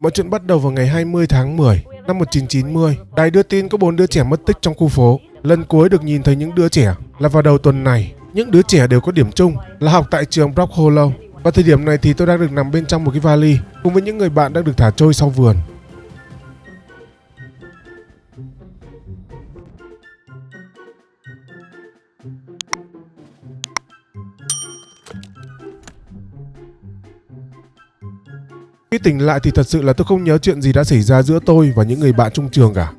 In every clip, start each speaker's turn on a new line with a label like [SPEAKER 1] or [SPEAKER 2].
[SPEAKER 1] Mọi chuyện bắt đầu vào ngày 20 tháng 10 năm 1990. Đài đưa tin có 4 đứa trẻ mất tích trong khu phố. Lần cuối được nhìn thấy những đứa trẻ là vào đầu tuần này. Những đứa trẻ đều có điểm chung là học tại trường Brock Hollow. Vào thời điểm này thì tôi đang được nằm bên trong một cái vali cùng với những người bạn đang được thả trôi sau vườn. Khi tỉnh lại thì thật sự là tôi không nhớ chuyện gì đã xảy ra giữa tôi và những người bạn chung trường cả.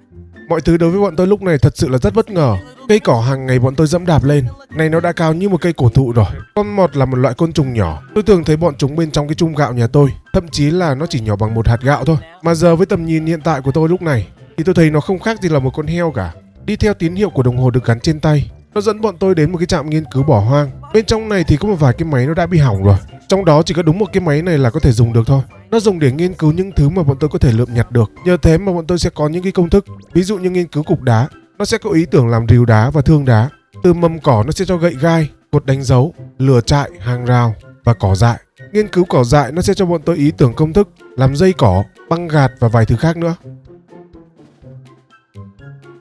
[SPEAKER 1] Mọi thứ đối với bọn tôi lúc này thật sự là rất bất ngờ. Cây cỏ hàng ngày bọn tôi dẫm đạp lên này nó đã cao như một cây cổ thụ rồi. Con mọt là một loại côn trùng nhỏ. Tôi thường thấy bọn chúng bên trong cái chum gạo nhà tôi. Thậm chí là nó chỉ nhỏ bằng một hạt gạo thôi. Mà giờ với tầm nhìn hiện tại của tôi lúc này thì tôi thấy nó không khác gì là một con heo cả. Đi theo tín hiệu của đồng hồ được gắn trên tay, nó dẫn bọn tôi đến một cái trạm nghiên cứu bỏ hoang. Bên trong này thì có một vài cái máy nó đã bị hỏng rồi. Trong đó chỉ có đúng một cái máy này là có thể dùng được thôi. Nó dùng để nghiên cứu những thứ mà bọn tôi có thể lượm nhặt được. Nhờ thế mà bọn tôi sẽ có những cái công thức. Ví dụ như nghiên cứu cục đá, nó sẽ có ý tưởng làm rìu đá và thương đá. Từ mầm cỏ nó sẽ cho gậy gai, cột đánh dấu, lửa trại, hàng rào và cỏ dại. Nghiên cứu cỏ dại nó sẽ cho bọn tôi ý tưởng công thức làm dây cỏ, băng gạt và vài thứ khác nữa.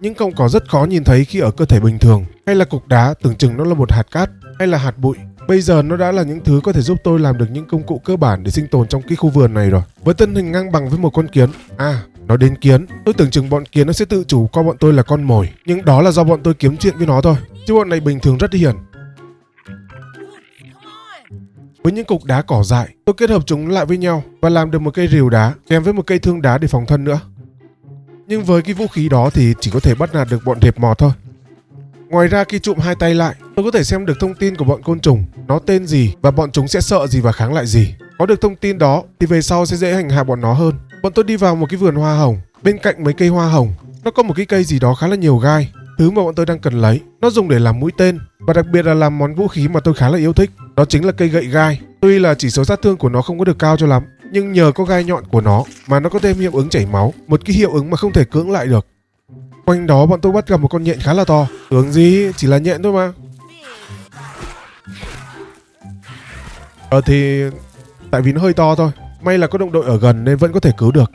[SPEAKER 1] Những cọng cỏ rất khó nhìn thấy khi ở cơ thể bình thường, hay là cục đá tưởng chừng nó là một hạt cát hay là hạt bụi. Bây giờ nó đã là những thứ có thể giúp tôi làm được những công cụ cơ bản để sinh tồn trong cái khu vườn này rồi. Với thân hình ngang bằng với một con kiến. Nói đến kiến, tôi tưởng chừng bọn kiến nó sẽ tự chủ coi bọn tôi là con mồi. Nhưng đó là do bọn tôi kiếm chuyện với nó thôi. Chứ bọn này bình thường rất hiền. Với những cục đá cỏ dại, tôi kết hợp chúng lại với nhau và làm được một cây rìu đá kèm với một cây thương đá để phòng thân nữa. Nhưng với cái vũ khí đó thì chỉ có thể bắt nạt được bọn rệp mọt thôi. Ngoài ra khi chụm hai tay lại, tôi có thể xem được thông tin của bọn côn trùng, nó tên gì và bọn chúng sẽ sợ gì và kháng lại gì. Có được thông tin đó thì về sau sẽ dễ hành hạ bọn nó hơn. Bọn tôi đi vào một cái vườn hoa hồng. Bên cạnh mấy cây hoa hồng, nó có một cái cây gì đó khá là nhiều gai. Thứ mà bọn tôi đang cần lấy, nó dùng để làm mũi tên và đặc biệt là làm món vũ khí mà tôi khá là yêu thích. Đó chính là cây gậy gai. Tuy là chỉ số sát thương của nó không có được cao cho lắm, nhưng nhờ có gai nhọn của nó mà nó có thêm hiệu ứng chảy máu, một cái hiệu ứng mà không thể cưỡng lại được. Quanh đó bọn tôi bắt gặp một con nhện khá là to. Tưởng gì, chỉ là nhện thôi mà. Thì tại vì nó hơi to thôi. May là có đồng đội ở gần nên vẫn có thể cứu được.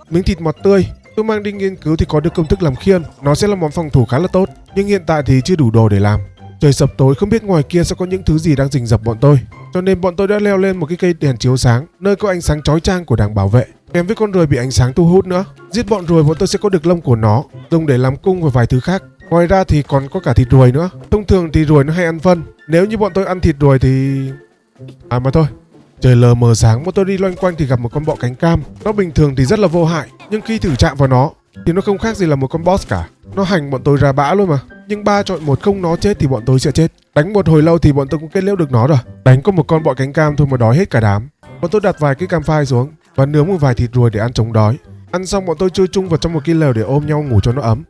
[SPEAKER 1] Miếng thịt mọt tươi tôi mang đi nghiên cứu thì có được công thức làm khiên. Nó sẽ là món phòng thủ khá là tốt, nhưng hiện tại thì chưa đủ đồ để làm. Trời sập tối không biết ngoài kia sẽ có những thứ gì đang rình rập bọn tôi, cho nên bọn tôi đã leo lên một cái cây đèn chiếu sáng nơi có ánh sáng chói chang của đảng bảo vệ, kèm với con ruồi bị ánh sáng thu hút nữa. Giết bọn ruồi bọn tôi sẽ có được lông của nó dùng để làm cung và vài thứ khác. Ngoài ra thì còn có cả thịt ruồi nữa. Thông thường thì ruồi nó hay ăn phân. Nếu như bọn tôi ăn thịt ruồi thì mà thôi. Trời lờ mờ sáng, bọn tôi đi loanh quanh thì gặp một con bọ cánh cam. Nó bình thường thì rất là vô hại, nhưng khi thử chạm vào nó thì nó không khác gì là một con boss cả. Nó hành bọn tôi ra bã luôn mà. Nhưng 3 chọi 1 không nó chết thì bọn tôi sẽ chết. Đánh một hồi lâu thì bọn tôi cũng kết liễu được nó rồi. Đánh có một con bọ cánh cam thôi mà đói hết cả đám. Bọn tôi đặt vài cái cam phai xuống và nướng một vài thịt ruồi để ăn chống đói. Ăn xong bọn tôi chui chung vào trong một cái lều để ôm nhau ngủ cho nó ấm.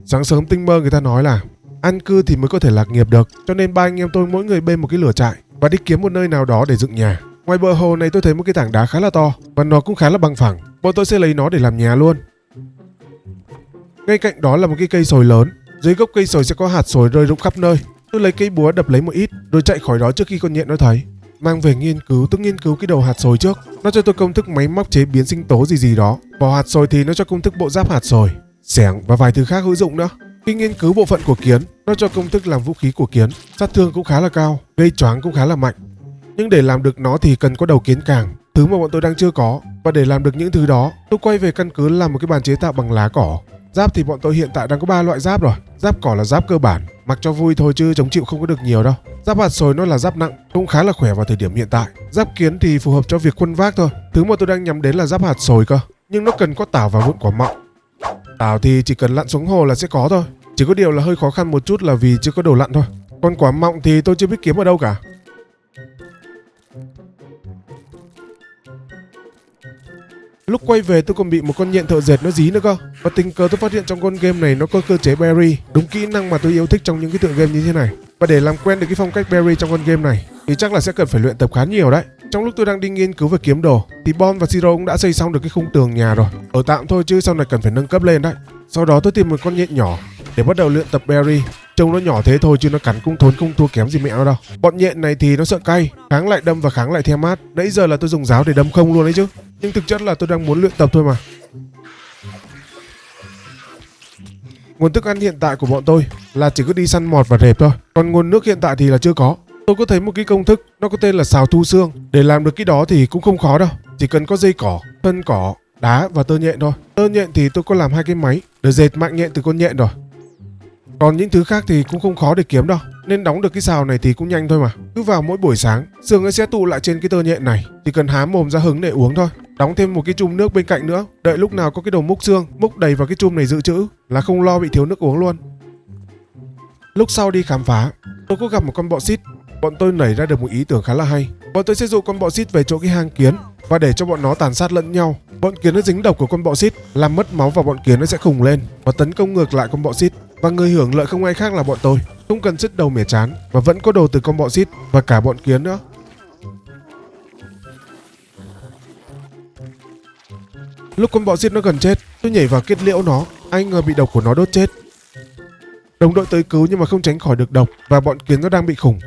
[SPEAKER 1] Sáng sớm tinh mơ người ta nói là ăn cư thì mới có thể lạc nghiệp được, cho nên ba anh em tôi mỗi người bên một cái lửa trại và đi kiếm một nơi nào đó để dựng nhà. Ngoài bờ hồ này tôi thấy một cái tảng đá khá là to và nó cũng khá là bằng phẳng. Bọn tôi sẽ lấy nó để làm nhà luôn. Ngay cạnh đó là một cái cây sồi lớn. Dưới gốc cây sồi sẽ có hạt sồi rơi rụng khắp nơi. Tôi lấy cây búa đập lấy một ít rồi chạy khỏi đó trước khi con nhện nó thấy. Mang về nghiên cứu, tôi nghiên cứu cái đầu hạt sồi trước. Nó cho tôi công thức máy móc chế biến sinh tố gì đó. Vào hạt sồi thì nó cho công thức bộ giáp hạt sồi, xẻng và vài thứ khác hữu dụng nữa. Khi nghiên cứu bộ phận của kiến, nó cho công thức làm vũ khí của kiến. Sát thương cũng khá là cao, gây choáng cũng khá là mạnh. Nhưng để làm được nó thì cần có đầu kiến càng, thứ mà bọn tôi đang chưa có. Và để làm được những thứ đó, tôi quay về căn cứ làm một cái bàn chế tạo bằng lá cỏ. Giáp thì bọn tôi hiện tại đang có 3 loại giáp rồi. Giáp cỏ là giáp cơ bản, mặc cho vui thôi chứ chống chịu không có được nhiều đâu. Giáp hạt sồi nó là giáp nặng, cũng khá là khỏe vào thời điểm hiện tại. Giáp kiến thì phù hợp cho việc khuân vác thôi. Thứ mà tôi đang nhắm đến là giáp hạt sồi cơ, nhưng nó cần có tảo và vụn quả mọng. Tảo thì chỉ cần lặn xuống hồ là sẽ có thôi. Chỉ có điều là hơi khó khăn một chút là vì chưa có đồ lặn thôi. Còn quả mọng thì tôi chưa biết kiếm ở đâu cả. Lúc quay về tôi còn bị một con nhện thợ dệt nó dí nữa cơ. Và tình cờ tôi phát hiện trong con game này nó có cơ chế berry, đúng kỹ năng mà tôi yêu thích trong những cái tựa game như thế này. Và để làm quen được cái phong cách berry trong con game này thì chắc là sẽ cần phải luyện tập khá nhiều đấy. Trong lúc tôi đang đi nghiên cứu và kiếm đồ thì Bon và Siro cũng đã xây xong được cái khung tường nhà rồi. Ở tạm thôi chứ sau này cần phải nâng cấp lên đấy. Sau đó tôi tìm một con nhện nhỏ để bắt đầu luyện tập berry. Trông nó nhỏ thế thôi chứ nó cắn cũng thốn không thua kém gì mẹ nó đâu. Bọn nhện này thì nó sợ cay, kháng lại đâm và kháng lại the mát. Nãy giờ là tôi dùng giáo để đâm không luôn đấy chứ. Nhưng thực chất là tôi đang muốn luyện tập thôi mà. Nguồn thức ăn hiện tại của bọn tôi là chỉ có đi săn mọt và rệp thôi. Còn nguồn nước hiện tại thì là chưa có. Tôi có thấy một cái công thức nó có tên là xào thu xương. Để làm được cái đó thì cũng không khó đâu. Chỉ cần có dây cỏ, thân cỏ, đá và tơ nhện thôi. Tơ nhện thì tôi có làm 2 cái máy để dệt mạng nhện từ con nhện rồi. Còn những thứ khác thì cũng không khó để kiếm đâu. Nên đóng được cái xào này thì cũng nhanh thôi mà. Cứ vào mỗi buổi sáng, xương nó sẽ tụ lại trên cái tơ nhện này. Chỉ cần há mồm ra hứng để uống thôi. Đóng thêm một cái chum nước bên cạnh nữa. Đợi lúc nào có cái đầu múc xương, múc đầy vào cái chum này dự trữ là không lo bị thiếu nước uống luôn. Lúc sau đi khám phá, tôi có gặp một con bọ xít. Bọn tôi nảy ra được một ý tưởng khá là hay. Bọn tôi sẽ dụ con bọ xít về chỗ cái hang kiến và để cho bọn nó tàn sát lẫn nhau. Bọn kiến nó dính độc của con bọ xít, làm mất máu và bọn kiến nó sẽ khùng lên và tấn công ngược lại con bọ xít. Và người hưởng lợi không ai khác là bọn tôi. Không cần sứt đầu mẻ chán và vẫn có đồ từ con bọ xít và cả bọn kiến nữa. Lúc con bọ xít nó gần chết, tôi nhảy vào kết liễu nó, ai ngờ bị độc của nó đốt chết. Đồng đội tới cứu nhưng mà không tránh khỏi được độc và bọn kiến nó đang bị khủng.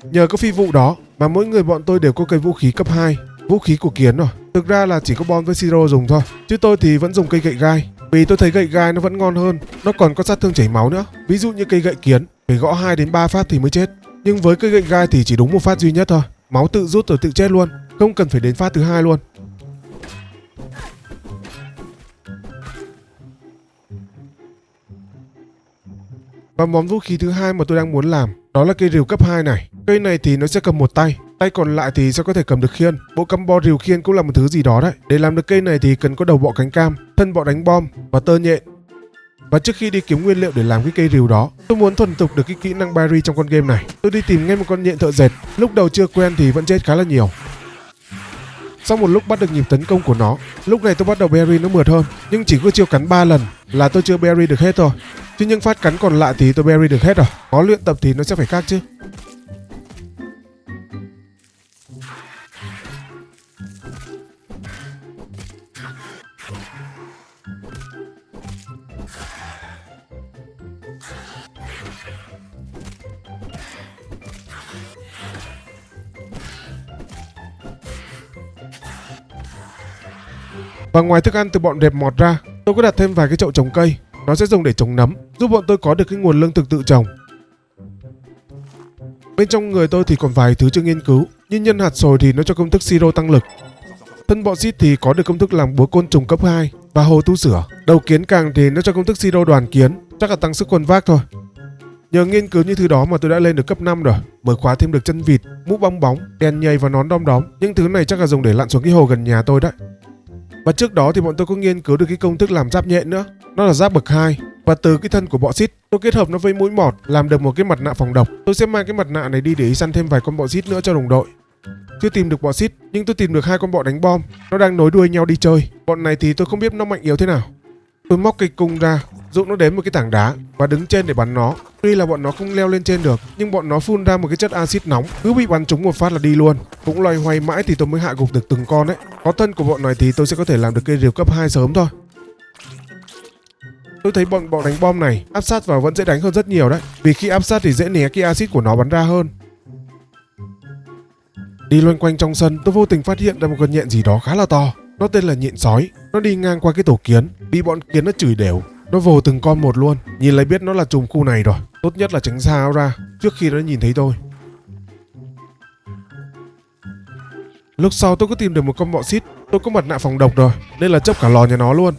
[SPEAKER 1] Nhờ có phi vụ đó mà mỗi người bọn tôi đều có cây vũ khí cấp 2, vũ khí của kiến rồi. Thực ra là chỉ có Bon với Siro dùng thôi, chứ tôi thì vẫn dùng cây gậy gai. Vì tôi thấy gậy gai nó vẫn ngon hơn, nó còn có sát thương chảy máu nữa. Ví dụ như cây gậy kiến phải gõ 2 đến 3 phát thì mới chết. Nhưng với cây gậy gai thì chỉ đúng một phát duy nhất thôi, máu tự rút rồi tự chết luôn, không cần phải đến phát thứ 2 luôn. Và món vũ khí thứ hai mà tôi đang muốn làm đó là cây rìu cấp 2 này. Cây này thì nó sẽ cầm một tay, tay còn lại thì sẽ có thể cầm được khiên. Bộ căm bo rìu khiên cũng là một thứ gì đó đấy. Để làm được cây này thì cần có đầu bọ cánh cam, thân bọ đánh bom và tơ nhện. Và trước khi đi kiếm nguyên liệu để làm cái cây rìu đó, tôi muốn thuần thục được cái kỹ năng Barry trong con game này. Tôi đi tìm ngay một con nhện thợ dệt. Lúc đầu chưa quen thì vẫn chết khá là nhiều. Sau một lúc bắt được nhịp tấn công của nó, lúc này tôi bắt đầu Barry nó mượt hơn. Nhưng chỉ có chiêu cắn 3 lần là tôi chưa Barry được hết thôi. Chứ những phát cắn còn lại thì tôi Barry được hết rồi. Có luyện tập thì nó sẽ phải khác chứ. Và ngoài thức ăn từ bọn rệp mọt ra, tôi có đặt thêm vài cái chậu trồng cây. Nó sẽ dùng để trồng nấm, giúp bọn tôi có được cái nguồn lương thực tự trồng. Bên trong người tôi thì còn vài thứ chưa nghiên cứu, như nhân hạt sồi thì nó cho công thức siro tăng lực. Thân bọ xít thì có được công thức làm búa côn trùng cấp 2 và hồ tu sửa. Đầu kiến càng thì nó cho công thức siro đoàn kiến, chắc là tăng sức quân vác thôi. Nhờ nghiên cứu như thứ đó mà tôi đã lên được cấp 5 rồi, mở khóa thêm được chân vịt, mũ bong bóng, đèn nhầy và nón đom đóm. Những thứ này chắc là dùng để lặn xuống cái hồ gần nhà tôi đấy. Và trước đó thì bọn tôi có nghiên cứu được cái công thức làm giáp nhện nữa. Nó là giáp bậc 2. Và từ cái thân của bọ xít, tôi kết hợp nó với mũi mọt làm được một cái mặt nạ phòng độc. Tôi sẽ mang cái mặt nạ này đi để săn thêm vài con bọ xít nữa cho đồng đội. Chưa tìm được bọ xít, nhưng tôi tìm được 2 con bọ đánh bom. Nó đang nối đuôi nhau đi chơi. Bọn này thì tôi không biết nó mạnh yếu thế nào. Tôi móc cây cung ra, dụ nó đến một cái tảng đá và đứng trên để bắn nó. Tuy là bọn nó không leo lên trên được, nhưng bọn nó phun ra một cái chất axit nóng, cứ bị bắn trúng một phát là đi luôn. Cũng loay hoay mãi thì tôi mới hạ gục được từng con ấy. Có thân của bọn này thì tôi sẽ có thể làm được cây rìu cấp 2 sớm thôi. Tôi thấy bọn bọ đánh bom này áp sát vào vẫn dễ đánh hơn rất nhiều đấy, vì khi áp sát thì dễ né cái axit của nó bắn ra hơn. Đi loanh quanh trong sân, tôi vô tình phát hiện ra một con nhện gì đó khá là to. Nó tên là nhện sói. Nó đi ngang qua cái tổ kiến, bị bọn kiến nó chửi đều. Nó vồ từng con một luôn. Nhìn lấy biết nó là trùm khu này rồi. Tốt nhất là tránh xa nó ra trước khi nó nhìn thấy tôi. Lúc sau tôi có tìm được một con bọ xít. Tôi có mặt nạ phòng độc rồi, nên là chốc cả lò nhà nó luôn.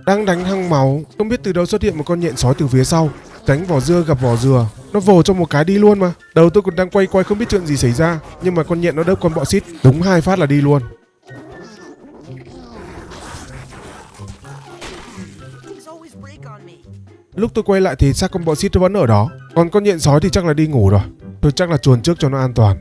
[SPEAKER 1] Đang đánh hăng máu, không biết từ đâu xuất hiện một con nhện sói từ phía sau. Tránh vỏ dưa gặp vỏ dừa, nó vồ cho một cái đi luôn mà. Đầu tôi còn đang quay quay không biết chuyện gì xảy ra, nhưng mà con nhện nó đớp con bọ xít, đúng 2 phát là đi luôn. Lúc tôi quay lại thì xác con bọ xít vẫn ở đó, còn con nhện sói thì chắc là đi ngủ rồi. Tôi chắc là chuồn trước cho nó an toàn.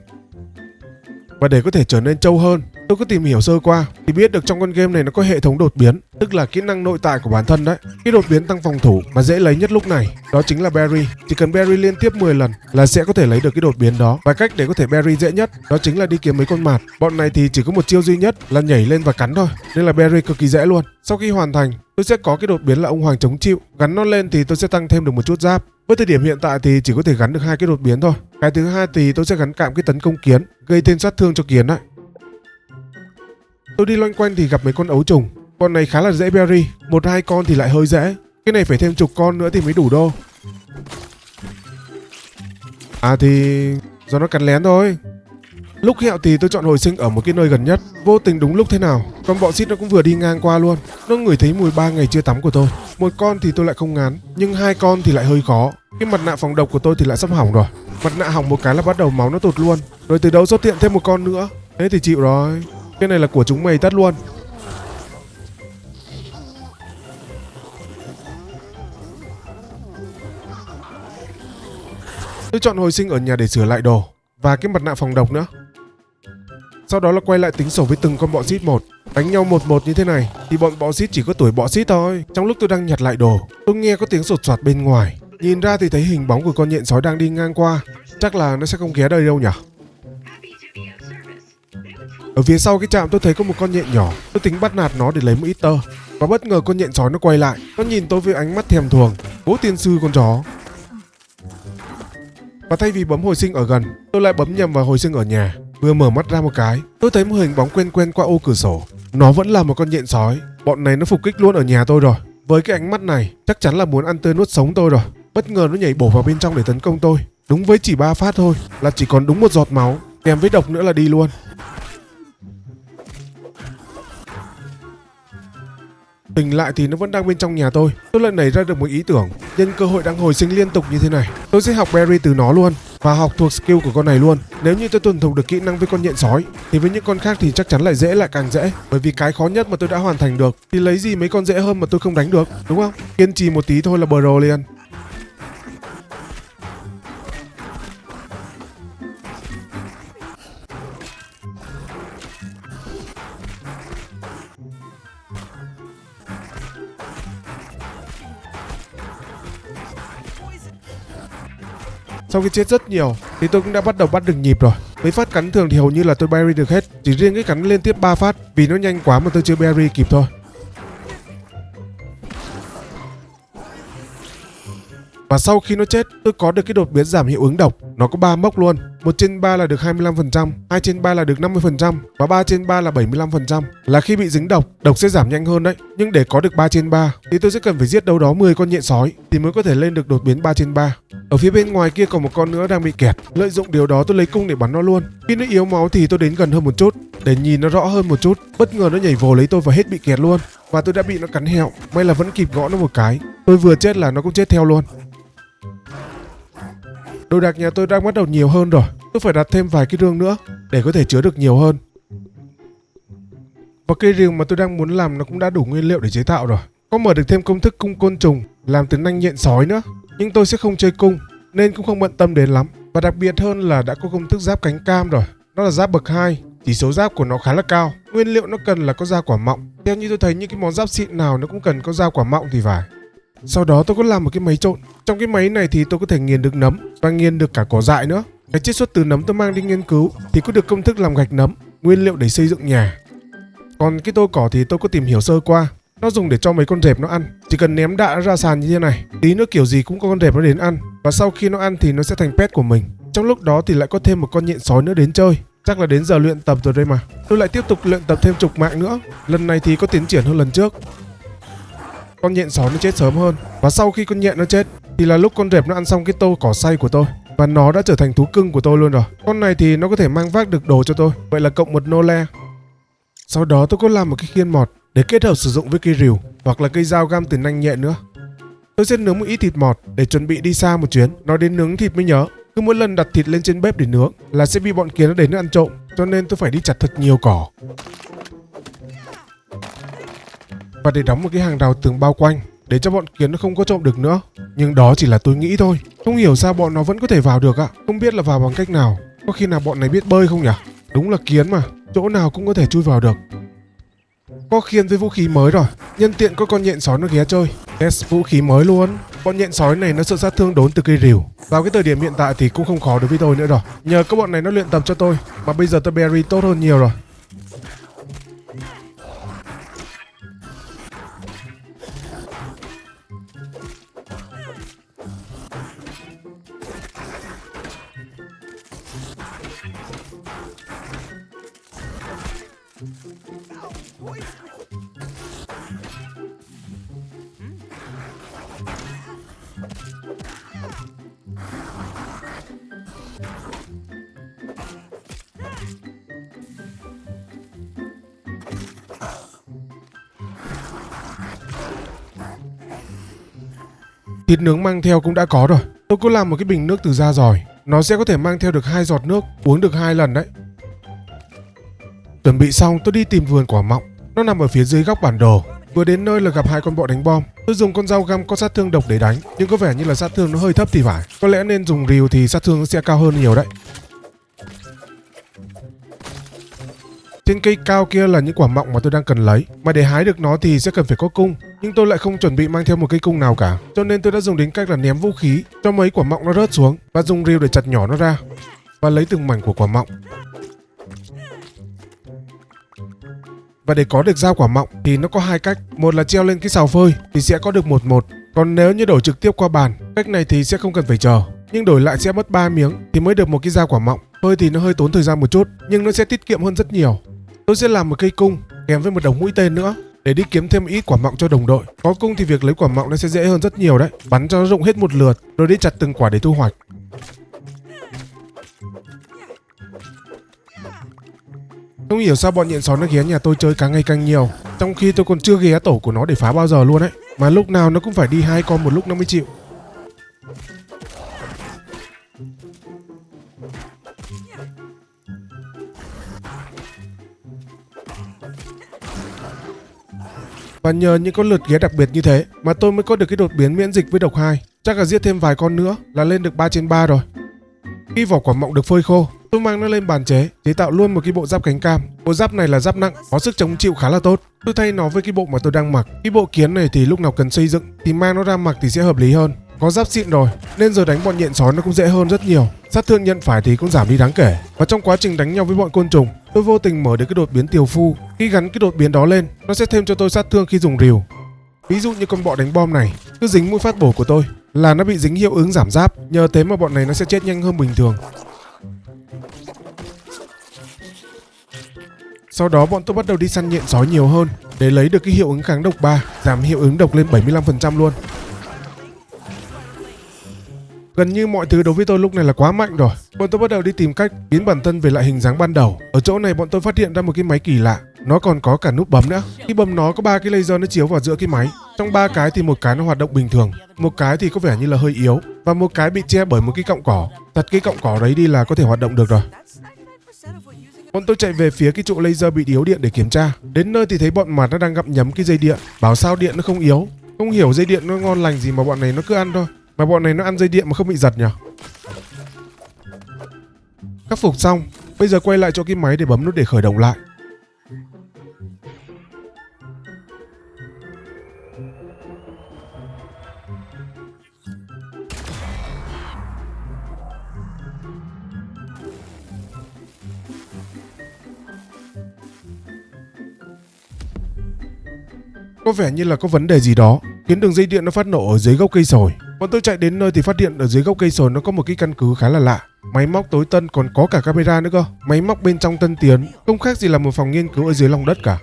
[SPEAKER 1] Và để có thể trở nên trâu hơn, Tôi có tìm hiểu sơ qua thì biết được trong con game này nó có hệ thống đột biến, tức là kỹ năng nội tại của bản thân đấy. Cái đột biến tăng phòng thủ mà dễ lấy nhất lúc này đó chính là berry. Chỉ cần berry liên tiếp 10 lần là sẽ có thể lấy được cái đột biến đó. Và cách để có thể berry dễ nhất đó chính là đi kiếm mấy con mạt. Bọn này thì chỉ có một chiêu duy nhất là nhảy lên và cắn thôi, nên là berry cực kỳ dễ luôn. Sau khi hoàn thành, tôi sẽ có cái đột biến là ông hoàng chống chịu. Gắn nó lên thì tôi sẽ tăng thêm được một chút giáp. Với thời điểm hiện tại thì chỉ có thể gắn được 2 cái đột biến thôi. Cái thứ hai thì tôi sẽ gắn cạm cái tấn công kiến, gây thêm sát thương cho kiến đấy. Tôi đi loanh quanh thì gặp mấy con ấu trùng. Con này khá là dễ berry, 1-2 con thì lại hơi dễ. Cái này phải thêm chục con nữa thì mới đủ đô. À thì do nó cắn lén thôi. Lúc hẹo thì tôi chọn hồi sinh ở một cái nơi gần nhất. Vô tình đúng lúc thế nào con bọ xít nó cũng vừa đi ngang qua luôn. Nó ngửi thấy mùi 3 ngày chưa tắm của tôi. Một con thì tôi lại không ngán, nhưng 2 con thì lại hơi khó. Cái mặt nạ phòng độc của tôi thì lại sắp hỏng rồi. Mặt nạ hỏng một cái là bắt đầu máu nó tụt luôn. Rồi từ đâu xuất hiện thêm một con nữa. Thế thì chịu rồi. Cái này là của chúng mày tất luôn. Tôi chọn hồi sinh ở nhà để sửa lại đồ và cái mặt nạ phòng độc nữa. Sau đó là quay lại tính sổ với từng con bọ xít một. Đánh nhau 1-1 như thế này thì bọn bọ xít chỉ có tuổi bọ xít thôi. Trong lúc tôi đang nhặt lại đồ, tôi nghe có tiếng sột soạt bên ngoài. Nhìn ra thì thấy hình bóng của con nhện sói đang đi ngang qua. Chắc là nó sẽ không ghé đây đâu nhỉ. Ở phía sau cái trạm tôi thấy có một con nhện nhỏ. Tôi tính bắt nạt nó để lấy một ít tơ. Và bất ngờ con nhện sói nó quay lại. Nó nhìn tôi với ánh mắt thèm thuồng. Bố tiên sư con chó. Và thay vì bấm hồi sinh ở gần, tôi lại bấm nhầm vào hồi sinh ở nhà. Vừa mở mắt ra một cái, tôi thấy một hình bóng quen quen qua ô cửa sổ. Nó vẫn là một con nhện sói. Bọn này nó phục kích luôn ở nhà tôi rồi. Với cái ánh mắt này chắc chắn là muốn ăn tươi nuốt sống tôi rồi. Bất ngờ nó nhảy bổ vào bên trong để tấn công tôi. Đúng với chỉ 3 phát thôi là chỉ còn đúng một giọt máu, kèm với độc nữa là đi luôn. Tỉnh lại thì nó vẫn đang bên trong nhà tôi. Tôi lại nảy ra được một ý tưởng. Nhân cơ hội đang hồi sinh liên tục như thế này, tôi sẽ học berry từ nó luôn và học thuộc skill của con này luôn. Nếu như tôi thuần thục được kỹ năng với con nhện sói thì với những con khác thì chắc chắn lại dễ lại càng dễ. Bởi vì cái khó nhất mà tôi đã hoàn thành được thì lấy gì mấy con dễ hơn mà tôi không đánh được, đúng không? Kiên trì một tí thôi là pro liền. Sau khi chết rất nhiều thì tôi cũng đã bắt đầu bắt được nhịp rồi. Mấy phát cắn thường thì hầu như là tôi berry được hết. Chỉ riêng cái cắn liên tiếp 3 phát vì nó nhanh quá mà tôi chưa berry kịp thôi. Và sau khi nó chết, tôi có được cái đột biến giảm hiệu ứng độc. Nó có 3 mốc luôn. 1/3 là được 25%, 2/3 là được 50% và 3/3 là 75%. Là khi bị dính độc, độc sẽ giảm nhanh hơn đấy. Nhưng để có được 3/3 thì tôi sẽ cần phải giết đâu đó 10 con nhện sói thì mới có thể lên được đột biến 3/3. Ở phía bên ngoài kia còn một con nữa đang bị kẹt. Lợi dụng điều đó tôi lấy cung để bắn nó luôn. Khi nó yếu máu thì tôi đến gần hơn một chút để nhìn nó rõ hơn một chút. Bất ngờ nó nhảy vồ lấy tôi và hết bị kẹt luôn. Và tôi đã bị nó cắn hẹo. May là vẫn kịp gõ nó một cái. Tôi vừa chết là nó cũng chết theo luôn. Đồ đạc nhà tôi đang bắt đầu nhiều hơn rồi. Tôi phải đặt thêm vài cái rương nữa để có thể chứa được nhiều hơn. Và cây rừng mà tôi đang muốn làm nó cũng đã đủ nguyên liệu để chế tạo rồi. Có mở được thêm công thức cung côn trùng làm từ nanh nhện sói nữa. Nhưng tôi sẽ không chơi cung nên cũng không bận tâm đến lắm. Và đặc biệt hơn là đã có công thức giáp cánh cam rồi. Nó là giáp bậc 2. Chỉ số giáp của nó khá là cao. Nguyên liệu nó cần là có da quả mọng. Theo như tôi thấy những cái món giáp xịn nào nó cũng cần có da quả mọng thì phải. Sau đó tôi có làm một cái máy trộn. Trong cái máy này thì tôi có thể nghiền được nấm và nghiền được cả cỏ dại nữa. Cái chiết xuất từ nấm tôi mang đi nghiên cứu thì có được công thức làm gạch nấm, nguyên liệu để xây dựng nhà. Còn cái tô cỏ thì tôi có tìm hiểu sơ qua. Nó dùng để cho mấy con rệp nó ăn. Chỉ cần ném đạ ra sàn như thế này, tí nữa kiểu gì cũng có con rệp nó đến ăn. Và sau khi nó ăn thì nó sẽ thành pet của mình. Trong lúc đó thì lại có thêm một con nhện sói nữa đến chơi. Chắc là đến giờ luyện tập rồi đây mà. Tôi lại tiếp tục luyện tập thêm chục mạng nữa. Lần này thì có tiến triển hơn lần trước. Con nhện sói nó chết sớm hơn. Và sau khi con nhện nó chết thì là lúc con rệp nó ăn xong cái tô cỏ xay của tôi. Và nó đã trở thành thú cưng của tôi luôn rồi. Con này thì nó có thể mang vác được đồ cho tôi. Vậy là cộng một nô le. Sau đó tôi có làm một cái khiên mọt để kết hợp sử dụng với cây rìu hoặc là cây dao găm từ nanh nhện nữa. Tôi sẽ nướng một ít thịt mọt để chuẩn bị đi xa một chuyến. Nói đến nướng thịt mới nhớ, cứ mỗi lần đặt thịt lên trên bếp để nướng là sẽ bị bọn kiến nó đến nó ăn trộm. Cho nên tôi phải đi chặt thật nhiều cỏ. Và để đóng một cái hàng rào tường bao quanh để cho bọn kiến nó không có trộm được nữa. Nhưng đó chỉ là tôi nghĩ thôi. Không hiểu sao bọn nó vẫn có thể vào được ạ. Không biết là vào bằng cách nào. Có khi nào bọn này biết bơi không nhỉ? Đúng là kiến mà. chỗ nào cũng có thể chui vào được. Có khiên với vũ khí mới rồi, nhân tiện có con nhện sói nó ghé chơi, test vũ khí mới luôn. Bọn nhện sói này nó sợ sát thương đốn từ cây rìu. Vào cái thời điểm hiện tại thì cũng không khó đối với tôi nữa rồi. Nhờ các bọn này nó luyện tập cho tôi mà bây giờ tôi berry tốt hơn nhiều rồi. Thịt nướng mang theo cũng đã có rồi. Tôi có làm một cái bình nước từ da giòi, nó sẽ có thể mang theo được 2 giọt nước, uống được 2 lần đấy. Chuẩn bị xong tôi đi tìm vườn quả mọng, nó nằm ở phía dưới góc bản đồ. Vừa đến nơi là gặp 2 con bọ đánh bom. Tôi dùng con dao găm có sát thương độc để đánh, nhưng có vẻ như là sát thương nó hơi thấp thì phải. Có lẽ nên dùng rìu thì sát thương nó sẽ cao hơn nhiều đấy. Trên cây cao kia là những quả mọng mà tôi đang cần lấy, mà để hái được nó thì sẽ cần phải có cung, nhưng tôi lại không chuẩn bị mang theo một cây cung nào cả, cho nên tôi đã dùng đến cách là ném vũ khí cho mấy quả mọng nó rớt xuống và dùng rìu để chặt nhỏ nó ra và lấy từng mảnh của quả mọng. Và để có được dao quả mọng thì nó có 2 cách, một là treo lên cái sào phơi thì sẽ có được 1-1, còn nếu như đổi trực tiếp qua bàn, cách này thì sẽ không cần phải chờ, nhưng đổi lại sẽ mất 3 miếng thì mới được một cái dao quả mọng. Phơi thì nó hơi tốn thời gian một chút, nhưng nó sẽ tiết kiệm hơn rất nhiều. Tôi sẽ làm một cây cung kèm với một đống mũi tên nữa để đi kiếm thêm ít quả mọng cho đồng đội. Có cung thì việc lấy quả mọng nó sẽ dễ hơn rất nhiều đấy, bắn cho nó rụng hết một lượt rồi đi chặt từng quả để thu hoạch. Không hiểu sao bọn nhện sói nó ghé nhà tôi chơi càng ngày càng nhiều, trong khi tôi còn chưa ghé tổ của nó để phá bao giờ luôn đấy, mà lúc nào nó cũng phải đi 2 con một lúc nó mới chịu. Và nhờ những con lượt ghé đặc biệt như thế mà tôi mới có được cái đột biến miễn dịch với độc 2. Chắc là giết thêm vài con nữa là lên được 3/3 rồi. Khi vỏ quả mọng được phơi khô, tôi mang nó lên bàn chế tạo luôn một cái bộ giáp cánh cam. Bộ giáp này là giáp nặng, có sức chống chịu khá là tốt. Tôi thay nó với cái bộ mà tôi đang mặc. Cái bộ kiến này thì lúc nào cần xây dựng thì mang nó ra mặc thì sẽ hợp lý hơn. Có giáp xịn rồi nên giờ đánh bọn nhện sói nó cũng dễ hơn rất nhiều. Sát thương nhận phải thì cũng giảm đi đáng kể. Và trong quá trình đánh nhau với bọn côn trùng, tôi vô tình mở được cái đột biến tiều phu. Khi gắn cái đột biến đó lên, nó sẽ thêm cho tôi sát thương khi dùng rìu. Ví dụ như con bọ đánh bom này, cứ dính mũi phát bổ của tôi là nó bị dính hiệu ứng giảm giáp. Nhờ thế mà bọn này nó sẽ chết nhanh hơn bình thường. Sau đó bọn tôi bắt đầu đi săn nhện sói nhiều hơn để lấy được cái hiệu ứng kháng độc 3, giảm hiệu ứng độc lên 75% luôn. Gần như mọi thứ đối với tôi lúc này là quá mạnh rồi. Bọn tôi bắt đầu đi tìm cách biến bản thân về lại hình dáng ban đầu. Ở chỗ này bọn tôi phát hiện ra một cái máy kỳ lạ, nó còn có cả nút bấm nữa. Khi bấm nó có 3 cái laser nó chiếu vào giữa cái máy. Trong 3 cái thì một cái nó hoạt động bình thường, một cái thì có vẻ như là hơi yếu, và một cái bị che bởi một cái cọng cỏ. Đặt cái cọng cỏ đấy đi là có thể hoạt động được rồi. Bọn tôi chạy về phía cái trụ laser bị yếu điện để kiểm tra. Đến nơi thì thấy bọn mặt nó đang gặm nhấm cái dây điện, bảo sao điện nó không yếu. Không hiểu dây điện nó ngon lành gì mà bọn này nó cứ ăn thôi. Mà bọn này nó ăn dây điện mà không bị giật nhỉ? Khắc phục xong, bây giờ quay lại chỗ cái máy để bấm nút để khởi động lại. Có vẻ như là có vấn đề gì đó khiến đường dây điện nó phát nổ ở dưới gốc cây sồi. Bọn tôi chạy đến nơi thì phát hiện ở dưới gốc cây sồi nó có một cái căn cứ khá là lạ. Máy móc tối tân, còn có cả camera nữa cơ. Máy móc bên trong tân tiến, không khác gì là một phòng nghiên cứu ở dưới lòng đất cả.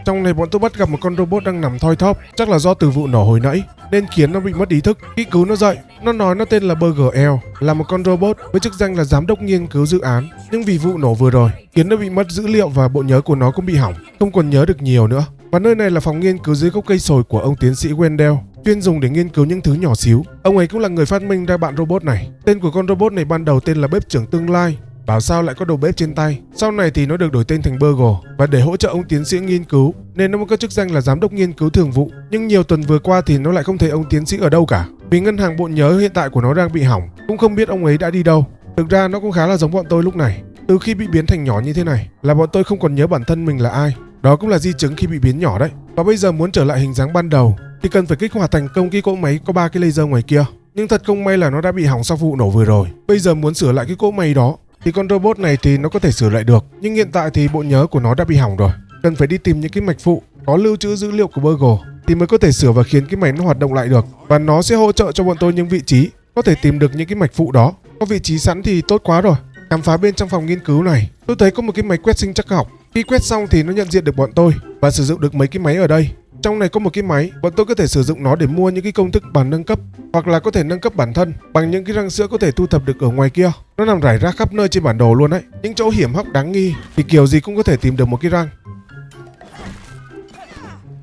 [SPEAKER 1] Trong này bọn tôi bắt gặp một con robot đang nằm thoi thóp, chắc là do từ vụ nổ hồi nãy nên khiến nó bị mất ý thức. Khi cứu nó dậy, nó nói nó tên là Burger L, là một con robot với chức danh là giám đốc nghiên cứu dự án. Nhưng vì vụ nổ vừa rồi khiến nó bị mất dữ liệu và bộ nhớ của nó cũng bị hỏng, không còn nhớ được nhiều nữa. Và nơi này là phòng nghiên cứu dưới gốc cây sồi của ông tiến sĩ Wendell, chuyên dùng để nghiên cứu những thứ nhỏ xíu. Ông ấy cũng là người phát minh ra bạn robot này. Tên của con robot này ban đầu tên là bếp trưởng tương lai. Bảo sao lại có đầu bếp trên tay. Sau này thì nó được đổi tên thành Burger, và để hỗ trợ ông tiến sĩ nghiên cứu nên nó mới có chức danh là giám đốc nghiên cứu thường vụ. Nhưng nhiều tuần vừa qua thì nó lại không thấy ông tiến sĩ ở đâu cả, vì ngân hàng bộ nhớ hiện tại của nó đang bị hỏng, cũng không biết ông ấy đã đi đâu. Thực ra nó cũng khá là giống bọn tôi lúc này. Từ khi bị biến thành nhỏ như thế này là bọn tôi không còn nhớ bản thân mình là ai. Đó cũng là di chứng khi bị biến nhỏ đấy. Và bây giờ muốn trở lại hình dáng ban đầu thì cần phải kích hoạt thành công cái cỗ máy có 3 cái laser ngoài kia. Nhưng thật không may là nó đã bị hỏng sau vụ nổ vừa rồi. Bây giờ muốn sửa lại cái cỗ máy đó thì con robot này thì nó có thể sửa lại được, nhưng hiện tại thì bộ nhớ của nó đã bị hỏng rồi. Cần phải đi tìm những cái mạch phụ có lưu trữ dữ liệu của Burgle thì mới có thể sửa và khiến cái máy nó hoạt động lại được. Và nó sẽ hỗ trợ cho bọn tôi những vị trí có thể tìm được những cái mạch phụ đó. Có vị trí sẵn thì tốt quá rồi. Khám phá bên trong phòng nghiên cứu này, tôi thấy có một cái máy quét sinh trắc học. Khi quét xong thì nó nhận diện được bọn tôi và sử dụng được mấy cái máy ở đây. Trong này có một cái máy, bọn tôi có thể sử dụng nó để mua những cái công thức bằng nâng cấp, hoặc là có thể nâng cấp bản thân bằng những cái răng sữa có thể thu thập được ở ngoài kia. Nó nằm rải rác khắp nơi trên bản đồ luôn đấy. Những chỗ hiểm hóc đáng nghi thì kiểu gì cũng có thể tìm được một cái răng.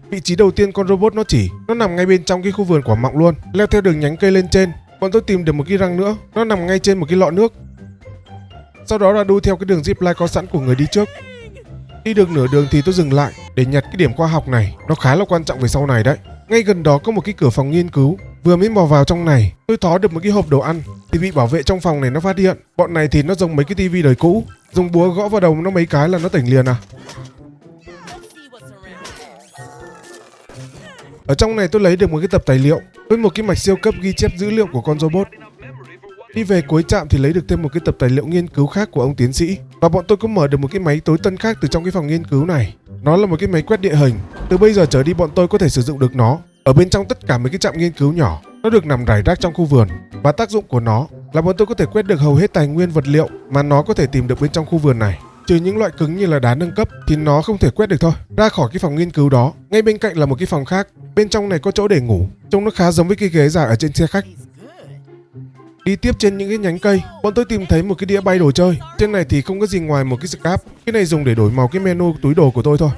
[SPEAKER 1] Vị trí đầu tiên con robot nó nằm ngay bên trong cái khu vườn quả mọng luôn. Leo theo đường nhánh cây lên trên, bọn tôi tìm được một cái răng nữa, nó nằm ngay trên một cái lọ nước. Sau đó là đu theo cái đường zipline có sẵn của người đi trước. Đi được nửa đường thì tôi dừng lại để nhặt cái điểm khoa học này, nó khá là quan trọng về sau này đấy. Ngay gần đó có một cái cửa phòng nghiên cứu. Vừa mới mò vào trong này, tôi thó được một cái hộp đồ ăn thì bị bảo vệ trong phòng này nó phát hiện. Bọn này thì nó giống mấy cái tivi đời cũ, dùng búa gõ vào đầu nó mấy cái là nó tỉnh liền à. Ở trong này tôi lấy được một cái tập tài liệu với một cái mạch siêu cấp ghi chép dữ liệu của con robot. Đi về cuối trạm thì lấy được thêm một cái tập tài liệu nghiên cứu khác của ông tiến sĩ. Và bọn tôi cũng mở được một cái máy tối tân khác từ trong cái phòng nghiên cứu này. Nó là một cái máy quét địa hình. Từ bây giờ trở đi bọn tôi có thể sử dụng được nó ở bên trong tất cả mấy cái trạm nghiên cứu nhỏ. Nó được nằm rải rác trong khu vườn. Và tác dụng của nó là bọn tôi có thể quét được hầu hết tài nguyên vật liệu mà nó có thể tìm được bên trong khu vườn này. Trừ những loại cứng như là đá nâng cấp thì nó không thể quét được thôi. Ra khỏi cái phòng nghiên cứu đó, ngay bên cạnh là một cái phòng khác. Bên trong này có chỗ để ngủ, trông nó khá giống với cái ghế dài ở trên xe khách. Đi tiếp trên những cái nhánh cây, bọn tôi tìm thấy một cái đĩa bay đồ chơi. Trên này thì không có gì ngoài một cái scrap. Cái này dùng để đổi màu cái menu túi đồ của tôi thôi.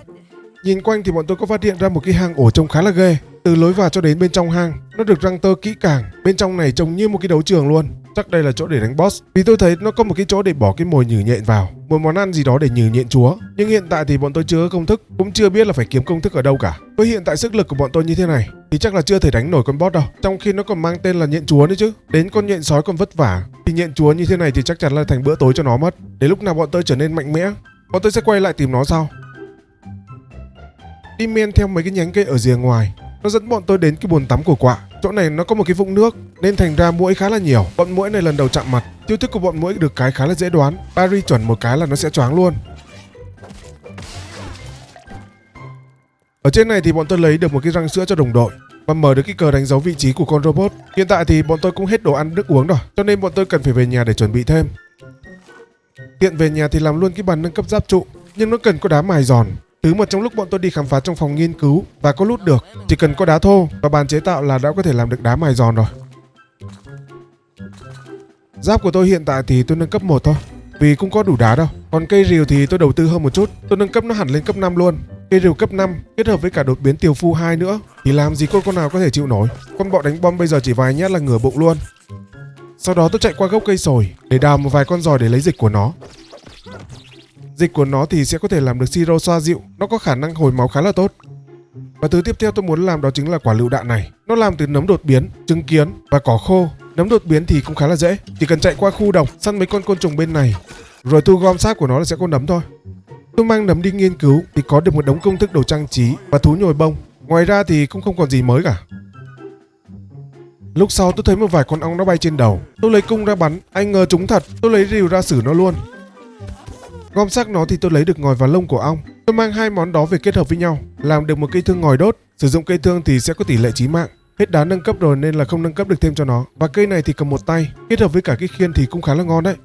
[SPEAKER 1] Nhìn quanh thì bọn tôi có phát hiện ra một cái hang ổ trông khá là ghê. Từ lối vào cho đến bên trong hang, nó được răng tơ kỹ càng. Bên trong này trông như một cái đấu trường luôn. Chắc đây là chỗ để đánh boss. Vì tôi thấy nó có một cái chỗ để bỏ cái mồi nhử nhện vào, một món ăn gì đó để nhử nhện chúa. Nhưng hiện tại thì bọn tôi chưa có công thức, cũng chưa biết là phải kiếm công thức ở đâu cả. Với hiện tại sức lực của bọn tôi như thế này thì chắc là chưa thể đánh nổi con boss đâu. Trong khi nó còn mang tên là nhện chúa nữa chứ. Đến con nhện sói còn vất vả thì nhện chúa như thế này thì chắc chắn là thành bữa tối cho nó mất. Để lúc nào bọn tôi trở nên mạnh mẽ, bọn tôi sẽ quay lại tìm nó sau. Đi men theo mấy cái nhánh cây ở rìa ngoài, nó dẫn bọn tôi đến cái bồn tắm của quạ. Chỗ này nó có một cái vũng nước nên thành ra muỗi khá là nhiều. Bọn muỗi này lần đầu chạm mặt, chiêu thức của bọn muỗi được cái khá là dễ đoán. Parry chuẩn một cái là nó sẽ choáng luôn. Ở trên này thì bọn tôi lấy được một cái răng sữa cho đồng đội và mở được cái cờ đánh dấu vị trí của con robot. Hiện tại thì bọn tôi cũng hết đồ ăn nước uống rồi, cho nên bọn tôi cần phải về nhà để chuẩn bị thêm. Tiện về nhà thì làm luôn cái bàn nâng cấp giáp trụ, nhưng nó cần có đá mài giòn. Thứ mà trong lúc bọn tôi đi khám phá trong phòng nghiên cứu và có lút được, chỉ cần có đá thô và bàn chế tạo là đã có thể làm được đá mài giòn rồi. Giáp của tôi hiện tại thì tôi nâng cấp 1 thôi, vì cũng có đủ đá đâu. Còn cây rìu thì tôi đầu tư hơn một chút, tôi nâng cấp nó hẳn lên cấp 5 luôn. Cây rìu cấp 5 kết hợp với cả đột biến tiều phu 2 nữa thì làm gì con nào có thể chịu nổi. Con bọ đánh bom bây giờ chỉ vài nhát là ngửa bụng luôn. Sau đó tôi chạy qua gốc cây sồi để đào một vài con giòi để lấy dịch của nó. Dịch của nó thì sẽ có thể làm được siro xoa dịu, nó có khả năng hồi máu khá là tốt. Và thứ tiếp theo tôi muốn làm đó chính là quả lựu đạn này. Nó làm từ nấm đột biến, trứng kiến và cỏ khô. Nấm đột biến thì cũng khá là dễ, chỉ cần chạy qua khu độc, săn mấy con côn trùng bên này, rồi thu gom xác của nó là sẽ có nấm thôi. Tôi mang nấm đi nghiên cứu thì có được một đống công thức đồ trang trí và thú nhồi bông. Ngoài ra thì cũng không còn gì mới cả. Lúc sau tôi thấy một vài con ong nó bay trên đầu. Tôi lấy cung ra bắn, anh ngờ trúng thật, tôi lấy rìu ra xử nó luôn. Gom xác nó thì tôi lấy được ngòi và lông của ong. Tôi mang hai món đó về kết hợp với nhau, làm được một cây thương ngòi đốt. Sử dụng cây thương thì sẽ có tỷ lệ chí mạng. Hết đá nâng cấp rồi nên là không nâng cấp được thêm cho nó. Và cây này thì cầm một tay, kết hợp với cả cái khiên thì cũng khá là ngon đấy.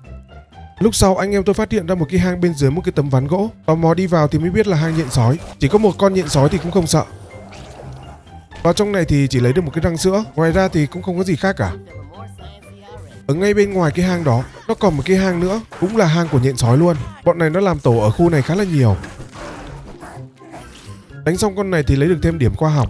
[SPEAKER 1] Lúc sau anh em tôi phát hiện ra một cái hang bên dưới một cái tấm ván gỗ. Tò mò đi vào thì mới biết là hang nhện sói. Chỉ có một con nhện sói thì cũng không sợ. Vào trong này thì chỉ lấy được một cái răng sữa, ngoài ra thì cũng không có gì khác cả. Ở ngay bên ngoài cái hang đó, nó còn một cái hang nữa, cũng là hang của nhện sói luôn. Bọn này nó làm tổ ở khu này khá là nhiều. Đánh xong con này thì lấy được thêm điểm khoa học.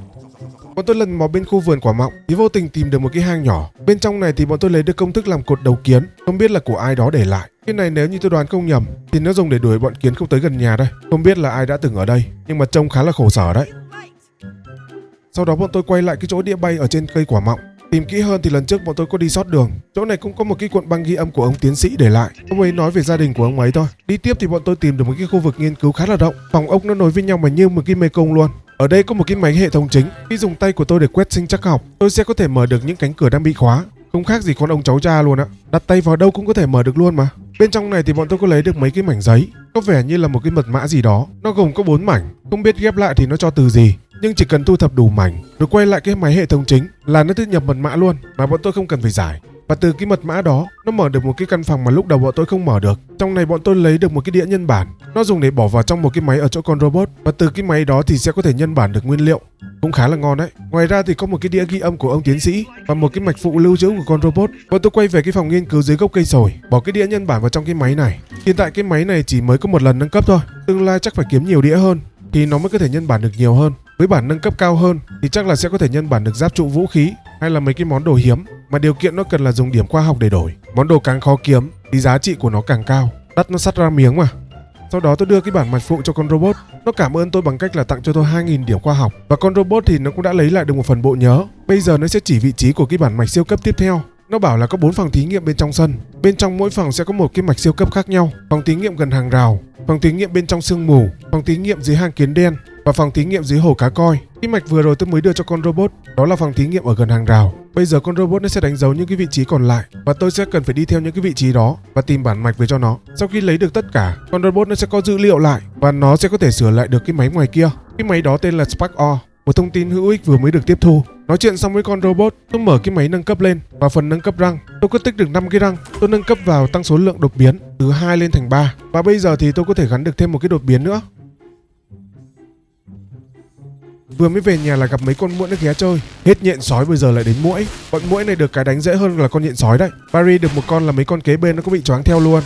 [SPEAKER 1] Bọn tôi lần mò bên khu vườn quả mọng thì vô tình tìm được một cái hang nhỏ. Bên trong này thì bọn tôi lấy được công thức làm cột đầu kiến, không biết là của ai đó để lại. Cái này nếu như tôi đoán không nhầm thì nó dùng để đuổi bọn kiến không tới gần nhà đây. Không biết là ai đã từng ở đây, nhưng mà trông khá là khổ sở đấy. Sau đó bọn tôi quay lại cái chỗ đĩa bay ở trên cây quả mọng. Tìm kỹ hơn thì lần trước bọn tôi có đi sót đường. Chỗ này cũng có một cái cuộn băng ghi âm của ông tiến sĩ để lại. Ông ấy nói về gia đình của ông ấy thôi. Đi tiếp thì bọn tôi tìm được một cái khu vực nghiên cứu khá là rộng. Phòng ốc nó nối với nhau mà như một cái mê cung luôn. Ở đây có một cái máy hệ thống chính. Khi dùng tay của tôi để quét sinh trắc học, tôi sẽ có thể mở được những cánh cửa đang bị khóa. Không khác gì con ông cháu cha luôn ạ. Đặt tay vào đâu cũng có thể mở được luôn mà. Bên trong này thì bọn tôi có lấy được mấy cái mảnh giấy. Có vẻ như là một cái mật mã gì đó. Nó gồm có 4 mảnh. Không biết ghép lại thì nó cho từ gì. Nhưng chỉ cần thu thập đủ mảnh rồi quay lại cái máy hệ thống chính là nó tự nhập mật mã luôn, mà bọn tôi không cần phải giải. Và từ cái mật mã đó nó mở được một cái căn phòng mà lúc đầu bọn tôi không mở được. Trong này bọn tôi lấy được một cái đĩa nhân bản. Nó dùng để bỏ vào trong một cái máy ở chỗ con robot. Và từ cái máy đó thì sẽ có thể nhân bản được nguyên liệu. Cũng khá là ngon đấy. Ngoài ra thì có một cái đĩa ghi âm của ông tiến sĩ và một cái mạch phụ lưu trữ của con robot. Bọn tôi quay về cái phòng nghiên cứu dưới gốc cây sồi, bỏ cái đĩa nhân bản vào trong cái máy này. Hiện tại cái máy này chỉ mới có một lần nâng cấp thôi. Tương lai chắc phải kiếm nhiều đĩa hơn thì nó mới có thể nhân bản được nhiều hơn. Với bản nâng cấp cao hơn thì chắc là sẽ có thể nhân bản được giáp trụ vũ khí hay là mấy cái món đồ hiếm, mà điều kiện nó cần là dùng điểm khoa học để đổi. Món đồ càng khó kiếm thì giá trị của nó càng cao, đắt nó sắt ra miếng mà. Sau đó tôi đưa cái bản mạch phụ cho con robot. Nó cảm ơn tôi bằng cách là tặng cho tôi 2.000 điểm khoa học. Và con robot thì nó cũng đã lấy lại được một phần bộ nhớ. Bây giờ nó sẽ chỉ vị trí của cái bản mạch siêu cấp tiếp theo. Nó bảo là có 4 phòng thí nghiệm bên trong sân. Bên trong mỗi phòng sẽ có một cái mạch siêu cấp khác nhau. Phòng thí nghiệm gần hàng rào, phòng thí nghiệm bên trong sương mù, phòng thí nghiệm dưới hang kiến đen và phòng thí nghiệm dưới hồ cá coi. Cái mạch vừa rồi tôi mới đưa cho con robot, đó là phòng thí nghiệm ở gần hàng rào. Bây giờ con robot nó sẽ đánh dấu những cái vị trí còn lại và tôi sẽ cần phải đi theo những cái vị trí đó và tìm bản mạch về cho nó. Sau khi lấy được tất cả, con robot nó sẽ có dữ liệu lại và nó sẽ có thể sửa lại được cái máy ngoài kia. Cái máy đó tên là Spark-O. Một thông tin hữu ích vừa mới được tiếp thu. Nói chuyện xong với con robot, tôi mở cái máy nâng cấp lên. Vào phần nâng cấp răng, tôi có tích được 5 cái răng. Tôi nâng cấp vào tăng số lượng đột biến từ 2 lên thành 3. Và bây giờ thì tôi có thể gắn được thêm một cái đột biến nữa. Vừa mới về nhà là gặp mấy con muỗi nó ghé chơi. Hết nhện sói bây giờ lại đến muỗi. Bọn muỗi này được cái đánh dễ hơn là con nhện sói đấy. Barry được một con là mấy con kế bên nó có bị choáng theo luôn.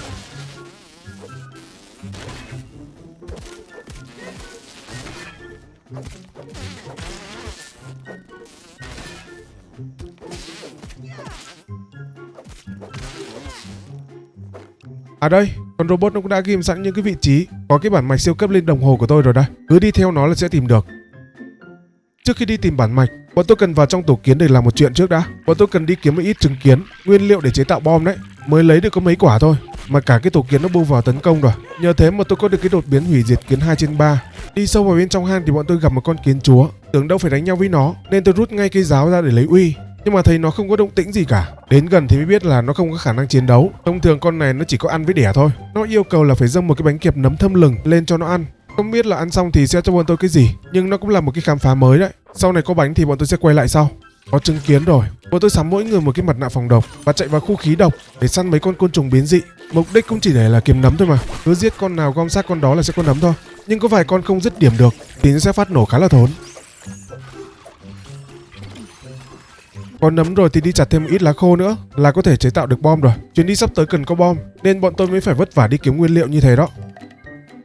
[SPEAKER 1] À đây, con robot nó cũng đã ghim sẵn những cái vị trí có cái bản mạch siêu cấp lên đồng hồ của tôi rồi đây. Cứ đi theo nó là sẽ tìm được. Trước khi đi tìm bản mạch, bọn tôi cần vào trong tổ kiến để làm một chuyện trước đã. Bọn tôi cần đi kiếm một ít trứng kiến, nguyên liệu để chế tạo bom đấy. Mới lấy được có mấy quả thôi mà cả cái tổ kiến nó bu vào tấn công rồi. Nhờ thế mà tôi có được cái đột biến hủy diệt kiến 2/3. Đi sâu vào bên trong hang thì bọn tôi gặp một con kiến chúa. Tưởng đâu phải đánh nhau với nó nên tôi rút ngay cây giáo ra để lấy uy. Nhưng mà thấy nó không có động tĩnh gì cả. Đến gần thì mới biết là nó không có khả năng chiến đấu. Thông thường con này nó chỉ có ăn với đẻ thôi. Nó yêu cầu là phải dâng một cái bánh kẹp nấm thơm lừng lên cho nó ăn. Không biết là ăn xong thì sẽ cho bọn tôi cái gì, nhưng nó cũng là một cái khám phá mới đấy. Sau này có bánh thì bọn tôi sẽ quay lại sau. Có chứng kiến rồi, bọn tôi sắm mỗi người một cái mặt nạ phòng độc và chạy vào khu khí độc để săn mấy con côn trùng biến dị. Mục đích cũng chỉ để là kiếm nấm thôi mà. Cứ giết con nào gom xác con đó là sẽ có nấm thôi. Nhưng có vài con không dứt điểm được thì nó sẽ phát nổ khá là thốn. Có nấm rồi thì đi chặt thêm một ít lá khô nữa là có thể chế tạo được bom rồi. Chuyến đi sắp tới cần có bom nên bọn tôi mới phải vất vả đi kiếm nguyên liệu như thế đó.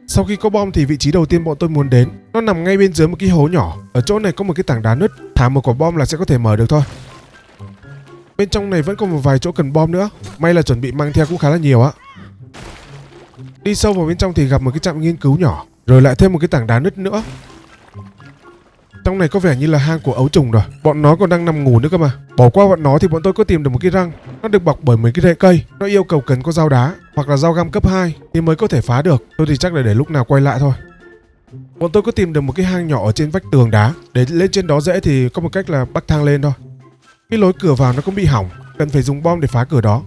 [SPEAKER 1] Sau khi có bom thì vị trí đầu tiên bọn tôi muốn đến nó nằm ngay bên dưới một cái hố nhỏ. Ở chỗ này có một cái tảng đá nứt, thả một quả bom là sẽ có thể mở được thôi. Bên trong này vẫn còn một vài chỗ cần bom nữa. May là chuẩn bị mang theo cũng khá là nhiều á. Đi sâu vào bên trong thì gặp một cái trạm nghiên cứu nhỏ, rồi lại thêm một cái tảng đá nứt nữa. Trong này có vẻ như là hang của ấu trùng rồi. Bọn nó còn đang nằm ngủ nữa cơ mà. Bỏ qua bọn nó thì bọn tôi có tìm được một cái răng. Nó được bọc bởi mấy cái rễ cây. Nó yêu cầu cần có dao đá hoặc là dao găm cấp 2 thì mới có thể phá được. Tôi thì chắc là để lúc nào quay lại thôi. Bọn tôi có tìm được một cái hang nhỏ ở trên vách tường đá. Để lên trên đó dễ thì có một cách là bắt thang lên thôi. Cái lối cửa vào nó cũng bị hỏng, cần phải dùng bom để phá cửa đó.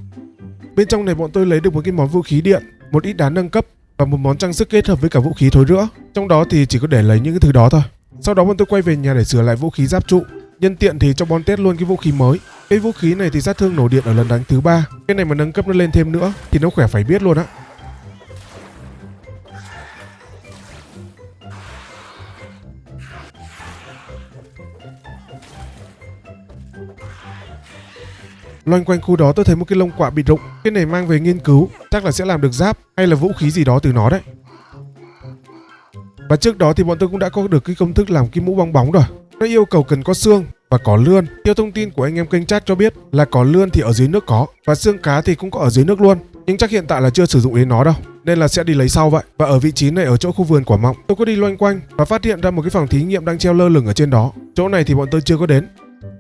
[SPEAKER 1] Bên trong này bọn tôi lấy được một cái món vũ khí điện, một ít đá nâng cấp và một món trang sức kết hợp với cả vũ khí thối rữa. Trong đó thì chỉ có để lấy những cái thứ đó thôi. Sau đó bọn tôi quay về nhà để sửa lại vũ khí giáp trụ. Nhân tiện thì cho Bon test luôn cái vũ khí mới. Cái vũ khí này thì sát thương nổ điện ở lần đánh thứ 3. Cái này mà nâng cấp nó lên thêm nữa thì nó khỏe phải biết luôn á. Loanh quanh khu đó tôi thấy một cái lông quạ bị rụng. Cái này mang về nghiên cứu, chắc là sẽ làm được giáp hay là vũ khí gì đó từ nó đấy. Và trước đó thì bọn tôi cũng đã có được cái công thức làm cái mũ bong bóng rồi. Nó yêu cầu cần có xương và có lươn. Theo thông tin của anh em kênh chat cho biết là có lươn thì ở dưới nước có và xương cá thì cũng có ở dưới nước luôn. Nhưng chắc hiện tại là chưa sử dụng đến nó đâu, nên là sẽ đi lấy sau vậy. Và ở vị trí này ở chỗ khu vườn quả mọng, tôi có đi loanh quanh và phát hiện ra một cái phòng thí nghiệm đang treo lơ lửng ở trên đó. Chỗ này thì bọn tôi chưa có đến.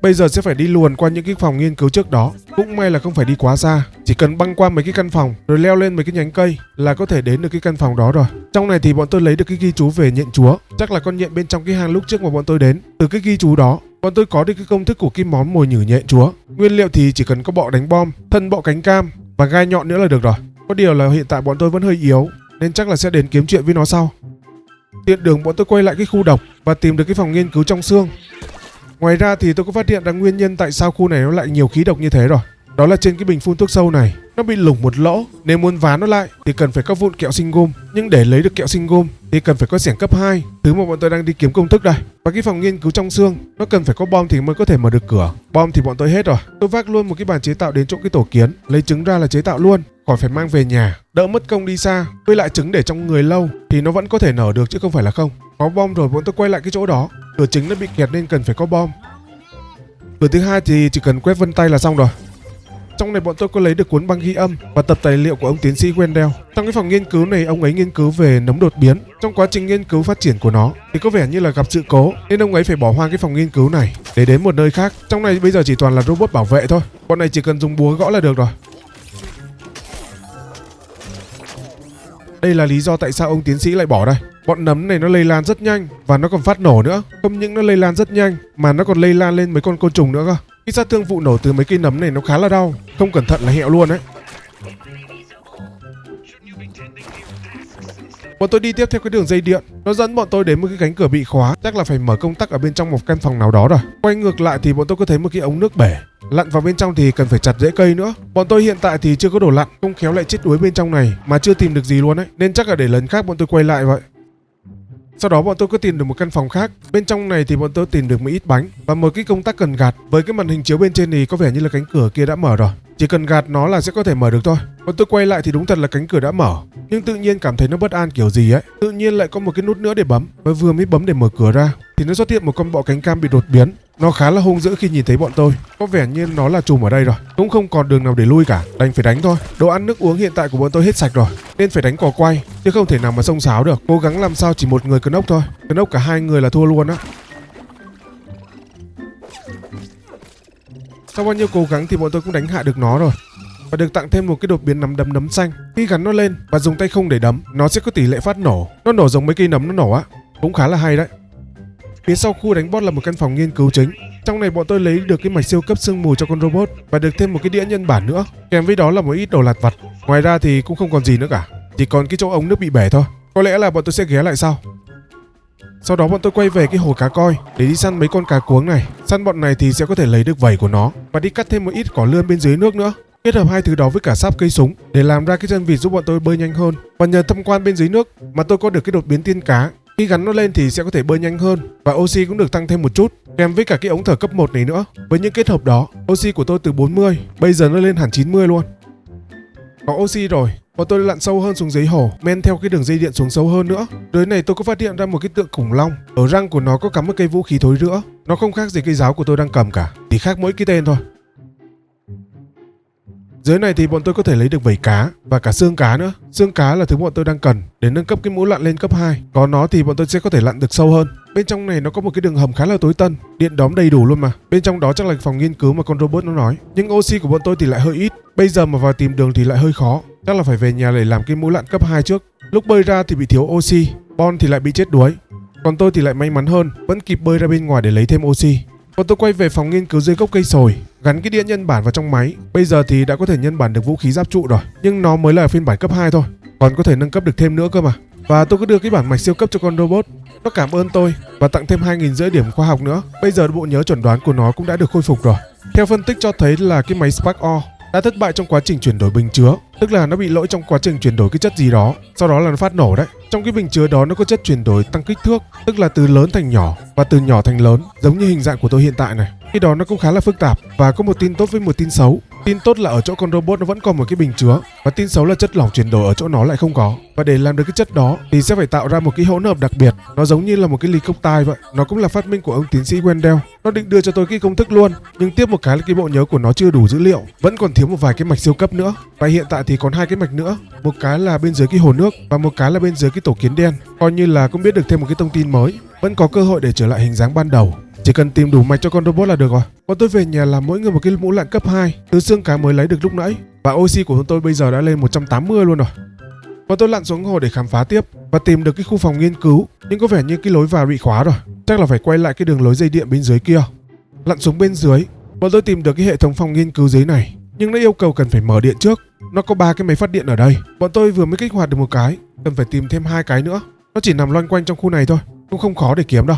[SPEAKER 1] Bây giờ sẽ phải đi luồn qua những cái phòng nghiên cứu trước đó. Cũng may là không phải đi quá xa, chỉ cần băng qua mấy cái căn phòng rồi leo lên mấy cái nhánh cây là có thể đến được cái căn phòng đó rồi. Trong này thì bọn tôi lấy được cái ghi chú về nhện chúa, chắc là con nhện bên trong cái hang lúc trước mà bọn tôi đến. Từ cái ghi chú đó bọn tôi có được cái công thức của cái món mồi nhử nhện chúa. Nguyên liệu thì chỉ cần có bọ đánh bom, thân bọ cánh cam và gai nhọn nữa là được rồi. Có điều là hiện tại bọn tôi vẫn hơi yếu nên chắc là sẽ đến kiếm chuyện với nó sau. Tiện đường bọn tôi quay lại cái khu độc và tìm được cái phòng nghiên cứu trong xương. Ngoài ra thì tôi có phát hiện ra nguyên nhân tại sao khu này nó lại nhiều khí độc như thế rồi. Đó là trên cái bình phun thuốc sâu này nó bị lủng một lỗ, nên muốn ván nó lại thì cần phải có vụn kẹo sinh gôm. Nhưng để lấy được kẹo sinh gôm thì cần phải có xẻng cấp 2, thứ mà bọn tôi đang đi kiếm công thức đây. Và cái phòng nghiên cứu trong xương nó cần phải có bom thì mới có thể mở được cửa. Bom thì bọn tôi hết rồi. Tôi vác luôn một cái bàn chế tạo đến chỗ cái tổ kiến, lấy trứng ra là chế tạo luôn, khỏi phải mang về nhà, đỡ mất công đi xa. Với lại trứng để trong người lâu thì nó vẫn có thể nở được chứ không phải là không. Có bom rồi bọn tôi quay lại cái chỗ đó, cửa trứng nó bị kẹt nên cần phải có bom. Cửa thứ hai thì chỉ cần quét vân tay là xong rồi. Trong này bọn tôi có lấy được cuốn băng ghi âm và tập tài liệu của ông tiến sĩ Wendell. Trong cái phòng nghiên cứu này ông ấy nghiên cứu về nấm đột biến. Trong quá trình nghiên cứu phát triển của nó thì có vẻ như là gặp sự cố nên ông ấy phải bỏ hoang cái phòng nghiên cứu này để đến một nơi khác. Trong này bây giờ chỉ toàn là robot bảo vệ thôi. Bọn này chỉ cần dùng búa gõ là được rồi. Đây là lý do tại sao ông tiến sĩ lại bỏ đây. Bọn nấm này nó lây lan rất nhanh và nó còn phát nổ nữa. Không những nó lây lan rất nhanh mà nó còn lây lan lên mấy con côn trùng nữa cơ. Cái sát thương vụ nổ từ mấy cây nấm này nó khá là đau, không cẩn thận là hẹo luôn đấy. Bọn tôi đi tiếp theo cái đường dây điện, nó dẫn bọn tôi đến một cái cánh cửa bị khóa, chắc là phải mở công tắc ở bên trong một căn phòng nào đó rồi. Quay ngược lại thì bọn tôi có thấy một cái ống nước bể, lặn vào bên trong thì cần phải chặt rễ cây nữa. Bọn tôi hiện tại thì chưa có đồ lặn, không khéo lại chết đuối bên trong này mà chưa tìm được gì luôn đấy, nên chắc là để lần khác bọn tôi quay lại vậy. Sau đó bọn tôi có tìm được một căn phòng khác. Bên trong này thì bọn tôi tìm được một ít bánh và một cái công tắc cần gạt. Với cái màn hình chiếu bên trên thì có vẻ như là cánh cửa kia đã mở rồi, chỉ cần gạt nó là sẽ có thể mở được thôi. Bọn tôi quay lại thì đúng thật là cánh cửa đã mở, nhưng tự nhiên cảm thấy nó bất an kiểu gì ấy. Tự nhiên lại có một cái nút nữa để bấm, và vừa mới bấm để mở cửa ra thì nó xuất hiện một con bọ cánh cam bị đột biến. Nó khá là hung dữ khi nhìn thấy bọn tôi, có vẻ như nó là trùm ở đây rồi, cũng không còn đường nào để lui cả, đành phải đánh thôi. Đồ ăn nước uống hiện tại của bọn tôi hết sạch rồi nên phải đánh cò quay, chứ không thể nào mà xông xáo được. Cố gắng làm sao chỉ một người cân ốc thôi, cân ốc cả hai người là thua luôn á. Sau bao nhiêu cố gắng thì bọn tôi cũng đánh hạ được nó rồi và được tặng thêm một cái đột biến nắm đấm nấm xanh. Khi gắn nó lên và dùng tay không để đấm, nó sẽ có tỷ lệ phát nổ, nó nổ giống mấy cây nấm nó nổ á, cũng khá là hay đấy. Phía sau khu đánh boss là một căn phòng nghiên cứu chính. Trong này bọn tôi lấy được cái mạch siêu cấp sương mù cho con robot và được thêm một cái đĩa nhân bản nữa, kèm với đó là một ít đồ lặt vặt. Ngoài ra thì cũng không còn gì nữa cả, chỉ còn cái chỗ ống nước bị bể thôi. Có lẽ là bọn tôi sẽ ghé lại sau. Sau đó bọn tôi quay về cái hồ cá coi để đi săn mấy con cá cuống này. Săn bọn này thì sẽ có thể lấy được vảy của nó và đi cắt thêm một ít cỏ lươn bên dưới nước nữa. Kết hợp hai thứ đó với cả sáp cây súng để làm ra cái chân vịt giúp bọn tôi bơi nhanh hơn. Và nhờ tham quan bên dưới nước mà tôi có được cái đột biến tiên cá. Khi gắn nó lên thì sẽ có thể bơi nhanh hơn và oxy cũng được tăng thêm một chút, kèm với cả cái ống thở cấp 1 này nữa. Với những kết hợp đó, oxy của tôi từ 40 bây giờ nó lên hẳn 90 luôn. Có oxy rồi, bọn tôi lặn sâu hơn xuống dưới hồ, men theo cái đường dây điện xuống sâu hơn nữa. Dưới này tôi có phát hiện ra một cái tượng khủng long, ở răng của nó có cắm một cây vũ khí thối rữa. Nó không khác gì cây giáo của tôi đang cầm cả, chỉ khác mỗi cái tên thôi. Dưới này thì bọn tôi có thể lấy được vảy cá và cả xương cá nữa. Xương cá là thứ bọn tôi đang cần để nâng cấp cái mũ lặn lên cấp 2. Có nó thì bọn tôi sẽ có thể lặn được sâu hơn. Bên trong này nó có một cái đường hầm khá là tối tân, điện đóm đầy đủ luôn mà. Bên trong đó chắc là phòng nghiên cứu mà con robot nó nói. Nhưng oxy của bọn tôi thì lại hơi ít. Bây giờ mà vào tìm đường thì lại hơi khó. Chắc là phải về nhà để làm cái mũ lặn cấp 2 trước. Lúc bơi ra thì bị thiếu oxy, Bon thì lại bị chết đuối. Còn tôi thì lại may mắn hơn, vẫn kịp bơi ra bên ngoài để lấy thêm oxy. Còn tôi quay về phòng nghiên cứu dưới gốc cây sồi, gắn cái đĩa nhân bản vào trong máy. Bây giờ thì đã có thể nhân bản được vũ khí giáp trụ rồi, nhưng nó mới là phiên bản cấp 2 thôi, còn có thể nâng cấp được thêm nữa cơ mà. Và tôi có đưa cái bản mạch siêu cấp cho con robot. Nó cảm ơn tôi và tặng thêm 2.500 điểm khoa học nữa. Bây giờ bộ nhớ chuẩn đoán của nó cũng đã được khôi phục rồi. Theo phân tích cho thấy là cái máy Spark Ore đã thất bại trong quá trình chuyển đổi bình chứa, tức là nó bị lỗi trong quá trình chuyển đổi cái chất gì đó, sau đó là nó phát nổ đấy. Trong cái bình chứa đó nó có chất chuyển đổi tăng kích thước, tức là từ lớn thành nhỏ và từ nhỏ thành lớn, giống như hình dạng của tôi hiện tại này. Khi đó nó cũng khá là phức tạp và có một tin tốt với một tin xấu. Tin tốt là ở chỗ con robot nó vẫn còn một cái bình chứa, và tin xấu là chất lỏng chuyển đổi ở chỗ nó lại không có. Và để làm được cái chất đó thì sẽ phải tạo ra một cái hỗn hợp đặc biệt, nó giống như là một cái ly cốc tai vậy. Nó cũng là phát minh của ông tiến sĩ Wendell. Nó định đưa cho tôi cái công thức luôn, nhưng tiếp một cái là cái bộ nhớ của nó chưa đủ dữ liệu, vẫn còn thiếu một vài cái mạch siêu cấp nữa. Và hiện tại thì còn 2 cái mạch nữa, một cái là bên dưới cái hồ nước và một cái là bên dưới cái tổ kiến đen. Coi như là cũng biết được thêm một cái thông tin mới, vẫn có cơ hội để trở lại hình dáng ban đầu. Chỉ cần tìm đủ mạch cho con robot là được rồi. Bọn tôi về nhà làm mỗi người một cái mũ lặn cấp 2 từ xương cá mới lấy được lúc nãy. Và oxy của bọn tôi bây giờ đã lên 180 luôn rồi. Bọn tôi lặn xuống hồ để khám phá tiếp và tìm được cái khu phòng nghiên cứu, nhưng có vẻ như cái lối vào bị khóa rồi. Chắc là phải quay lại cái đường lối dây điện bên dưới kia. Lặn xuống bên dưới, bọn tôi tìm được cái hệ thống phòng nghiên cứu dưới này, nhưng nó yêu cầu cần phải mở điện trước. Nó có 3 cái máy phát điện ở đây. Bọn tôi vừa mới kích hoạt được một cái, cần phải tìm thêm 2 cái nữa. Nó chỉ nằm loanh quanh trong khu này thôi, cũng không khó để kiếm đâu.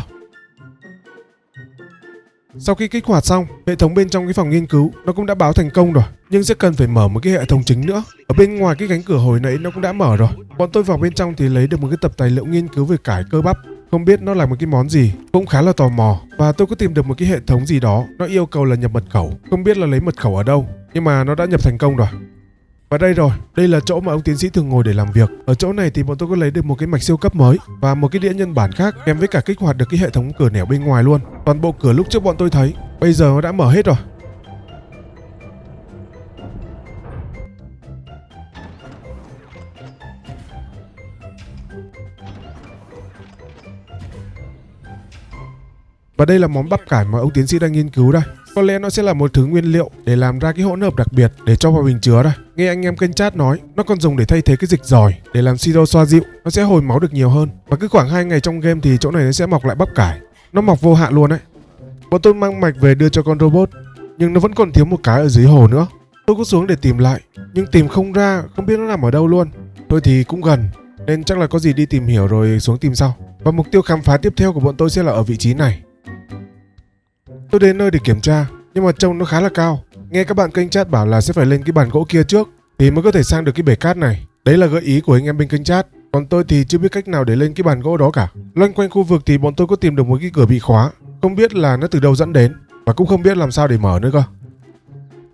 [SPEAKER 1] Sau khi kích hoạt xong, hệ thống bên trong cái phòng nghiên cứu nó cũng đã báo thành công rồi, nhưng sẽ cần phải mở một cái hệ thống chính nữa. Ở bên ngoài cái cánh cửa hồi nãy nó cũng đã mở rồi. Bọn tôi vào bên trong thì lấy được một cái tập tài liệu nghiên cứu về cải cơ bắp. Không biết nó là một cái món gì, cũng khá là tò mò. Và tôi có tìm được một cái hệ thống gì đó, nó yêu cầu là nhập mật khẩu. Không biết là lấy mật khẩu ở đâu, nhưng mà nó đã nhập thành công rồi. Và đây rồi, đây là chỗ mà ông tiến sĩ thường ngồi để làm việc. Ở chỗ này thì bọn tôi có lấy được một cái mạch siêu cấp mới và một cái đĩa nhân bản khác, kèm với cả kích hoạt được cái hệ thống cửa nẻo bên ngoài luôn. Toàn bộ cửa lúc trước bọn tôi thấy, bây giờ nó đã mở hết rồi. Và đây là món bắp cải mà ông tiến sĩ đang nghiên cứu đây. Có lẽ nó sẽ là một thứ nguyên liệu để làm ra cái hỗn hợp đặc biệt để cho vào bình chứa đây. Nghe anh em kênh chat nói, nó còn dùng để thay thế cái dịch giỏi để làm siro xoa dịu, nó sẽ hồi máu được nhiều hơn. Và cứ khoảng 2 ngày trong game thì chỗ này nó sẽ mọc lại bắp cải. Nó mọc vô hạn luôn đấy. Bọn tôi mang mạch về đưa cho con robot, nhưng nó vẫn còn thiếu một cái ở dưới hồ nữa. Tôi có xuống để tìm lại, nhưng tìm không ra, không biết nó nằm ở đâu luôn. Tôi thì cũng gần, nên chắc là có gì đi tìm hiểu rồi xuống tìm sau. Và mục tiêu khám phá tiếp theo của bọn tôi sẽ là ở vị trí này. Tôi đến nơi để kiểm tra, nhưng mà trông nó khá là cao. Nghe các bạn kênh chat bảo là sẽ phải lên cái bàn gỗ kia trước thì mới có thể sang được cái bể cát này. Đấy là gợi ý của anh em bên kênh chat. Còn tôi thì chưa biết cách nào để lên cái bàn gỗ đó cả. Loanh quanh khu vực thì bọn tôi có tìm được một cái cửa bị khóa, không biết là nó từ đâu dẫn đến, và cũng không biết làm sao để mở nữa cơ.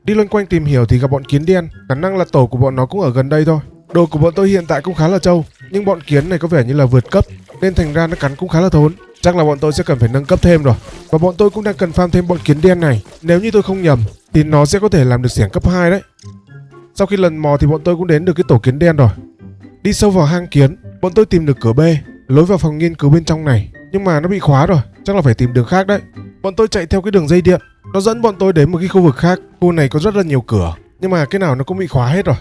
[SPEAKER 1] Đi loanh quanh tìm hiểu thì gặp bọn kiến đen, khả năng là tổ của bọn nó cũng ở gần đây thôi. Đồ của bọn tôi hiện tại cũng khá là trâu, nhưng bọn kiến này có vẻ như là vượt cấp nên thành ra nó cắn cũng khá là thốn. Chắc là bọn tôi sẽ cần phải nâng cấp thêm rồi. Và bọn tôi cũng đang cần farm thêm bọn kiến đen này. Nếu như tôi không nhầm thì nó sẽ có thể làm được xiềng cấp 2 đấy. Sau khi lần mò thì bọn tôi cũng đến được cái tổ kiến đen rồi. Đi sâu vào hang kiến, bọn tôi tìm được cửa B, lối vào phòng nghiên cứu bên trong này. Nhưng mà nó bị khóa rồi, chắc là phải tìm đường khác đấy. Bọn tôi chạy theo cái đường dây điện, nó dẫn bọn tôi đến một cái khu vực khác. Khu này có rất là nhiều cửa, nhưng mà cái nào nó cũng bị khóa hết rồi.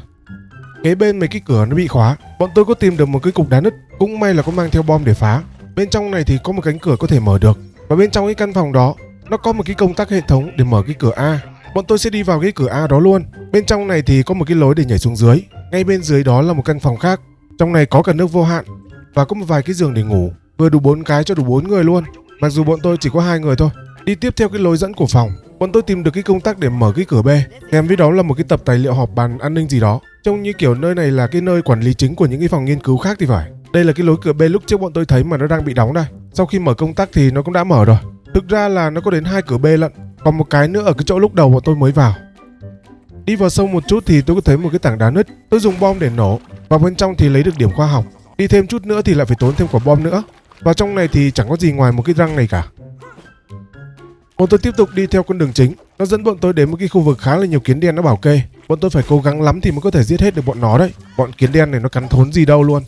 [SPEAKER 1] Kế bên mấy cái cửa nó bị khóa, bọn tôi có tìm được một cái cục đá nứt. Cũng may là có mang theo bom để phá. Bên trong này thì có một cánh cửa có thể mở được. Và bên trong cái căn phòng đó, nó có một cái công tắc hệ thống để mở cái cửa A. Bọn tôi sẽ đi vào cái cửa A đó luôn. Bên trong này thì có một cái lối để nhảy xuống dưới. Ngay bên dưới đó là một căn phòng khác. Trong này có cả nước vô hạn và có một vài cái giường để ngủ, vừa đủ 4 cái cho đủ 4 người luôn. Mặc dù bọn tôi chỉ có 2 người thôi. Đi tiếp theo cái lối dẫn của phòng, bọn tôi tìm được cái công tắc để mở cái cửa B. Kèm với đó là một cái tập tài liệu họp bàn an ninh gì đó. Trông như kiểu nơi này là cái nơi quản lý chính của những cái phòng nghiên cứu khác thì phải. Đây là cái lối cửa B lúc trước bọn tôi thấy mà nó đang bị đóng đây. Sau khi mở công tắc thì nó cũng đã mở rồi. Thực ra là nó có đến 2 cửa B lận, còn một cái nữa ở cái chỗ lúc đầu bọn tôi mới vào. Đi vào sâu một chút thì tôi có thấy một cái tảng đá nứt. Tôi dùng bom để nổ. Vào bên trong thì lấy được điểm khoa học. Đi thêm chút nữa thì lại phải tốn thêm quả bom nữa. Vào trong này thì chẳng có gì ngoài một cái răng này cả. Bọn tôi tiếp tục đi theo con đường chính. Nó dẫn bọn tôi đến một cái khu vực khá là nhiều kiến đen nó bảo kê. Bọn tôi phải cố gắng lắm thì mới có thể giết hết được bọn nó đấy. Bọn kiến đen này nó cắn thốn gì đâu luôn.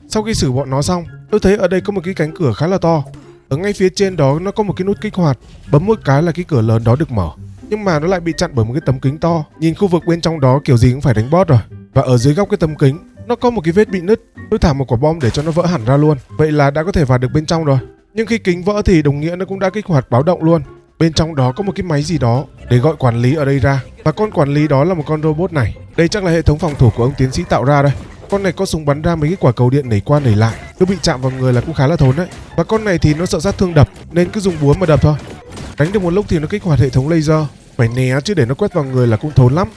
[SPEAKER 1] Sau khi xử bọn nó xong, tôi thấy ở đây có một cái cánh cửa khá là to. Ở ngay phía trên đó nó có một cái nút kích hoạt. Bấm một cái là cái cửa lớn đó được mở. Nhưng mà nó lại bị chặn bởi một cái tấm kính to. Nhìn khu vực bên trong đó kiểu gì cũng phải đánh boss rồi. Và ở dưới góc cái tấm kính nó có một cái vết bị nứt. Tôi thả một quả bom để cho nó vỡ hẳn ra luôn. Vậy là đã có thể vào được bên trong rồi. Nhưng khi kính vỡ thì đồng nghĩa nó cũng đã kích hoạt báo động luôn. Bên trong đó có một cái máy gì đó để gọi quản lý ở đây ra. Và con quản lý đó là một con robot này. Đây chắc là hệ thống phòng thủ của ông tiến sĩ tạo ra đây. Con này có súng bắn ra mấy cái quả cầu điện nảy qua nảy lại, cứ bị chạm vào người là cũng khá là thốn đấy. Và con này thì nó sợ sát thương đập nên cứ dùng búa mà đập thôi. Đánh được một lúc thì nó kích hoạt hệ thống laser. Phải né chứ để nó quét vào người là cũng thốn lắm.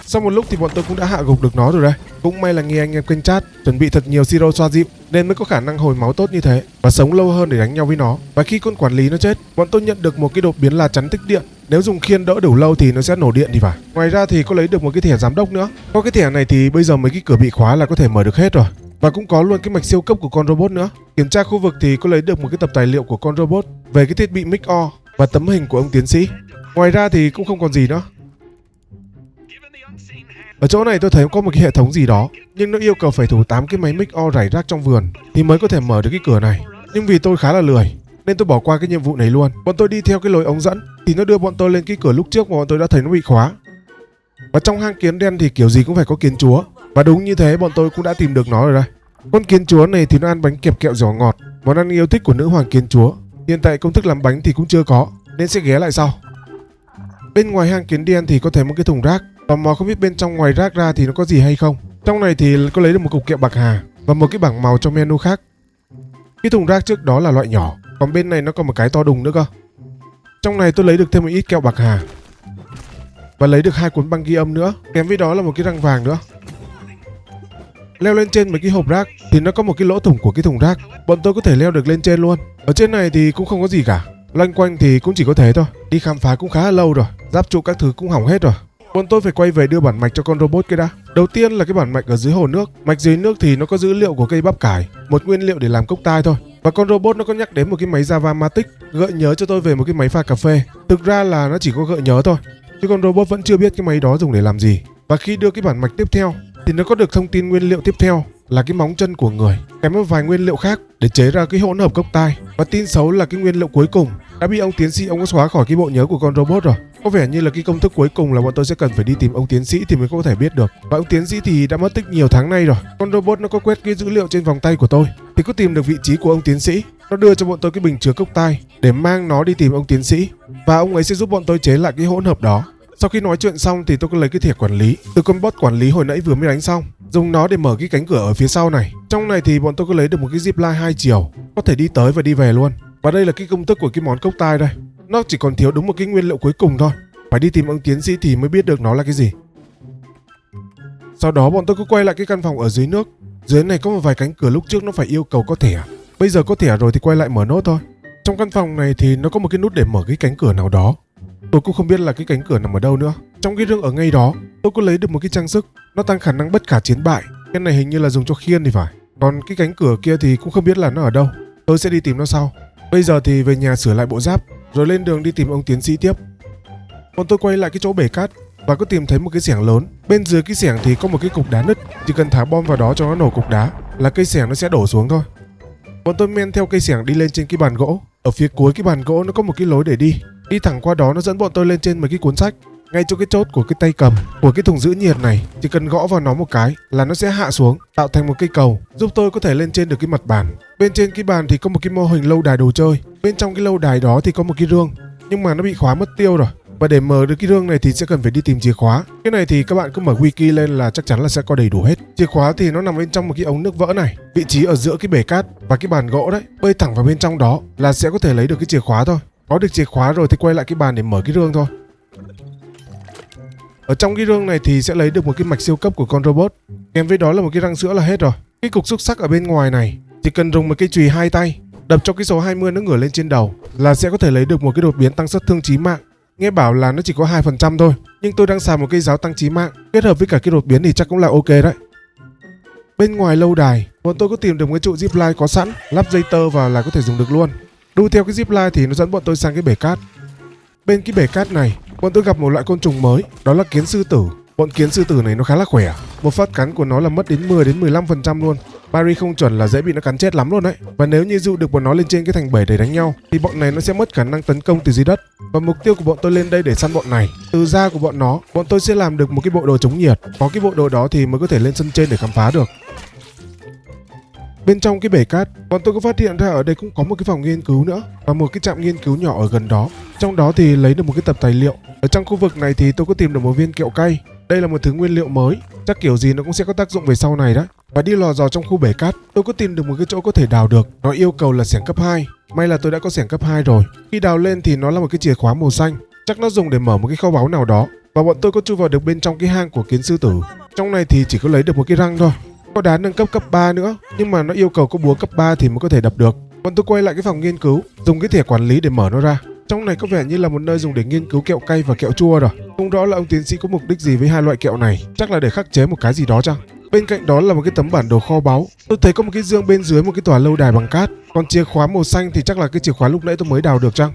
[SPEAKER 1] Sau một lúc thì bọn tôi cũng đã hạ gục được nó rồi đây. Cũng may là nghe anh em kênh chat chuẩn bị thật nhiều siro xoa dịu nên mới có khả năng hồi máu tốt như thế và sống lâu hơn để đánh nhau với nó. Và khi con quản lý nó chết, bọn tôi nhận được một cái đột biến là chắn tích điện. Nếu dùng khiên đỡ đủ lâu thì nó sẽ nổ điện thì phải. Ngoài ra thì có lấy được một cái thẻ giám đốc nữa. Có cái thẻ này thì bây giờ mấy cái cửa bị khóa là có thể mở được hết rồi. Và cũng có luôn cái mạch siêu cấp của con robot nữa. Kiểm tra khu vực thì có lấy được một cái tập tài liệu của con robot về cái thiết bị Mic-O và tấm hình của ông tiến sĩ. Ngoài ra thì cũng không còn gì nữa. Ở chỗ này tôi thấy có một cái hệ thống gì đó, nhưng nó yêu cầu phải thủ 8 cái máy Mic-O rải rác trong vườn thì mới có thể mở được cái cửa này. Nhưng vì tôi khá là lười nên tôi bỏ qua cái nhiệm vụ này luôn. Bọn tôi đi theo cái lối ống dẫn thì nó đưa bọn tôi lên cái cửa lúc trước mà bọn tôi đã thấy nó bị khóa. Và trong hang kiến đen thì kiểu gì cũng phải có kiến chúa. Và đúng như thế, bọn tôi cũng đã tìm được nó rồi đây. Con kiến chúa này thì nó ăn bánh kẹp kẹo giỏ ngọt, món ăn yêu thích của nữ hoàng kiến chúa. Hiện tại công thức làm bánh thì cũng chưa có nên sẽ ghé lại sau. Bên ngoài hang kiến đen thì có thấy một cái thùng rác. Tò mò không biết bên trong ngoài rác ra thì nó có gì hay không. Trong này thì có lấy được một cục kẹo bạc hà và một cái bảng màu cho menu khác. Cái thùng rác trước đó là loại nhỏ, còn bên này nó còn một cái to đùng nữa cơ. Trong này tôi lấy được thêm một ít kẹo bạc hà và lấy được 2 cuốn băng ghi âm nữa, kèm với đó là một cái răng vàng nữa. Leo lên trên mấy cái hộp rác thì nó có một cái lỗ thủng của cái thùng rác. Bọn tôi có thể leo được lên trên luôn. Ở trên này thì cũng không có gì cả, loanh quanh thì cũng chỉ có thế thôi. Đi khám phá cũng khá là lâu rồi, giáp trụ các thứ cũng hỏng hết rồi. Bọn tôi phải quay về đưa bản mạch cho con robot kia đã. Đầu tiên là cái bản mạch ở dưới hồ nước. Mạch dưới nước thì nó có dữ liệu của cây bắp cải, một nguyên liệu để làm cốc tai thôi. Và con robot nó có nhắc đến một cái máy Java Matic, gợi nhớ cho tôi về một cái máy pha cà phê. Thực ra là nó chỉ có gợi nhớ thôi, chứ con robot vẫn chưa biết cái máy đó dùng để làm gì. Và khi đưa cái bản mạch tiếp theo thì nó có được thông tin nguyên liệu tiếp theo là cái móng chân của người, kèm một vài nguyên liệu khác để chế ra cái hỗn hợp cốc tai. Và tin xấu là cái nguyên liệu cuối cùng đã bị ông tiến sĩ ông có xóa khỏi cái bộ nhớ của con robot rồi. Có vẻ như là cái công thức cuối cùng là bọn tôi sẽ cần phải đi tìm ông tiến sĩ thì mới có thể biết được. Và ông tiến sĩ thì đã mất tích nhiều tháng nay rồi. Con robot nó có quét cái dữ liệu trên vòng tay của tôi thì có tìm được vị trí của ông tiến sĩ. Nó đưa cho bọn tôi cái bình chứa cốc tai để mang nó đi tìm ông tiến sĩ, và ông ấy sẽ giúp bọn tôi chế lại cái hỗn hợp đó. Sau khi nói chuyện xong thì tôi có lấy cái thẻ quản lý từ con bot quản lý hồi nãy vừa mới đánh xong, dùng nó để mở cái cánh cửa ở phía sau này. Trong này thì bọn tôi có lấy được một cái zip line 2 chiều, có thể đi tới và đi về luôn. Và đây là cái công thức của cái món cốc tai đây. Nó chỉ còn thiếu đúng một cái nguyên liệu cuối cùng thôi. Phải đi tìm ông tiến sĩ thì mới biết được nó là cái gì. Sau đó bọn tôi cứ quay lại cái căn phòng ở dưới nước. Dưới này có một vài cánh cửa lúc trước nó phải yêu cầu có thẻ. Bây giờ có thẻ rồi thì quay lại mở nốt thôi. Trong căn phòng này thì nó có một cái nút để mở cái cánh cửa nào đó. Tôi cũng không biết là cái cánh cửa nằm ở đâu nữa. Trong cái rương ở ngay đó tôi có lấy được một cái trang sức, nó tăng khả năng bất khả chiến bại. Cái này hình như là dùng cho khiên thì phải. Còn cái cánh cửa kia thì cũng không biết là nó ở đâu. Tôi sẽ đi tìm nó sau. Bây giờ thì về nhà sửa lại bộ giáp rồi lên đường đi tìm ông tiến sĩ tiếp. Bọn tôi quay lại cái chỗ bể cát và có tìm thấy một cái xẻng lớn. Bên dưới cái xẻng thì có một cái cục đá nứt. Chỉ cần thả bom vào đó cho nó nổ cục đá là cây xẻng nó sẽ đổ xuống thôi. Bọn tôi men theo cây xẻng đi lên trên cái bàn gỗ. Ở phía cuối cái bàn gỗ nó có một cái lối để đi. Đi thẳng qua đó nó dẫn bọn tôi lên trên mấy cái cuốn sách. Ngay chỗ cái chốt của cái tay cầm của cái thùng giữ nhiệt này, chỉ cần gõ vào nó một cái là nó sẽ hạ xuống, tạo thành một cây cầu giúp tôi có thể lên trên được cái mặt bàn. Bên trên cái bàn thì có một cái mô hình lâu đài đồ chơi. Bên trong cái lâu đài đó thì có một cái rương, nhưng mà nó bị khóa mất tiêu rồi. Và để mở được cái rương này thì sẽ cần phải đi tìm chìa khóa. Cái này thì các bạn cứ mở wiki lên là chắc chắn là sẽ có đầy đủ hết. Chìa khóa thì nó nằm bên trong một cái ống nước vỡ này, vị trí ở giữa cái bể cát và cái bàn gỗ đấy. Bơi thẳng vào bên trong đó là sẽ có thể lấy được cái chìa khóa thôi. Có được chìa khóa rồi thì quay lại cái bàn để mở cái rương thôi. Ở trong cái rương này thì sẽ lấy được một cái mạch siêu cấp của con robot, kèm với đó là một cái răng sữa là hết rồi. Cái cục xúc sắc ở bên ngoài này chỉ cần dùng một cây chùy 2 tay đập cho cái số 20 nó ngửa lên trên đầu là sẽ có thể lấy được một cái đột biến tăng sát thương chí mạng. Nghe bảo là nó chỉ có 2% thôi, nhưng tôi đang xài một cây giáo tăng chí mạng kết hợp với cả cái đột biến thì chắc cũng là ok đấy. Bên ngoài lâu đài, bọn tôi có tìm được một cái trụ zipline có sẵn, lắp dây tơ vào là có thể dùng được luôn. Đu theo cái zipline thì nó dẫn bọn tôi sang cái bể cát. Bên cái bể cát này, bọn tôi gặp một loại côn trùng mới, đó là kiến sư tử. Bọn kiến sư tử này nó khá là khỏe, một phát cắn của nó là mất đến 10 đến 15% luôn. Parry không chuẩn là dễ bị nó cắn chết lắm luôn đấy. Và nếu như dụ được bọn nó lên trên cái thành bể để đánh nhau thì bọn này nó sẽ mất khả năng tấn công từ dưới đất. Và mục tiêu của bọn tôi lên đây để săn bọn này. Từ da của bọn nó, bọn tôi sẽ làm được một cái bộ đồ chống nhiệt. Có cái bộ đồ đó thì mới có thể lên sân trên để khám phá được. Bên trong cái bể cát, bọn tôi có phát hiện ra ở đây cũng có một cái phòng nghiên cứu nữa và một cái trạm nghiên cứu nhỏ ở gần đó. Trong đó thì lấy được một cái tập tài liệu. Ở trong khu vực này thì tôi có tìm được một viên kẹo cay. Đây là một thứ nguyên liệu mới, chắc kiểu gì nó cũng sẽ có tác dụng về sau này đó. Và đi lò dò trong khu bể cát, tôi có tìm được một cái chỗ có thể đào được. Nó yêu cầu là xẻng cấp 2. May là tôi đã có xẻng cấp 2 rồi. Khi đào lên thì nó là một cái chìa khóa màu xanh, chắc nó dùng để mở một cái kho báu nào đó. Và bọn tôi có chui vào được bên trong cái hang của kiến sư tử. Trong này thì chỉ có lấy được một cái răng thôi. Có đá nâng cấp 3 nữa, nhưng mà nó yêu cầu có búa cấp 3 thì mới có thể đập được. Bọn tôi quay lại cái phòng nghiên cứu, dùng cái thẻ quản lý để mở nó ra. Trong này có vẻ như là một nơi dùng để nghiên cứu kẹo cay và kẹo chua rồi. Không rõ là ông tiến sĩ có mục đích gì với hai loại kẹo này, chắc là để khắc chế một cái gì đó chăng? Bên cạnh đó là một cái tấm bản đồ kho báu. Tôi thấy có một cái giường bên dưới một cái tòa lâu đài bằng cát. Còn chìa khóa màu xanh thì chắc là cái chìa khóa lúc nãy tôi mới đào được chăng?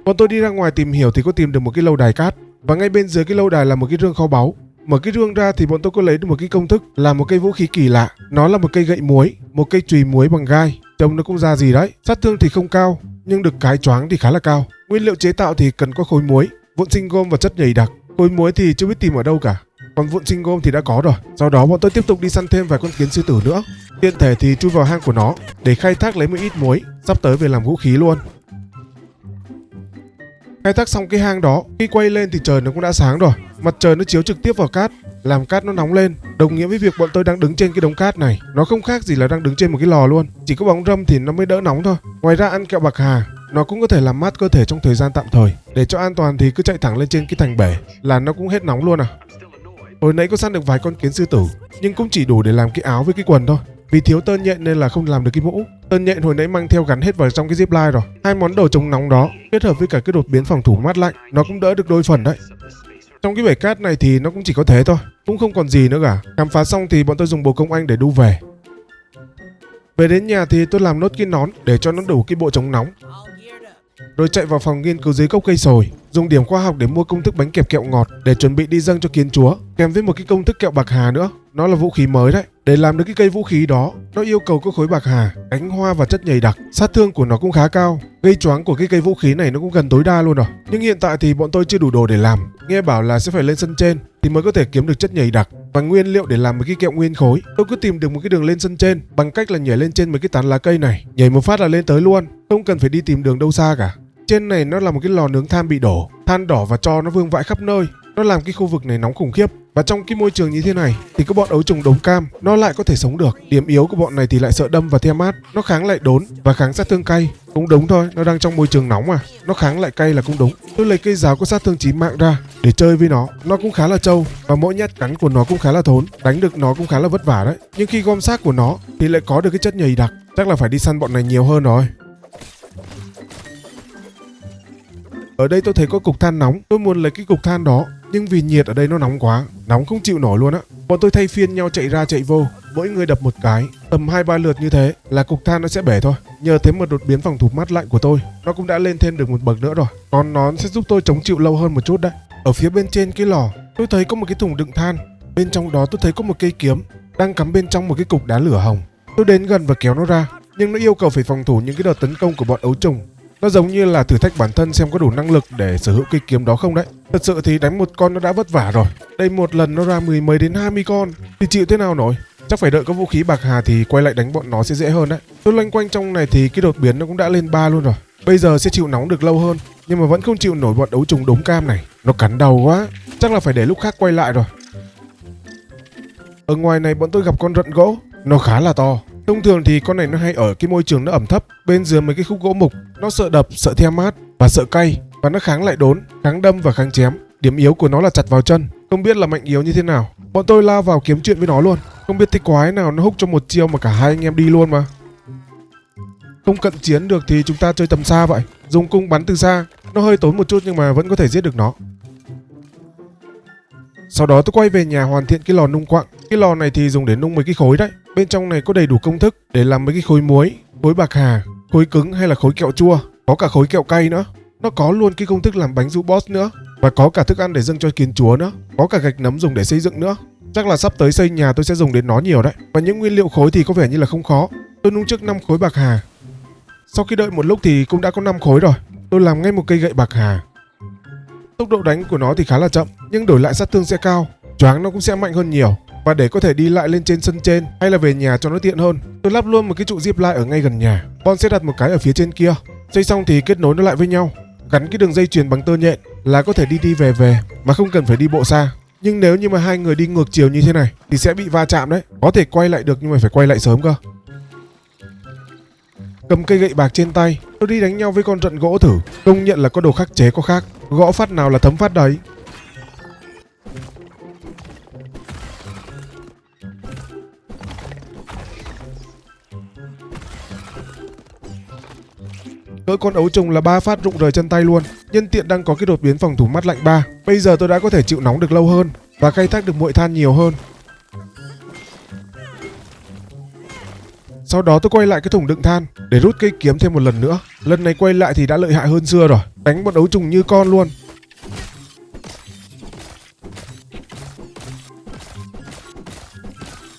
[SPEAKER 1] Bọn tôi đi ra ngoài tìm hiểu thì có tìm được một cái lâu đài cát. Và ngay bên dưới cái lâu đài là một cái rương kho báu. Mở cái rương ra thì bọn tôi có lấy được một cái công thức là một cây vũ khí kỳ lạ. Nó là một cây gậy muối, một cây chùy muối bằng gai. Trông nó cũng ra gì đấy. Sát thương thì không cao, nhưng được cái choáng thì khá là cao. Nguyên liệu chế tạo thì cần có khối muối, vụn sinh gôm và chất nhầy đặc. Khối muối thì chưa biết tìm ở đâu cả. Còn vụn sinh gôm thì đã có rồi. Sau đó bọn tôi tiếp tục đi săn thêm vài con kiến sư tử nữa. Tiện thể thì chui vào hang của nó để khai thác lấy một ít muối, sắp tới về làm vũ khí luôn. Khai thác xong cái hang đó, khi quay lên thì trời nó cũng đã sáng rồi. Mặt trời nó chiếu trực tiếp vào cát, làm cát nó nóng lên, đồng nghĩa với việc bọn tôi đang đứng trên cái đống cát này. Nó không khác gì là đang đứng trên một cái lò luôn. Chỉ có bóng râm thì nó mới đỡ nóng thôi. Ngoài ra ăn kẹo bạc hà, nó cũng có thể làm mát cơ thể trong thời gian tạm thời. Để cho an toàn thì cứ chạy thẳng lên trên cái thành bể là nó cũng hết nóng luôn à. Hồi nãy có săn được vài con kiến sư tử, nhưng cũng chỉ đủ để làm cái áo với cái quần thôi. Vì thiếu tơ nhện nên là không làm được cái mũ. Tơ nhện hồi nãy mang theo gắn hết vào trong cái zipline rồi. Hai món đồ chống nóng đó kết hợp với cả cái đột biến phòng thủ mát lạnh, nó cũng đỡ được đôi phần đấy. Trong cái bể cát này thì nó cũng chỉ có thế thôi, cũng không còn gì nữa cả. Khám phá xong thì bọn tôi dùng bồ công anh để đu về. Về đến nhà thì tôi làm nốt cái nón để cho nó đủ cái bộ chống nóng. Rồi chạy vào phòng nghiên cứu dưới gốc cây sồi, dùng điểm khoa học để mua công thức bánh kẹp kẹo ngọt để chuẩn bị đi dâng cho kiến chúa, kèm với một cái công thức kẹo bạc hà nữa. Nó là vũ khí mới đấy. Để làm được cái cây vũ khí đó, nó yêu cầu có khối bạc hà, cánh hoa và chất nhầy đặc. Sát thương của nó cũng khá cao. Gây choáng của cái cây vũ khí này nó cũng gần tối đa luôn rồi. Nhưng hiện tại thì bọn tôi chưa đủ đồ để làm. Nghe bảo là sẽ phải lên sân trên thì mới có thể kiếm được chất nhầy đặc và nguyên liệu để làm một cái kẹo nguyên khối. Tôi cứ tìm được một cái đường lên sân trên bằng cách là nhảy lên trên mấy cái tán lá cây này, nhảy một phát là lên tới luôn, không cần phải đi tìm đường đâu xa cả. Trên này nó là một cái lò nướng than bị đổ, than đỏ và tro nó vương vãi khắp nơi. Nó làm cái khu vực này nóng khủng khiếp. Và trong cái môi trường như thế này thì có bọn ấu trùng đống cam nó lại có thể sống được. Điểm yếu của bọn này thì lại sợ đâm và the mát. Nó kháng lại đốn và kháng sát thương cay. Cũng đúng thôi, nó đang trong môi trường nóng mà, nó kháng lại cay là cũng đúng. Tôi lấy cây giáo có sát thương chí mạng ra để chơi với nó. Nó cũng khá là trâu và mỗi nhát cắn của nó cũng khá là thốn. Đánh được nó cũng khá là vất vả đấy. Nhưng khi gom xác của nó thì lại có được cái chất nhầy đặc. Chắc là phải đi săn bọn này nhiều hơn rồi. Ở đây tôi thấy có cục than nóng, tôi muốn lấy cái cục than đó, nhưng vì nhiệt ở đây nó nóng quá, nóng không chịu nổi luôn á. Bọn tôi thay phiên nhau chạy ra chạy vô, mỗi người đập một cái, tầm 2-3 lượt như thế là cục than nó sẽ bể thôi. Nhờ thế mà đột biến phòng thủ mát lạnh của tôi, nó cũng đã lên thêm được một bậc nữa rồi. Còn nó sẽ giúp tôi chống chịu lâu hơn một chút đấy. Ở phía bên trên cái lò, tôi thấy có một cái thùng đựng than, bên trong đó tôi thấy có một cây kiếm đang cắm bên trong một cái cục đá lửa hồng. Tôi đến gần và kéo nó ra, nhưng nó yêu cầu phải phòng thủ những cái đợt tấn công của bọn ấu trùng. Nó giống như là thử thách bản thân xem có đủ năng lực để sở hữu cây kiếm đó không đấy. Thật sự thì đánh một con nó đã vất vả rồi. Đây một lần nó ra 10 mấy đến 20 con thì chịu thế nào nổi. Chắc phải đợi có vũ khí bạc hà thì quay lại đánh bọn nó sẽ dễ hơn đấy. Tôi loanh quanh trong này thì cái đột biến nó cũng đã lên 3 luôn rồi. Bây giờ sẽ chịu nóng được lâu hơn, nhưng mà vẫn không chịu nổi bọn ấu trùng đống cam này. Nó cắn đầu quá, chắc là phải để lúc khác quay lại rồi. Ở ngoài này bọn tôi gặp con rận gỗ, nó khá là to. Thông thường thì con này nó hay ở cái môi trường nó ẩm thấp, bên dưới mấy cái khúc gỗ mục. Nó sợ đập, sợ the mát và sợ cay, và nó kháng lại đốn, kháng đâm và kháng chém. Điểm yếu của nó là chặt vào chân, không biết là mạnh yếu như thế nào. Bọn tôi lao vào kiếm chuyện với nó luôn, không biết cái quái nào nó húc cho một chiêu mà cả hai anh em đi luôn mà. Không cận chiến được thì chúng ta chơi tầm xa vậy, dùng cung bắn từ xa. Nó hơi tốn một chút nhưng mà vẫn có thể giết được nó. Sau đó tôi quay về nhà hoàn thiện cái lò nung quặng. Cái lò này thì dùng để nung mấy cái khối đấy. Bên trong này có đầy đủ công thức để làm mấy cái khối muối, khối bạc hà, khối cứng hay là khối kẹo chua. Có cả khối kẹo cay nữa. Nó có luôn cái công thức làm bánh ru boss nữa. Và có cả thức ăn để dâng cho kiến chúa nữa. Có cả gạch nấm dùng để xây dựng nữa. Chắc là sắp tới xây nhà tôi sẽ dùng đến nó nhiều đấy. Và những nguyên liệu khối thì có vẻ như là không khó. Tôi nung trước 5 khối bạc hà. Sau khi đợi một lúc thì cũng đã có 5 khối rồi. Tôi làm ngay một cây gậy bạc hà. Tốc độ đánh của nó thì khá là chậm, nhưng đổi lại sát thương sẽ cao, choáng nó cũng sẽ mạnh hơn nhiều. Và để có thể đi lại lên trên sân trên hay là về nhà cho nó tiện hơn, tôi lắp luôn một cái trụ zipline ở ngay gần nhà. Con sẽ đặt một cái ở phía trên kia. Xây xong thì kết nối nó lại với nhau, gắn cái đường dây chuyền bằng tơ nhện là có thể đi về mà không cần phải đi bộ xa. Nhưng nếu như mà hai người đi ngược chiều như thế này thì sẽ bị va chạm đấy. Có thể quay lại được nhưng mà phải quay lại sớm cơ. Cầm cây gậy bạc trên tay, tôi đi đánh nhau với con rận gỗ thử. Công nhận là có đồ khắc chế có khác, gõ phát nào là thấm phát đấy. Đỡ con ấu trùng là 3 phát rụng rời chân tay luôn. Nhân tiện đang có cái đột biến phòng thủ mắt lạnh 3. Bây giờ tôi đã có thể chịu nóng được lâu hơn và khai thác được muội than nhiều hơn. Sau đó tôi quay lại cái thùng đựng than để rút cây kiếm thêm một lần nữa. Lần này quay lại thì đã lợi hại hơn xưa rồi. Đánh bọn ấu trùng như con luôn.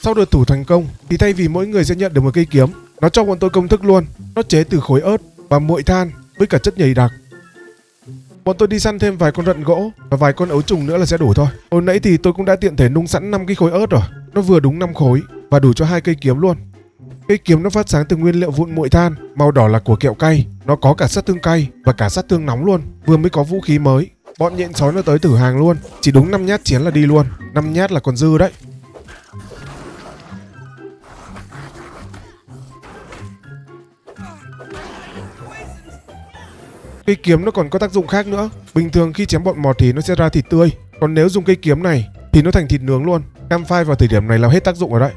[SPEAKER 1] Sau đợt thủ thành công thì thay vì mỗi người sẽ nhận được một cây kiếm, nó cho bọn tôi công thức luôn. Nó chế từ khối ớt và muội than với cả chất nhầy đặc. Bọn tôi đi săn thêm vài con rận gỗ và vài con ấu trùng nữa là sẽ đủ thôi. Hồi nãy thì tôi cũng đã tiện thể nung sẵn 5 cái khối ớt rồi. Nó vừa đúng 5 khối và đủ cho 2 cây kiếm luôn. Cây kiếm nó phát sáng từ nguyên liệu vụn muội than, màu đỏ là của kẹo cay. Nó có cả sát thương cay và cả sát thương nóng luôn. Vừa mới có vũ khí mới. Bọn nhện sói nó tới thử hàng luôn. Chỉ đúng 5 nhát chiến là đi luôn. 5 nhát là còn dư đấy. Cây kiếm nó còn có tác dụng khác nữa. Bình thường khi chém bọn mọt thì nó sẽ ra thịt tươi. Còn nếu dùng cây kiếm này thì nó thành thịt nướng luôn. Campfire vào thời điểm này là hết tác dụng rồi đấy.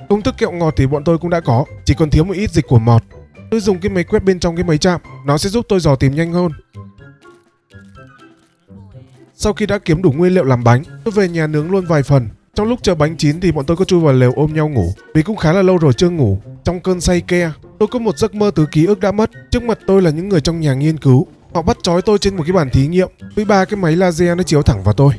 [SPEAKER 1] Công thức kẹo ngọt thì bọn tôi cũng đã có, chỉ còn thiếu một ít dịch của mọt. Tôi dùng cái máy quét bên trong cái máy chạm, nó sẽ giúp tôi dò tìm nhanh hơn. Sau khi đã kiếm đủ nguyên liệu làm bánh, tôi về nhà nướng luôn vài phần. Trong lúc chờ bánh chín thì bọn tôi có chui vào lều ôm nhau ngủ, vì cũng khá là lâu rồi chưa ngủ. Trong cơn say ke, tôi có một giấc mơ từ ký ức đã mất. Trước mặt tôi là những người trong nhà nghiên cứu. Họ bắt trói tôi trên một cái bàn thí nghiệm với 3 cái máy laser nó chiếu thẳng vào tôi.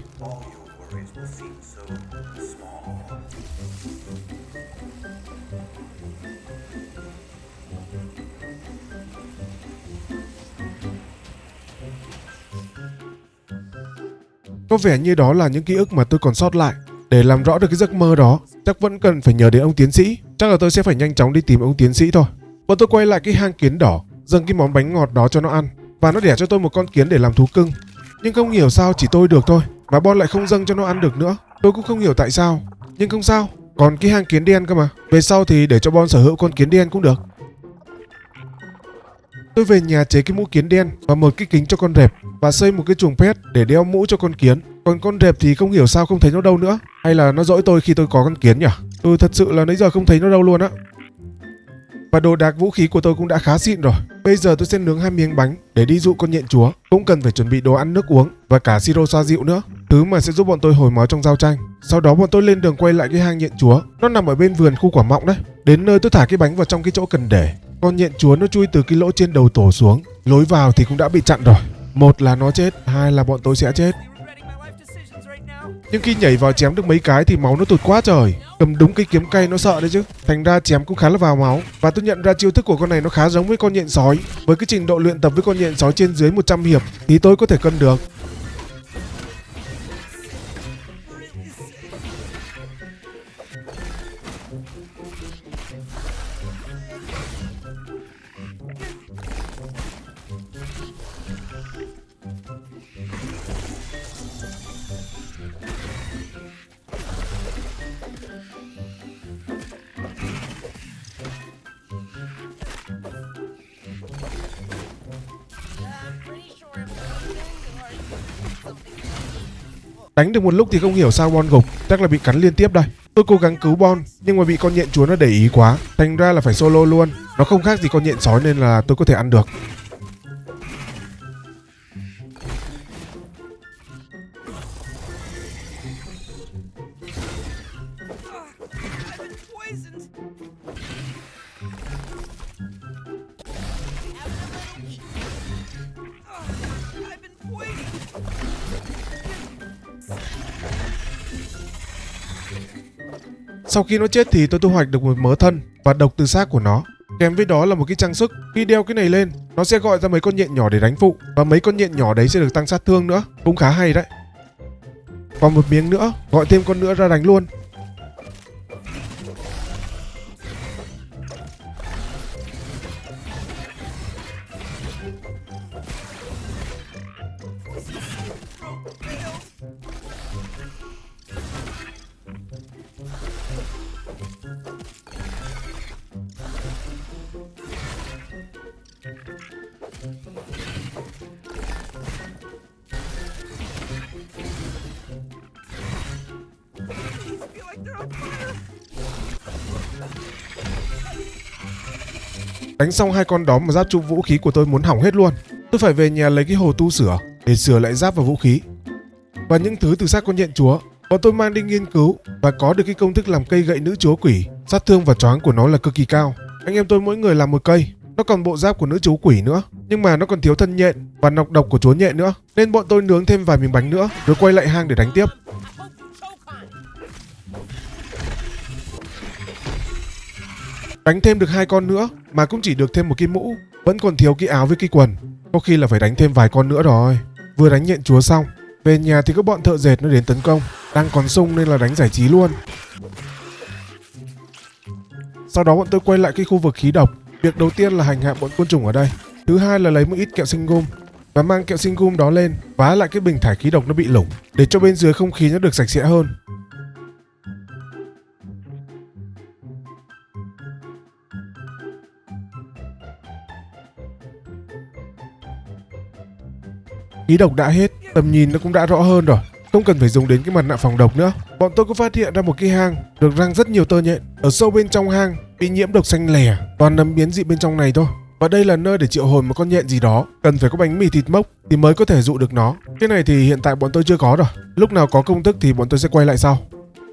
[SPEAKER 1] Có vẻ như đó là những ký ức mà tôi còn sót lại. Để làm rõ được cái giấc mơ đó, chắc vẫn cần phải nhờ đến ông tiến sĩ. Chắc là tôi sẽ phải nhanh chóng đi tìm ông tiến sĩ thôi. Bọn tôi quay lại cái hang kiến đỏ, dâng cái món bánh ngọt đó cho nó ăn. Và nó đẻ cho tôi một con kiến để làm thú cưng. Nhưng không hiểu sao chỉ tôi được thôi, mà Bon lại không dâng cho nó ăn được nữa. Tôi cũng không hiểu tại sao. Nhưng không sao, còn cái hang kiến đen cơ mà. Về sau thì để cho Bon sở hữu con kiến đen cũng được. Tôi về nhà chế cái mũ kiến đen và một cái kính cho con rệp và xây một cái chuồng pet để đeo mũ cho con kiến. Còn con rệp thì không hiểu sao không thấy nó đâu nữa. Hay là nó dỗi tôi khi tôi có con kiến nhỉ? Tôi thật sự là nãy giờ không thấy nó đâu luôn á. Và đồ đạc vũ khí của tôi cũng đã khá xịn rồi. Bây giờ tôi sẽ nướng 2 miếng bánh để đi dụ con nhện chúa. Cũng cần phải chuẩn bị đồ ăn nước uống và cả siro xoa dịu nữa, thứ mà sẽ giúp bọn tôi hồi máu trong giao tranh. Sau đó bọn tôi lên đường quay lại cái hang nhện chúa. Nó nằm ở bên vườn khu quả mọng đấy. Đến nơi tôi thả cái bánh vào trong cái chỗ cần để. Con nhện chúa nó chui từ cái lỗ trên đầu tổ xuống. Lối vào thì cũng đã bị chặn rồi. Một là nó chết, hai là bọn tôi sẽ chết. Nhưng khi nhảy vào chém được mấy cái thì máu nó tụt quá trời. Cầm đúng cây kiếm cay nó sợ đấy chứ. Thành ra chém cũng khá là vào máu. Và tôi nhận ra chiêu thức của con này nó khá giống với con nhện sói. Với cái trình độ luyện tập với con nhện sói trên dưới 100 hiệp thì tôi có thể cân được. Đánh được một lúc thì không hiểu sao Bon gục, chắc là bị cắn liên tiếp đây. Tôi cố gắng cứu Bon nhưng mà bị con nhện chúa nó để ý quá, thành ra là phải solo luôn. Nó không khác gì con nhện sói nên là tôi có thể ăn được. Sau khi nó chết thì tôi thu hoạch được một mớ thân và độc từ xác của nó. Kèm với đó là một cái trang sức. Khi đeo cái này lên, nó sẽ gọi ra mấy con nhện nhỏ để đánh phụ. Và mấy con nhện nhỏ đấy sẽ được tăng sát thương nữa. Cũng khá hay đấy. Còn một miếng nữa, gọi thêm con nữa ra đánh luôn. Đánh xong hai con đó mà giáp trụ vũ khí của tôi muốn hỏng hết luôn. Tôi phải về nhà lấy cái hồ tu sửa để sửa lại giáp và vũ khí. Và những thứ từ xác con nhện chúa, bọn tôi mang đi nghiên cứu và có được cái công thức làm cây gậy nữ chúa quỷ. Sát thương và choáng của nó là cực kỳ cao. Anh em tôi mỗi người làm một cây. Nó còn bộ giáp của nữ chúa quỷ nữa, nhưng mà nó còn thiếu thân nhện và nọc độc của chúa nhện nữa, nên bọn tôi nướng thêm vài miếng bánh nữa rồi quay lại hang để đánh tiếp. Đánh thêm được hai con nữa mà cũng chỉ được thêm một cái mũ, vẫn còn thiếu cái áo với cái quần. Có khi là phải đánh thêm vài con nữa rồi. Vừa đánh nhện chúa xong, về nhà thì có bọn thợ dệt nó đến tấn công. Đang còn sung nên là đánh giải trí luôn. Sau đó bọn tôi quay lại cái khu vực khí độc. Việc đầu tiên là hành hạ bọn côn trùng ở đây. Thứ hai là lấy một ít kẹo sinh gum và mang kẹo sinh gum đó lên vá lại cái bình thải khí độc nó bị lủng để cho bên dưới không khí nó được sạch sẽ hơn. Khí độc đã hết, tầm nhìn nó cũng đã rõ hơn rồi, không cần phải dùng đến cái mặt nạ phòng độc nữa. Bọn tôi có phát hiện ra một cái hang được răng rất nhiều tơ nhện. Ở sâu bên trong hang bị nhiễm độc xanh lè, toàn nấm biến dị bên trong này thôi. Và đây là nơi để triệu hồi một con nhện gì đó, cần phải có bánh mì thịt mốc thì mới có thể dụ được nó. Cái này thì hiện tại bọn tôi chưa có rồi, lúc nào có công thức thì bọn tôi sẽ quay lại sau.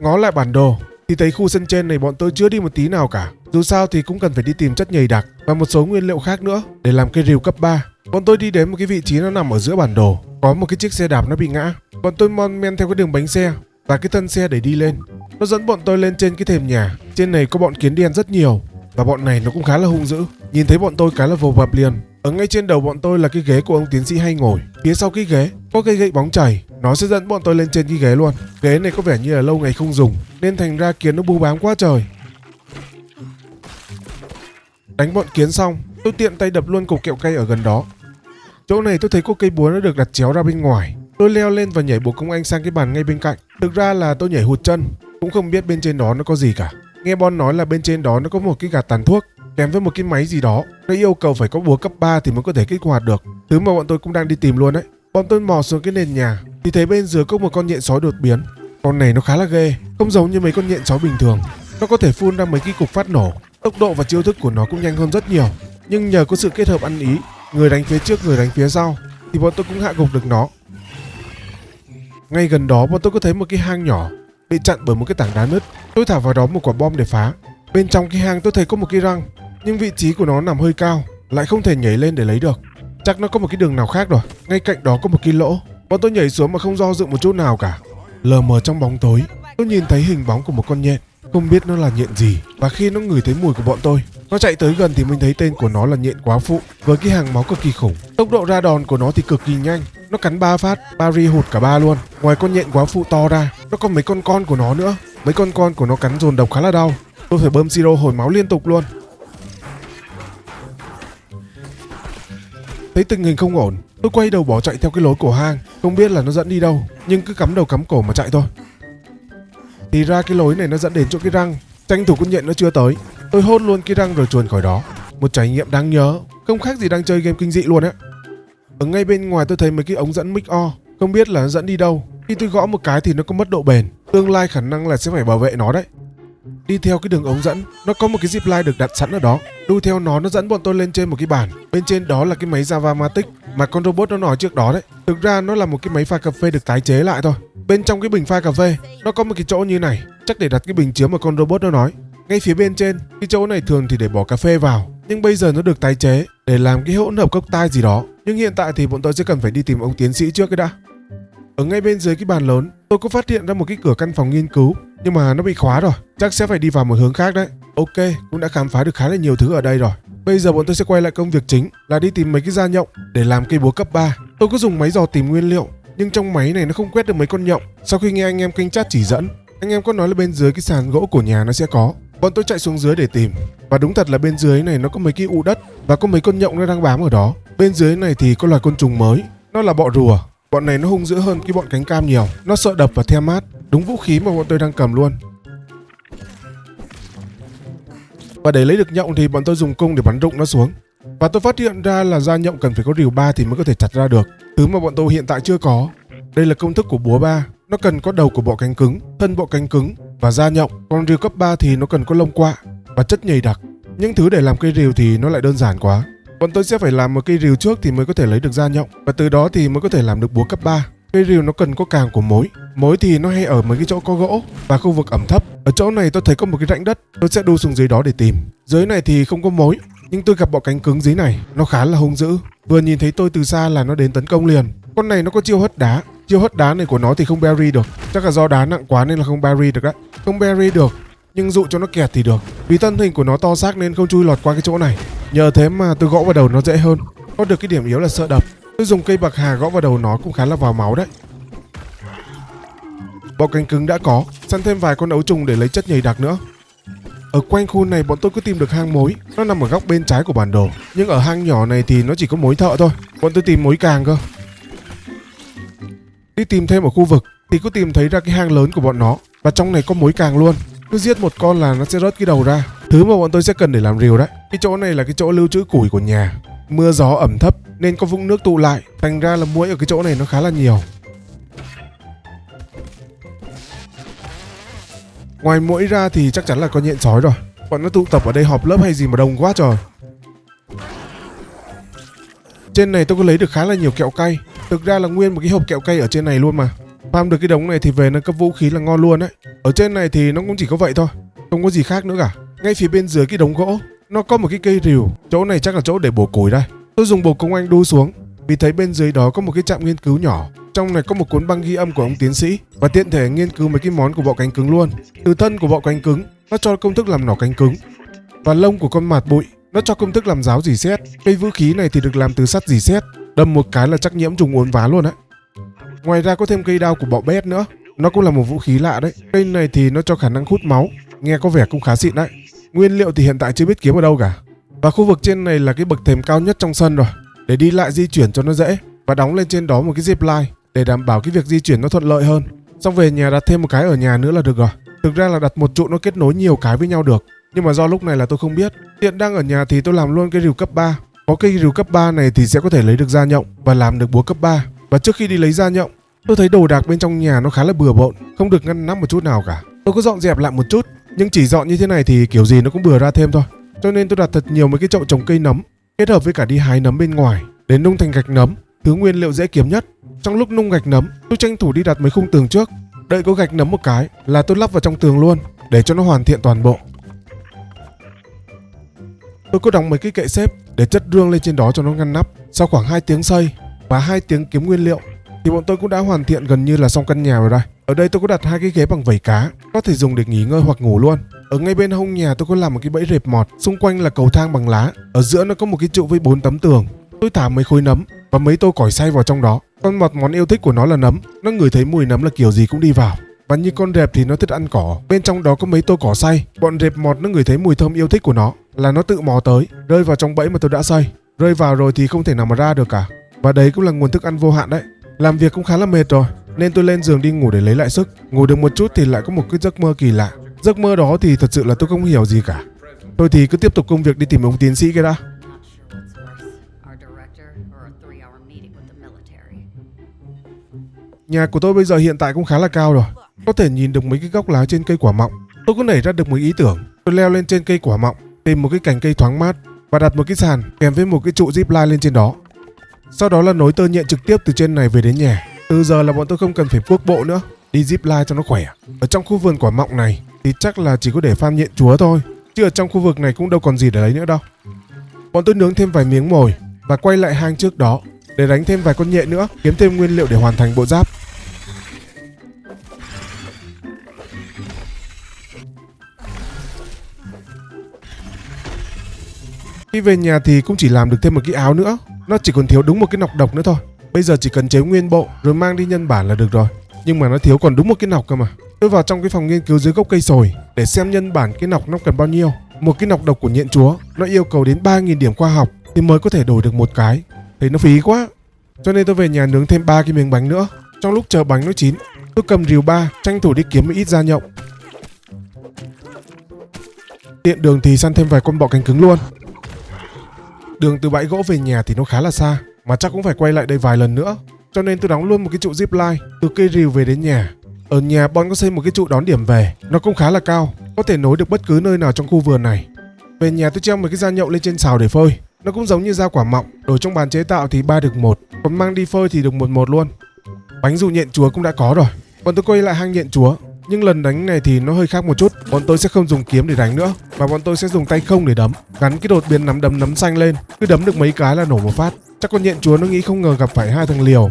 [SPEAKER 1] Ngó lại bản đồ thì thấy khu sân trên này bọn tôi chưa đi một tí nào cả. Dù sao thì cũng cần phải đi tìm chất nhầy đặc và một số nguyên liệu khác nữa để làm cây rìu cấp 3. Bọn tôi đi đến một cái vị trí nó nằm ở giữa bản đồ, có một cái chiếc xe đạp nó bị ngã. Bọn tôi mon men theo cái đường bánh xe và cái thân xe để đi lên. Nó dẫn bọn tôi lên trên cái thềm nhà. Trên này có bọn kiến đen rất nhiều và bọn này nó cũng khá là hung dữ. Nhìn thấy bọn tôi cái là vồ vập liền. Ở ngay trên đầu bọn tôi là cái ghế của ông tiến sĩ hay ngồi. Phía sau cái ghế có cây gậy bóng chảy, nó sẽ dẫn bọn tôi lên trên cái ghế luôn. Ghế này có vẻ như là lâu ngày không dùng nên thành ra kiến nó bu bám quá trời. Đánh bọn kiến xong, tôi tiện tay đập luôn cục kẹo cay ở gần đó. Chỗ này tôi thấy có cây búa nó được đặt chéo ra bên ngoài. Tôi leo lên và nhảy buộc công anh sang cái bàn ngay bên cạnh. Thực ra là tôi nhảy hụt chân, cũng không biết bên trên đó nó có gì cả. Nghe Bon nói là bên trên đó nó có một cái gạt tàn thuốc kèm với một cái máy gì đó. Nó yêu cầu phải có búa cấp 3 thì mới có thể kích hoạt được. Thứ mà bọn tôi cũng đang đi tìm luôn đấy. Bọn tôi mò xuống cái nền nhà thì thấy bên dưới có một con nhện sói đột biến. Con này nó khá là ghê, không giống như mấy con nhện sói bình thường. Nó có thể phun ra mấy cái cục phát nổ. Tốc độ và chiêu thức của nó cũng nhanh hơn rất nhiều. Nhưng nhờ có sự kết hợp ăn ý, người đánh phía trước người đánh phía sau, thì bọn tôi cũng hạ gục được nó. Ngay gần đó bọn tôi có thấy một cái hang nhỏ bị chặn bởi một cái tảng đá nứt. Tôi thả vào đó một quả bom để phá. Bên trong cái hang tôi thấy có một cái răng, nhưng vị trí của nó nằm hơi cao, lại không thể nhảy lên để lấy được. Chắc nó có một cái đường nào khác rồi. Ngay cạnh đó có một cái lỗ. Bọn tôi nhảy xuống mà không do dự một chút nào cả. Lờ mờ trong bóng tối, tôi nhìn thấy hình bóng của một con nhện. Không biết nó là nhện gì. Và khi nó ngửi thấy mùi của bọn tôi, nó chạy tới gần thì mình thấy tên của nó là nhện quá phụ, với cái hàng máu cực kỳ khủng. Tốc độ ra đòn của nó thì cực kỳ nhanh. Nó cắn 3 phát, Barry hụt cả 3 luôn. Ngoài con nhện quá phụ to ra, nó còn mấy con của nó nữa. Mấy con của nó cắn dồn độc khá là đau. Tôi phải bơm siro hồi máu liên tục luôn. Thấy tình hình không ổn, tôi quay đầu bỏ chạy theo cái lối cổ hang. Không biết là nó dẫn đi đâu, nhưng cứ cắm đầu cắm cổ mà chạy thôi. Thì ra cái lối này nó dẫn đến chỗ cái răng. Tranh thủ con nhện nó chưa tới, tôi hốt luôn cái răng rồi chuồn khỏi đó. Một trải nghiệm đáng nhớ, không khác gì đang chơi game kinh dị luôn á. Ở ngay bên ngoài tôi thấy mấy cái ống dẫn mic o, không biết là nó dẫn đi đâu. Khi tôi gõ một cái thì nó có mất độ bền, tương lai khả năng là sẽ phải bảo vệ nó đấy. Đi theo cái đường ống dẫn, nó có một cái zipline được đặt sẵn ở đó. Đu theo nó dẫn bọn tôi lên trên một cái bàn. Bên trên đó là cái máy Javamatic mà con robot nó nói trước đó đấy. Thực ra nó là một cái máy pha cà phê được tái chế lại thôi. Bên trong cái bình pha cà phê, nó có một cái chỗ như này, chắc để đặt cái bình chứa mà con robot nó nói. Ngay phía bên trên, cái chỗ này thường thì để bỏ cà phê vào, nhưng bây giờ nó được tái chế để làm cái hỗn hợp cốc tai gì đó. Nhưng hiện tại thì bọn tôi sẽ cần phải đi tìm ông tiến sĩ trước cái đã. Ở ngay bên dưới cái bàn lớn, tôi có phát hiện ra một cái cửa căn phòng nghiên cứu, nhưng mà nó bị khóa rồi, chắc sẽ phải đi vào một hướng khác đấy. Ok, cũng đã khám phá được khá là nhiều thứ ở đây rồi. Bây giờ bọn tôi sẽ quay lại công việc chính là đi tìm mấy cái da nhộng để làm cây búa cấp 3. Tôi có dùng máy dò tìm nguyên liệu, nhưng trong máy này nó không quét được mấy con nhộng. Sau khi nghe anh em kênh chat chỉ dẫn, anh em có nói là bên dưới cái sàn gỗ của nhà nó sẽ có. Bọn tôi chạy xuống dưới để tìm, và đúng thật là bên dưới này nó có mấy cái ụ đất và có mấy con nhộng nó đang bám ở đó. Bên dưới này thì có loài côn trùng mới, nó là bọ rùa. Bọn này nó hung dữ hơn cái bọn cánh cam nhiều, nó sợ đập và the mát, đúng vũ khí mà bọn tôi đang cầm luôn. Và để lấy được nhộng thì bọn tôi dùng cung để bắn rụng nó xuống. Và tôi phát hiện ra là da nhộng cần phải có rìu 3 thì mới có thể chặt ra được, thứ mà bọn tôi hiện tại chưa có. Đây là công thức của búa 3, nó cần có đầu của bọ cánh cứng, thân bọ cánh cứng và da nhộng. Còn rìu cấp 3 thì nó cần có lông quạ và chất nhầy đặc. Những thứ để làm cây rìu thì nó lại đơn giản quá. Bọn tôi sẽ phải làm một cây rìu trước thì mới có thể lấy được da nhộng, và từ đó thì mới có thể làm được búa cấp 3. Cây rìu nó cần có càng của mối. Mối thì nó hay ở mấy cái chỗ có gỗ và khu vực ẩm thấp. Ở chỗ này tôi thấy có một cái rãnh đất, tôi sẽ đu xuống dưới đó để tìm. Dưới này thì không có mối, nhưng tôi gặp bọ cánh cứng dưới này, nó khá là hung dữ. Vừa nhìn thấy tôi từ xa là nó đến tấn công liền. Con này nó có chiêu hất đá. Chiêu hất đá này của nó thì không berry được. Chắc là do đá nặng quá nên là không berry được đấy. Không berry được, nhưng dụ cho nó kẹt thì được. Vì thân hình của nó to xác nên không chui lọt qua cái chỗ này. Nhờ thế mà tôi gõ vào đầu nó dễ hơn. Có được cái điểm yếu là sợ đập. Tôi dùng cây bạc hà gõ vào đầu nó cũng khá là vào máu đấy. Bọ cánh cứng đã có, săn thêm vài con ấu trùng để lấy chất nhầy đặc nữa. Ở quanh khu này bọn tôi cứ tìm được hang mối. Nó nằm ở góc bên trái của bản đồ. Nhưng ở hang nhỏ này thì nó chỉ có mối thợ thôi. Bọn tôi tìm mối càng cơ. Đi tìm thêm ở khu vực thì cứ tìm thấy ra cái hang lớn của bọn nó. Và trong này có mối càng luôn. Cứ giết một con là nó sẽ rớt cái đầu ra. Thứ mà bọn tôi sẽ cần để làm rìu đấy. Cái chỗ này là cái chỗ lưu trữ củi của nhà. Mưa gió ẩm thấp nên có vũng nước tụ lại. Thành ra là muỗi ở cái chỗ này nó khá là nhiều. Ngoài muỗi ra thì chắc chắn là có nhện sói rồi. Bọn nó tụ tập ở đây họp lớp hay gì mà đông quá trời. Trên này tôi có lấy được khá là nhiều kẹo cay. Thực ra là nguyên một cái hộp kẹo cay ở trên này luôn mà. Farm được cái đống này thì về nâng cấp vũ khí là ngon luôn đấy. Ở trên này thì nó cũng chỉ có vậy thôi, không có gì khác nữa cả. Ngay phía bên dưới cái đống gỗ nó có một cái cây rìu. Chỗ này chắc là chỗ để bổ củi đây. Tôi dùng bồ công anh đu xuống vì thấy bên dưới đó có một cái trạm nghiên cứu nhỏ. Trong này có một cuốn băng ghi âm của ông tiến sĩ và tiện thể nghiên cứu mấy cái món của bọ cánh cứng luôn. Từ thân của bọ cánh cứng nó cho công thức làm nỏ cánh cứng, và lông của con mạt bụi nó cho công thức làm giáo dỉ sét. Cây vũ khí này thì được làm từ sắt dỉ sét, đâm một cái là chắc nhiễm trùng uốn ván luôn đấy. Ngoài ra có thêm cây đao của bọ bét nữa, nó cũng là một vũ khí lạ đấy. Cây này thì nó cho khả năng hút máu, nghe có vẻ cũng khá xịn đấy. Nguyên liệu thì hiện tại chưa biết kiếm ở đâu cả. Và khu vực trên này là cái bậc thềm cao nhất trong sân rồi, để đi lại di chuyển cho nó dễ, và đóng lên trên đó một cái zip line để đảm bảo cái việc di chuyển nó thuận lợi hơn. Xong về nhà đặt thêm một cái ở nhà nữa là được rồi. Thực ra là đặt một trụ nó kết nối nhiều cái với nhau được, nhưng mà do lúc này là tôi không biết. Hiện đang ở nhà thì tôi làm luôn cái rìu cấp 3. Có cây rìu cấp 3 này thì sẽ có thể lấy được da nhộng và làm được búa cấp 3. Và trước khi đi lấy da nhộng, tôi thấy đồ đạc bên trong nhà nó khá là bừa bộn, không được ngăn nắp một chút nào cả. Tôi có dọn dẹp lại một chút, nhưng chỉ dọn như thế này thì kiểu gì nó cũng bừa ra thêm thôi. Cho nên tôi đặt thật nhiều mấy cái chậu trồng cây nấm, kết hợp với cả đi hái nấm bên ngoài để nung thành gạch nấm, thứ nguyên liệu dễ kiếm nhất. Trong lúc nung gạch nấm, tôi tranh thủ đi đặt mấy khung tường trước. Đợi có gạch nấm một cái là tôi lắp vào trong tường luôn để cho nó hoàn thiện toàn bộ. Tôi có đóng mấy cái kệ xếp để chất rương lên trên đó cho nó ngăn nắp. Sau khoảng 2 tiếng xây và 2 tiếng kiếm nguyên liệu thì bọn tôi cũng đã hoàn thiện gần như là xong căn nhà rồi đây. Ở đây tôi có đặt 2 cái ghế bằng vảy cá, có thể dùng để nghỉ ngơi hoặc ngủ luôn. Ở ngay bên hông nhà tôi có làm một cái bẫy rệp mọt, xung quanh là cầu thang bằng lá. Ở giữa nó có một cái trụ với 4 tấm tường. Tôi thả mấy khối nấm và mấy tô cỏi xay vào trong đó. Con mọt món yêu thích của nó là nấm, nó ngửi thấy mùi nấm là kiểu gì cũng đi vào. Và như con rệp thì nó thích ăn cỏ, bên trong đó có mấy tô cỏ xay. Bọn rệp mọt nó ngửi thấy mùi thơm yêu thích của nó là nó tự mò tới, rơi vào trong bẫy mà tôi đã xây. Rơi vào rồi thì không thể nào mà ra được cả. Và đấy cũng là nguồn thức ăn vô hạn đấy. Làm việc cũng khá là mệt rồi nên tôi lên giường đi ngủ để lấy lại sức. Ngủ được một chút thì lại có một cái giấc mơ kỳ lạ. Giấc mơ đó thì thật sự là tôi không hiểu gì cả. Tôi thì cứ tiếp tục công việc đi tìm ông tiến sĩ kia đã. Nhà của tôi bây giờ hiện tại cũng khá là cao rồi, có thể nhìn được mấy cái gốc lá trên cây quả mọng. Tôi có nảy ra được một ý tưởng. Tôi leo lên trên cây quả mọng, tìm một cái cành cây thoáng mát và đặt một cái sàn kèm với một cái trụ zip line lên trên đó. Sau đó là nối tơ nhện trực tiếp từ trên này về đến nhà. Từ giờ là bọn tôi không cần phải cuốc bộ nữa, đi zip line cho nó khỏe. Ở trong khu vườn quả mọng này thì chắc là chỉ có để farm nhện chúa thôi, chứ ở trong khu vực này cũng đâu còn gì để lấy nữa đâu. Bọn tôi nướng thêm vài miếng mồi và quay lại hang trước đó để đánh thêm vài con nhện nữa, kiếm thêm nguyên liệu để hoàn thành bộ giáp. Khi về nhà thì cũng chỉ làm được thêm một cái áo nữa, nó chỉ còn thiếu đúng một cái nọc độc nữa thôi. Bây giờ chỉ cần chế nguyên bộ rồi mang đi nhân bản là được rồi. Nhưng mà nó thiếu còn đúng một cái nọc cơ mà. Tôi vào trong cái phòng nghiên cứu dưới gốc cây sồi để xem nhân bản cái nọc nó cần bao nhiêu. Một cái nọc độc của nhện chúa nó yêu cầu đến 3.000 điểm khoa học thì mới có thể đổi được một cái. Thấy nó phí quá. Cho nên tôi về nhà nướng thêm 3 cái miếng bánh nữa. Trong lúc chờ bánh nó chín, tôi cầm rìu 3 tranh thủ đi kiếm một ít da nhộng. Tiện đường thì săn thêm vài con bọ cánh cứng luôn. Đường từ bãi gỗ về nhà thì nó khá là xa, mà chắc cũng phải quay lại đây vài lần nữa. Cho nên tôi đóng luôn một cái trụ zip line từ cây rìu về đến nhà. Ở nhà Bon có xây một cái trụ đón điểm về, nó cũng khá là cao, có thể nối được bất cứ nơi nào trong khu vườn này. Về nhà tôi treo mấy cái da nhậu lên trên xào để phơi. Nó cũng giống như da quả mọng, đổi trong bàn chế tạo thì 3 được 1, còn mang đi phơi thì được 1 luôn. Bánh dù nhện chúa cũng đã có rồi. Bọn tôi quay lại hang nhện chúa, nhưng lần đánh này thì nó hơi khác một chút. Bọn tôi sẽ không dùng kiếm để đánh nữa, mà bọn tôi sẽ dùng tay không để đấm, gắn cái đột biến nắm đấm nắm xanh lên, cứ đấm được mấy cái là nổ một phát. Chắc con nhện chúa nó nghĩ không ngờ gặp phải 2 thằng liều.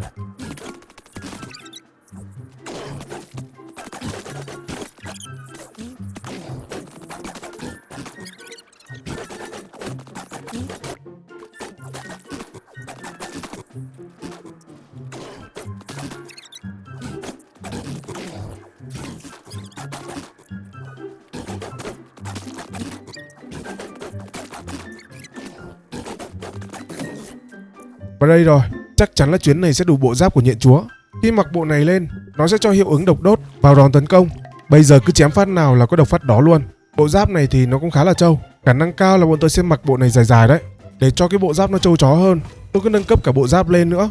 [SPEAKER 1] Và đây rồi, chắc chắn là chuyến này sẽ đủ bộ giáp của nhện chúa. Khi mặc bộ này lên, nó sẽ cho hiệu ứng độc đốt vào đòn tấn công. Bây giờ cứ chém phát nào là có độc phát đó luôn. Bộ giáp này thì nó cũng khá là trâu. Khả năng cao là bọn tôi sẽ mặc bộ này dài dài đấy, để cho cái bộ giáp nó trâu chó hơn. Tôi cứ nâng cấp cả bộ giáp lên nữa.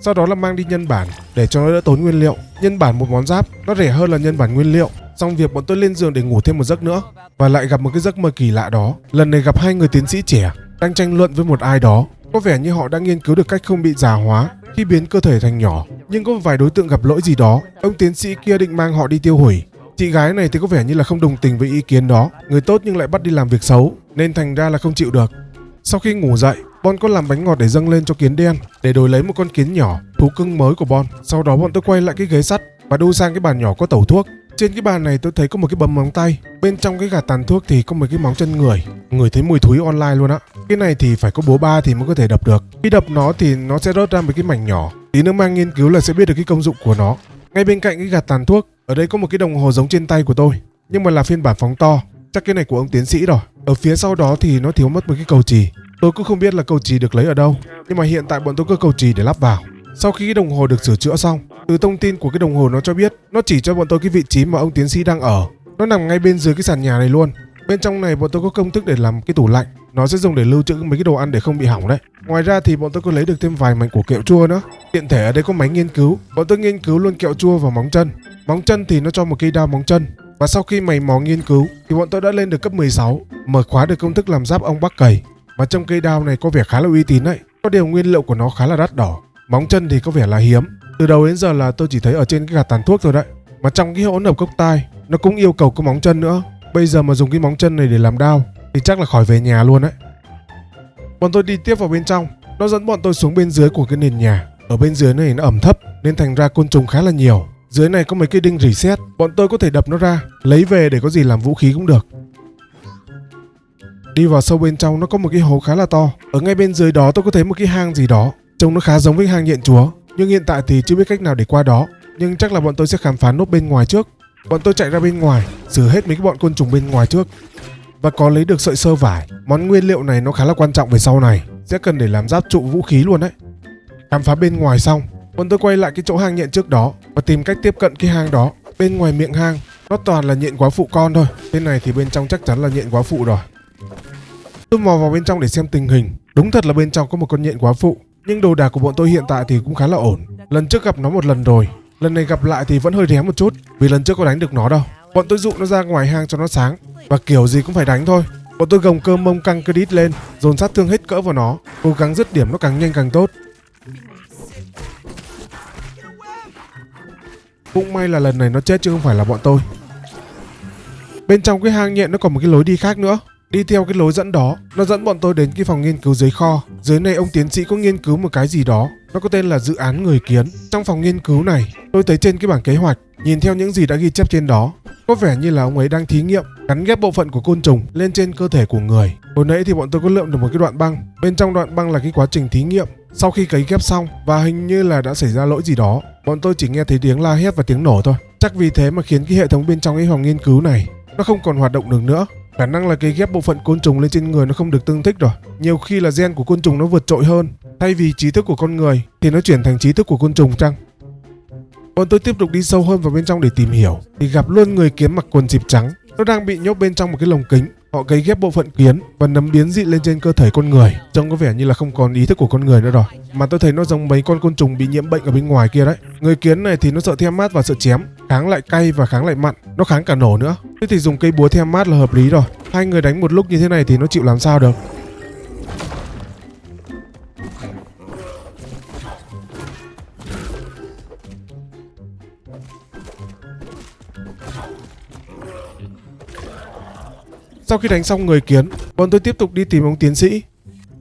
[SPEAKER 1] Sau đó là mang đi nhân bản để cho nó đỡ tốn nguyên liệu. Nhân bản một món giáp nó rẻ hơn là nhân bản nguyên liệu. Xong việc bọn tôi lên giường để ngủ thêm một giấc nữa, và lại gặp một cái giấc mơ kỳ lạ đó. Lần này gặp 2 người tiến sĩ trẻ đang tranh luận với một ai đó. Có vẻ như họ đã nghiên cứu được cách không bị già hóa khi biến cơ thể thành nhỏ. Nhưng có một vài đối tượng gặp lỗi gì đó, ông tiến sĩ kia định mang họ đi tiêu hủy. Chị gái này thì có vẻ như là không đồng tình với ý kiến đó. Người tốt nhưng lại bắt đi làm việc xấu, nên thành ra là không chịu được. Sau khi ngủ dậy, Bon có làm bánh ngọt để dâng lên cho kiến đen, để đổi lấy một con kiến nhỏ, thú cưng mới của Bon. Sau đó bọn tôi quay lại cái ghế sắt và đu sang cái bàn nhỏ có tẩu thuốc. Trên cái bàn này tôi thấy có một cái bầm móng tay, bên trong cái gạt tàn thuốc thì có một cái móng chân người. Người thấy mùi thúi online luôn á. Cái này thì phải có búa 3 thì mới có thể đập được. Khi đập nó thì nó sẽ rớt ra một cái mảnh nhỏ. Tí nữa mang nghiên cứu là sẽ biết được cái công dụng của nó. Ngay bên cạnh cái gạt tàn thuốc, ở đây có một cái đồng hồ giống trên tay của tôi, nhưng mà là phiên bản phóng to. Chắc cái này của ông tiến sĩ rồi. Ở phía sau đó thì nó thiếu mất một cái cầu chì. Tôi cũng không biết là cầu chì được lấy ở đâu, nhưng mà hiện tại bọn tôi có cầu chì để lắp vào. Sau khi cái đồng hồ được sửa chữa xong, từ thông tin của cái đồng hồ nó cho biết, nó chỉ cho bọn tôi cái vị trí mà ông tiến sĩ đang ở. Nó nằm ngay bên dưới cái sàn nhà này luôn. Bên trong này bọn tôi có công thức để làm cái tủ lạnh, nó sẽ dùng để lưu trữ mấy cái đồ ăn để không bị hỏng đấy. Ngoài ra thì bọn tôi có lấy được thêm vài mảnh củ kẹo chua nữa. Tiện thể ở đây có máy nghiên cứu, bọn tôi nghiên cứu luôn kẹo chua vào móng chân. Móng chân thì nó cho một cây đao móng chân. Và sau khi mày mò nghiên cứu thì bọn tôi đã lên được cấp 16, mở khóa được công thức làm giáp ong bắc cầy. Mà trong cây đao này có vẻ khá là uy tín đấy. Có điều nguyên liệu của nó khá là đắt đỏ. Móng chân thì có vẻ là hiếm. Từ đầu đến giờ là tôi chỉ thấy ở trên cái gạt tàn thuốc thôi đấy. Mà trong cái hỗn hợp cốc tai nó cũng yêu cầu có móng chân nữa. Bây giờ mà dùng cái móng chân này để làm đao thì chắc là khỏi về nhà luôn đấy. Bọn tôi đi tiếp vào bên trong. Nó dẫn bọn tôi xuống bên dưới của cái nền nhà. Ở bên dưới này nó ẩm thấp nên thành ra côn trùng khá là nhiều. Dưới này có mấy cái đinh reset, bọn tôi có thể đập nó ra, lấy về để có gì làm vũ khí cũng được. Đi vào sâu bên trong nó có một cái hố khá là to. Ở ngay bên dưới đó tôi có thấy một cái hang gì đó, trông nó khá giống với hang nhện chúa. Nhưng hiện tại thì chưa biết cách nào để qua đó. Nhưng chắc là bọn tôi sẽ khám phá nốt bên ngoài trước. Bọn tôi chạy ra bên ngoài, xử hết mấy cái bọn côn trùng bên ngoài trước. Và có lấy được sợi sơ vải. Món nguyên liệu này nó khá là quan trọng về sau này, sẽ cần để làm giáp trụ vũ khí luôn đấy. Khám phá bên ngoài xong, bọn tôi quay lại cái chỗ hang nhện trước đó và tìm cách tiếp cận cái hang đó. Bên ngoài miệng hang nó toàn là nhện quá phụ con thôi. Bên này thì bên trong chắc chắn là nhện quá phụ rồi. Tôi mò vào bên trong để xem tình hình. Đúng thật là bên trong có một con nhện quá phụ. Nhưng đồ đạc của bọn tôi hiện tại thì cũng khá là ổn. Lần trước gặp nó một lần rồi, lần này gặp lại thì vẫn hơi rén một chút, vì lần trước có đánh được nó đâu. Bọn tôi dụ nó ra ngoài hang cho nó sáng, và kiểu gì cũng phải đánh thôi. Bọn tôi gồng cơ mông căng cơ đít lên, dồn sát thương hết cỡ vào nó, cố gắng dứt điểm nó càng nhanh càng tốt. Cũng may là lần này nó chết chứ không phải là bọn tôi. Bên trong cái hang nhện nó còn một cái lối đi khác nữa. Đi theo cái lối dẫn đó, nó dẫn bọn tôi đến cái phòng nghiên cứu dưới kho. Dưới này ông tiến sĩ có nghiên cứu một cái gì đó, nó có tên là dự án người kiến. Trong phòng nghiên cứu này, tôi thấy trên cái bảng kế hoạch, nhìn theo những gì đã ghi chép trên đó, có vẻ như là ông ấy đang thí nghiệm gắn ghép bộ phận của côn trùng lên trên cơ thể của người. Hồi nãy thì bọn tôi có lượm được một cái đoạn băng. Bên trong đoạn băng là cái quá trình thí nghiệm. Sau khi cấy ghép xong và hình như là đã xảy ra lỗi gì đó, bọn tôi chỉ nghe thấy tiếng la hét và tiếng nổ thôi. Chắc vì thế mà khiến cái hệ thống bên trong cái phòng nghiên cứu này nó không còn hoạt động được nữa. Khả năng là cái ghép bộ phận côn trùng lên trên người nó không được tương thích rồi. Nhiều khi là gen của côn trùng nó vượt trội hơn. Thay vì trí thức của con người thì nó chuyển thành trí thức của côn trùng chăng? Bọn tôi tiếp tục đi sâu hơn vào bên trong để tìm hiểu, thì gặp luôn người kiến mặc quần dịp trắng. Nó đang bị nhốt bên trong một cái lồng kính. Họ cấy ghép bộ phận kiến và nấm biến dị lên trên cơ thể con người. Trông có vẻ như là không còn ý thức của con người nữa rồi. Mà tôi thấy nó giống mấy con côn trùng bị nhiễm bệnh ở bên ngoài kia đấy. Người kiến này thì nó sợ theo mát và sợ chém, kháng lại cay và kháng lại mặn, nó kháng cả nổ nữa. Thế thì dùng cây búa theo mát là hợp lý rồi. Hai người đánh một lúc như thế này thì nó chịu làm sao được. Sau khi đánh xong người kiến, bọn tôi tiếp tục đi tìm ông tiến sĩ.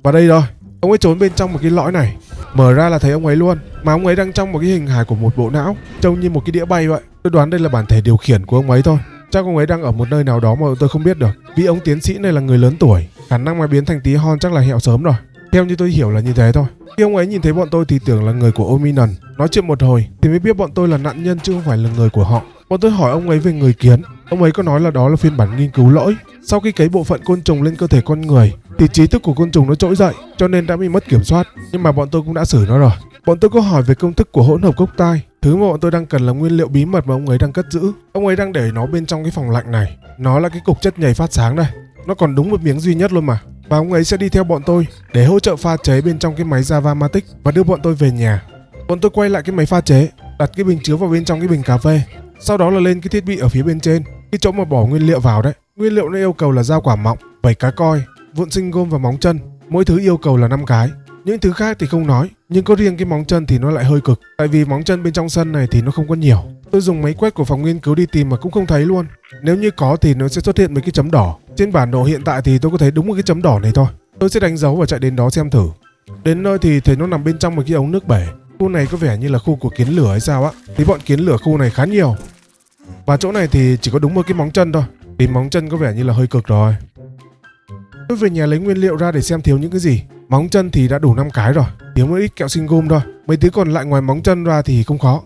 [SPEAKER 1] Và đây rồi, ông ấy trốn bên trong một cái lõi này. Mở ra là thấy ông ấy luôn. Mà ông ấy đang trong một cái hình hài của một bộ não, trông như một cái đĩa bay vậy. Tôi đoán đây là bản thể điều khiển của ông ấy thôi. Chắc ông ấy đang ở một nơi nào đó mà tôi không biết được. Vì ông tiến sĩ này là người lớn tuổi, khả năng mà biến thành tí hon chắc là hẹo sớm rồi. Theo như tôi hiểu là như thế thôi. Khi ông ấy nhìn thấy bọn tôi thì tưởng là người của Ominan. Nói chuyện một hồi thì mới biết bọn tôi là nạn nhân chứ không phải là người của họ. Bọn tôi hỏi ông ấy về người kiến. Ông ấy có nói là đó là phiên bản nghiên cứu lỗi. Sau khi cấy bộ phận côn trùng lên cơ thể con người thì trí thức của côn trùng nó trỗi dậy, cho nên đã bị mất kiểm soát. Nhưng mà bọn tôi cũng đã xử nó rồi. Bọn tôi có hỏi về công thức của hỗn hợp cốc tai. Thứ mà bọn tôi đang cần là nguyên liệu bí mật mà ông ấy đang cất giữ. Ông ấy đang để nó bên trong cái phòng lạnh này. Nó là cái cục chất nhầy phát sáng đây. Nó còn đúng một miếng duy nhất luôn mà. Và ông ấy sẽ đi theo bọn tôi để hỗ trợ pha chế bên trong cái máy Java-Matic và đưa bọn tôi về nhà. Bọn tôi quay lại cái máy pha chế, đặt cái bình chứa vào bên trong cái bình cà phê. Sau đó là lên cái thiết bị ở phía bên trên, cái chỗ mà bỏ nguyên liệu vào đấy. Nguyên liệu nó yêu cầu là dao quả mọng, vảy cá coi, vụn sinh gôm và móng chân. Mỗi thứ yêu cầu là 5 cái. Những thứ khác thì không nói, nhưng có riêng cái móng chân thì nó lại hơi cực. Tại vì móng chân bên trong sân này thì nó không có nhiều. Tôi dùng máy quét của phòng nghiên cứu đi tìm mà cũng không thấy luôn. Nếu như có thì nó sẽ xuất hiện mấy cái chấm đỏ. Trên bản đồ hiện tại thì tôi có thấy đúng một cái chấm đỏ này thôi. Tôi sẽ đánh dấu và chạy đến đó xem thử. Đến nơi thì thấy nó nằm bên trong một cái ống nước bể. Khu này có vẻ như là khu của kiến lửa hay sao á. Thì bọn kiến lửa khu này khá nhiều. Và chỗ này thì chỉ có đúng một cái móng chân thôi. Tìm móng chân có vẻ như là hơi cực rồi. Tôi về nhà lấy nguyên liệu ra để xem thiếu những cái gì. Móng chân thì đã đủ 5 cái rồi, thiếu một ít kẹo sinh gôm thôi. Mấy thứ còn lại ngoài móng chân ra thì không khó.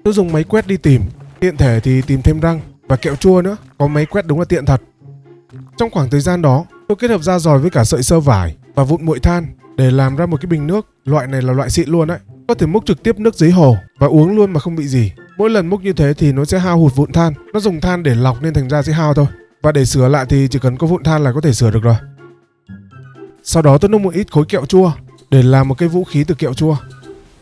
[SPEAKER 1] Tôi dùng máy quét đi tìm. Tiện thể thì tìm thêm răng và kẹo chua nữa. Có máy quét đúng là tiện thật. Trong khoảng thời gian đó, tôi kết hợp da giòi với cả sợi sơ vải và vụn muội than để làm ra một cái bình nước. Loại này là loại xịn luôn đấy. Có thể múc trực tiếp nước dưới hồ và uống luôn mà không bị gì. Mỗi lần múc như thế thì nó sẽ hao hụt vụn than. Nó dùng than để lọc nên thành ra sẽ hao thôi. Và để sửa lại thì chỉ cần có vụn than là có thể sửa được rồi. Sau đó tôi nung một ít khối kẹo chua để làm một cái vũ khí từ kẹo chua.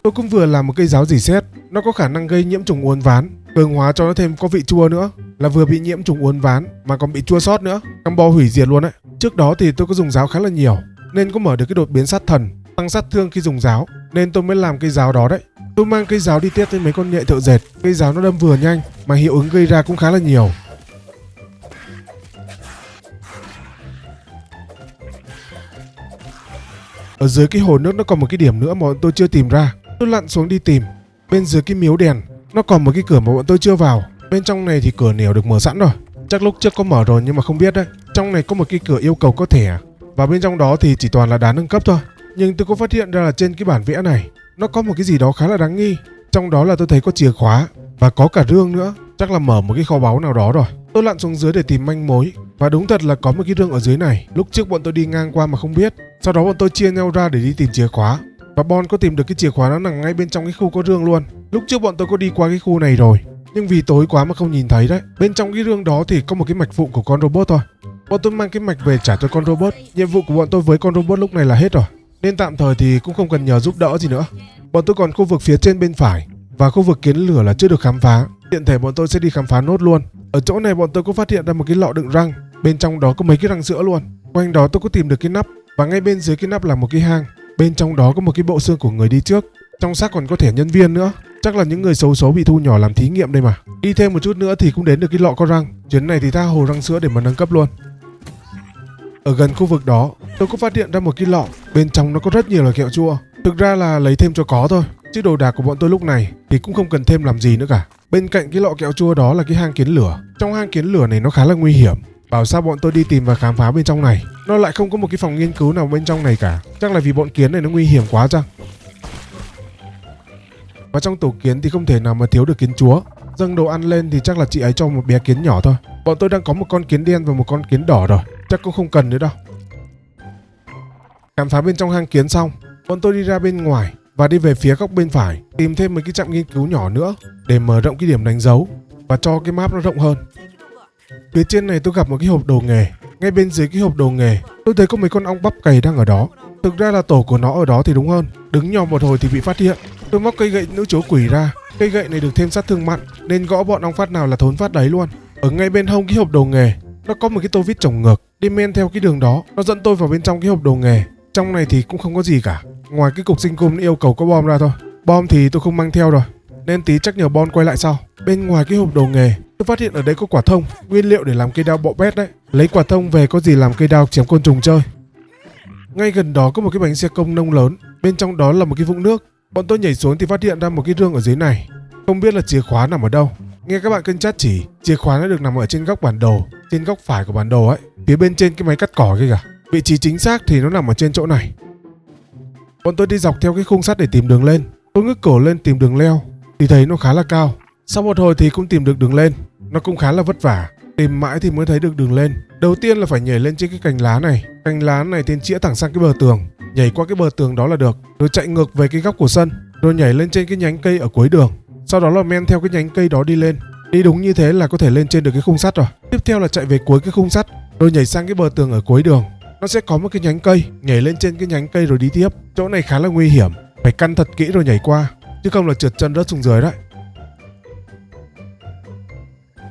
[SPEAKER 1] Tôi cũng vừa làm một cây giáo dỉ sét. Nó có khả năng gây nhiễm trùng uốn ván, cường hóa cho nó thêm có vị chua nữa. Là vừa bị nhiễm trùng uốn ván mà còn bị chua sót nữa. Combo hủy diệt luôn đấy. Trước đó thì tôi có dùng giáo khá là nhiều nên có mở được cái đột biến sát thần, tăng sát thương khi dùng giáo, nên tôi mới làm cây giáo đó đấy. Tôi mang cây giáo đi test với mấy con nhện thợ dệt. Cây giáo nó đâm vừa nhanh mà hiệu ứng gây ra cũng khá là nhiều. Ở dưới cái hồ nước nó còn một cái điểm nữa mà bọn tôi chưa tìm ra. Tôi lặn xuống đi tìm. Bên dưới cái miếu đèn nó còn một cái cửa mà bọn tôi chưa vào. Bên trong này thì cửa nẻo được mở sẵn rồi. Chắc lúc trước có mở rồi nhưng mà không biết đấy. Trong này có một cái cửa yêu cầu có thẻ. Và bên trong đó thì chỉ toàn là đá nâng cấp thôi. Nhưng tôi có phát hiện ra là trên cái bản vẽ này nó có một cái gì đó khá là đáng nghi. Trong đó là tôi thấy có chìa khóa và có cả rương nữa. Chắc là mở một cái kho báu nào đó rồi. Tôi lặn xuống dưới để tìm manh mối. Và đúng thật là có một cái rương ở dưới này. Lúc trước bọn tôi đi ngang qua mà không biết. Sau đó bọn tôi chia nhau ra để đi tìm chìa khóa. Và Bon có tìm được cái chìa khóa nó nằm ngay bên trong cái khu có rương luôn. Lúc trước bọn tôi có đi qua cái khu này rồi, nhưng vì tối quá mà không nhìn thấy đấy. Bên trong cái rương đó thì có một cái mạch phụ của con robot thôi. Bọn tôi mang cái mạch về trả cho con robot. Nhiệm vụ của bọn tôi với con robot lúc này là hết rồi, nên tạm thời thì cũng không cần nhờ giúp đỡ gì nữa. Bọn tôi còn khu vực phía trên bên phải và khu vực kiến lửa là chưa được khám phá. Hiện thể bọn tôi sẽ đi khám phá nốt luôn. Ở chỗ này bọn tôi có phát hiện ra một cái lọ đựng răng. Bên trong đó có mấy cái răng sữa luôn. Quanh đó tôi có tìm được cái nắp. Và ngay bên dưới cái nắp là một cái hang. Bên trong đó có một cái bộ xương của người đi trước. Trong xác còn có thẻ nhân viên nữa. Chắc là những người xấu số bị thu nhỏ làm thí nghiệm đây mà. Đi thêm một chút nữa thì cũng đến được cái lọ có răng. Chuyến này thì tha hồ răng sữa để mà nâng cấp luôn. Ở gần khu vực đó tôi có phát hiện ra một cái lọ. Bên trong nó có rất nhiều là kẹo chua. Thực ra là lấy thêm cho có thôi, chứ đồ đạc của bọn tôi lúc này thì cũng không cần thêm làm gì nữa cả. Bên cạnh cái lọ kẹo chua đó là cái hang kiến lửa. Trong hang kiến lửa này nó khá là nguy hiểm. Bảo sao bọn tôi đi tìm và khám phá bên trong này nó lại không có một cái phòng nghiên cứu nào bên trong này cả. Chắc là vì bọn kiến này nó nguy hiểm quá chăng. Và trong tổ kiến thì không thể nào mà thiếu được kiến chúa. Dâng đồ ăn lên thì chắc là chị ấy cho một bé kiến nhỏ thôi. Bọn tôi đang có một con kiến đen và một con kiến đỏ rồi, chắc cũng không cần nữa đâu. Khám phá bên trong hang kiến xong, bọn tôi đi ra bên ngoài và đi về phía góc bên phải, tìm thêm một cái trạm nghiên cứu nhỏ nữa để mở rộng cái điểm đánh dấu và cho cái map nó rộng hơn. Phía trên này tôi gặp một cái hộp đồ nghề. Ngay bên dưới cái hộp đồ nghề tôi thấy có mấy con ong bắp cày đang ở đó. Thực ra là tổ của nó ở đó thì đúng hơn. Đứng nhòm một hồi thì bị phát hiện. Tôi móc cây gậy nữ chúa quỷ ra. Cây gậy này được thêm sát thương mặn nên gõ bọn ong phát nào là thốn phát đấy luôn. Ở ngay bên hông cái hộp đồ nghề, nó có một cái tô vít trồng ngược. Đi men theo cái đường đó, nó dẫn tôi vào bên trong cái hộp đồ nghề. Trong này thì cũng không có gì cả, ngoài cái cục sinh cung yêu cầu có bom ra thôi. Bom thì tôi không mang theo rồi, nên tí chắc nhờ Bon quay lại sau. Bên ngoài cái hộp đồ nghề, tôi phát hiện ở đây có quả thông, nguyên liệu để làm cây đao bọ bét đấy. Lấy quả thông về có gì làm cây đao chém côn trùng chơi. Ngay gần đó có một cái bánh xe công nông lớn, bên trong đó là một cái vũng nước. Bọn tôi nhảy xuống thì phát hiện ra một cái rương ở dưới này, không biết là chìa khóa nằm ở đâu. Nghe các bạn kênh chat chỉ, chìa khóa nó được nằm ở trên góc bản đồ, trên góc phải của bản đồ ấy, phía bên trên cái máy cắt cỏ kia kìa. Vị trí chính xác thì nó nằm ở trên chỗ này. Bọn tôi đi dọc theo cái khung sắt để tìm đường lên. Tôi ngước cổ lên tìm đường leo thì thấy nó khá là cao. Sau một hồi thì cũng tìm được đường lên, nó cũng khá là vất vả. Tìm mãi thì mới thấy được đường lên. Đầu tiên là phải nhảy lên trên cái cành lá này. Cành lá này thì chĩa thẳng sang cái bờ tường, nhảy qua cái bờ tường đó là được, rồi chạy ngược về cái góc của sân, rồi nhảy lên trên cái nhánh cây ở cuối đường. Sau đó là men theo cái nhánh cây đó đi lên. Đi đúng như thế là có thể lên trên được cái khung sắt rồi. Tiếp theo là chạy về cuối cái khung sắt, rồi nhảy sang cái bờ tường ở cuối đường. Nó sẽ có một cái nhánh cây, nhảy lên trên cái nhánh cây rồi đi tiếp. Chỗ này khá là nguy hiểm, phải căn thật kỹ rồi nhảy qua, chứ không là trượt chân rớt xuống dưới đấy.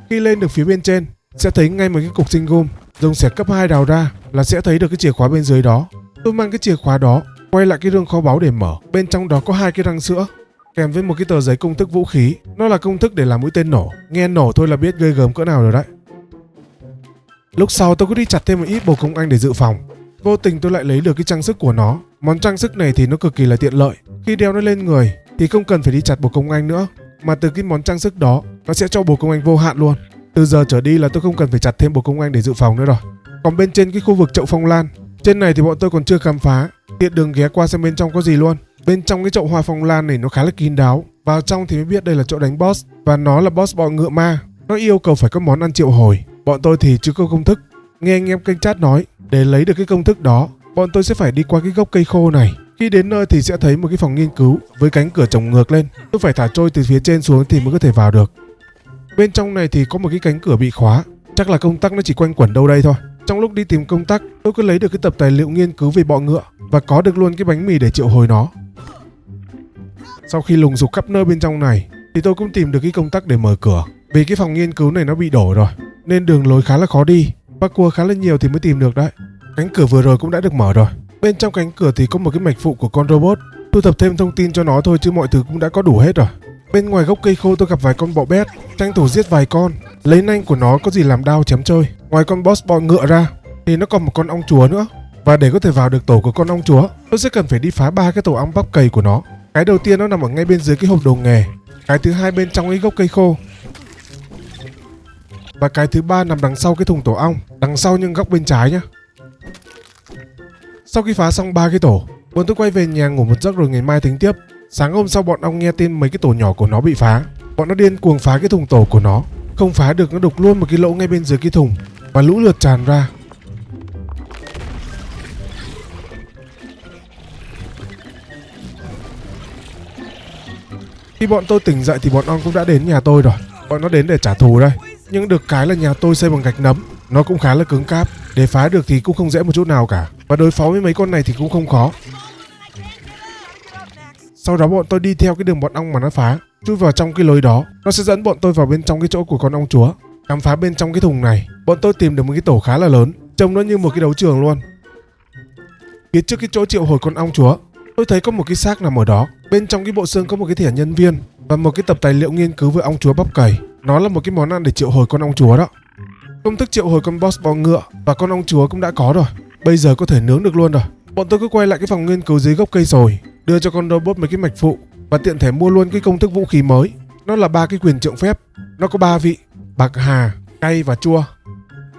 [SPEAKER 1] Khi lên được phía bên trên, sẽ thấy ngay một cái cục sinh gum. Dùng xẻ cấp 2 đào ra là sẽ thấy được cái chìa khóa bên dưới đó. Tôi mang cái chìa khóa đó quay lại cái rương kho báu để mở. Bên trong đó có 2 cái răng sữa kèm với một cái tờ giấy công thức vũ khí. Nó là công thức để làm mũi tên nổ. Nghe nổ thôi là biết ghê gớm cỡ nào rồi đấy. Lúc sau tôi có đi chặt thêm một ít bồ công anh để dự phòng. Vô tình tôi lại lấy được cái trang sức của nó. Món trang sức này thì nó cực kỳ là tiện lợi. Khi đeo nó lên người thì không cần phải đi chặt bồ công anh nữa, mà từ cái món trang sức đó nó sẽ cho bồ công anh vô hạn luôn. Từ giờ trở đi là tôi không cần phải chặt thêm bồ công anh để dự phòng nữa rồi. Còn bên trên cái khu vực chậu phong lan, trên này thì bọn tôi còn chưa khám phá, tiện đường ghé qua xem bên trong có gì luôn. Bên trong cái chậu hoa phong lan này nó khá là kín đáo. Vào trong thì mới biết đây là chỗ đánh boss, và nó là boss bọ ngựa ma. Nó yêu cầu phải có món ăn triệu hồi. Bọn tôi thì chưa có công thức. Nghe anh em kênh chat nói, để lấy được cái công thức đó, bọn tôi sẽ phải đi qua cái gốc cây khô này. Khi đến nơi thì sẽ thấy một cái phòng nghiên cứu với cánh cửa trồng ngược lên. Tôi phải thả trôi từ phía trên xuống thì mới có thể vào được. Bên trong này thì có một cái cánh cửa bị khóa, chắc là công tắc nó chỉ quanh quẩn đâu đây thôi. Trong lúc đi tìm công tắc, tôi cứ lấy được cái tập tài liệu nghiên cứu về bọ ngựa và có được luôn cái bánh mì để triệu hồi nó. Sau khi lùng sục khắp nơi bên trong này thì tôi cũng tìm được cái công tắc để mở cửa. Vì cái phòng nghiên cứu này nó bị đổ rồi nên đường lối khá là khó đi, parkour khá là nhiều thì mới tìm được đấy. Cánh cửa vừa rồi cũng đã được mở rồi. Bên trong cánh cửa thì có một cái mạch phụ của con robot. Thu thập thêm thông tin cho nó thôi chứ mọi thứ cũng đã có đủ hết rồi. Bên ngoài gốc cây khô tôi gặp vài con bọ bét, tranh thủ giết vài con, lấy nanh của nó có gì làm đao chém chơi. Ngoài con boss bọ ngựa ra thì nó còn một con ong chúa nữa. Và để có thể vào được tổ của con ong chúa, tôi sẽ cần phải đi phá 3 cái tổ ong bắp cầy của nó. Cái đầu tiên nó nằm ở ngay bên dưới cái hộp đồ nghề, cái thứ hai bên trong cái gốc cây khô, và cái thứ ba nằm đằng sau cái thùng tổ ong, đằng sau nhưng góc bên trái nhá. Sau khi phá xong 3 cái tổ, bọn tôi quay về nhà ngủ một giấc rồi ngày mai tính tiếp. Sáng hôm sau bọn ong nghe tin mấy cái tổ nhỏ của nó bị phá, bọn nó điên cuồng phá cái thùng tổ của nó. Không phá được, nó đục luôn một cái lỗ ngay bên dưới cái thùng và lũ lượt tràn ra. Khi bọn tôi tỉnh dậy thì bọn ong cũng đã đến nhà tôi rồi. Bọn nó đến để trả thù đây. Nhưng được cái là nhà tôi xây bằng gạch nấm, nó cũng khá là cứng cáp, để phá được thì cũng không dễ một chút nào cả. Và đối phó với mấy con này thì cũng không khó. Sau đó bọn tôi đi theo cái đường bọn ong mà nó phá, chui vào trong cái lối đó. Nó sẽ dẫn bọn tôi vào bên trong cái chỗ của con ong chúa. Khám phá bên trong cái thùng này, bọn tôi tìm được một cái tổ khá là lớn, trông nó như một cái đấu trường luôn. Phía trước cái chỗ triệu hồi con ong chúa, tôi thấy có một cái xác nằm ở đó. Bên trong cái bộ xương có một cái thẻ nhân viên và một cái tập tài liệu nghiên cứu về ong chúa bắp cầy. Nó là một cái món ăn để triệu hồi con ong chúa đó. Công thức triệu hồi con boss bọ ngựa và con ong chúa cũng đã có rồi, bây giờ có thể nướng được luôn rồi. Bọn tôi cứ quay lại cái phòng nghiên cứu dưới gốc cây rồi, đưa cho con robot mấy cái mạch phụ và tiện thể mua luôn cái công thức vũ khí mới. Nó là 3 cái quyền trượng phép, nó có 3 vị: bạc hà, cay và chua.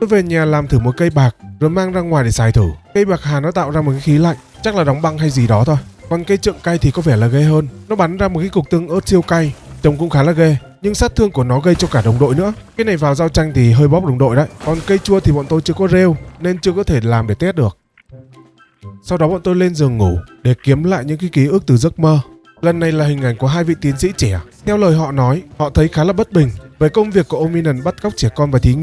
[SPEAKER 1] Tôi về nhà làm thử một cây bạc rồi mang ra ngoài để xài thử. Cây bạc hà nó tạo ra một cái khí lạnh, chắc là đóng băng hay gì đó thôi. Còn cây trượng cay thì có vẻ là ghê hơn, nó bắn ra một cái cục tương ớt siêu cay, trông cũng khá là ghê, nhưng sát thương của nó gây cho cả đồng đội nữa. Cái này vào giao tranh thì hơi bóp đồng đội đấy. Còn cây chua thì bọn tôi chưa có rêu nên chưa có thể làm để test được. Sau đó bọn tôi lên giường ngủ để kiếm lại những cái ký ức từ giấc mơ. Lần này là hình ảnh của 2 vị tiến sĩ trẻ. Theo lời họ nói, họ thấy khá là bất bình về công việc của Ominan bắt cóc trẻ con và thí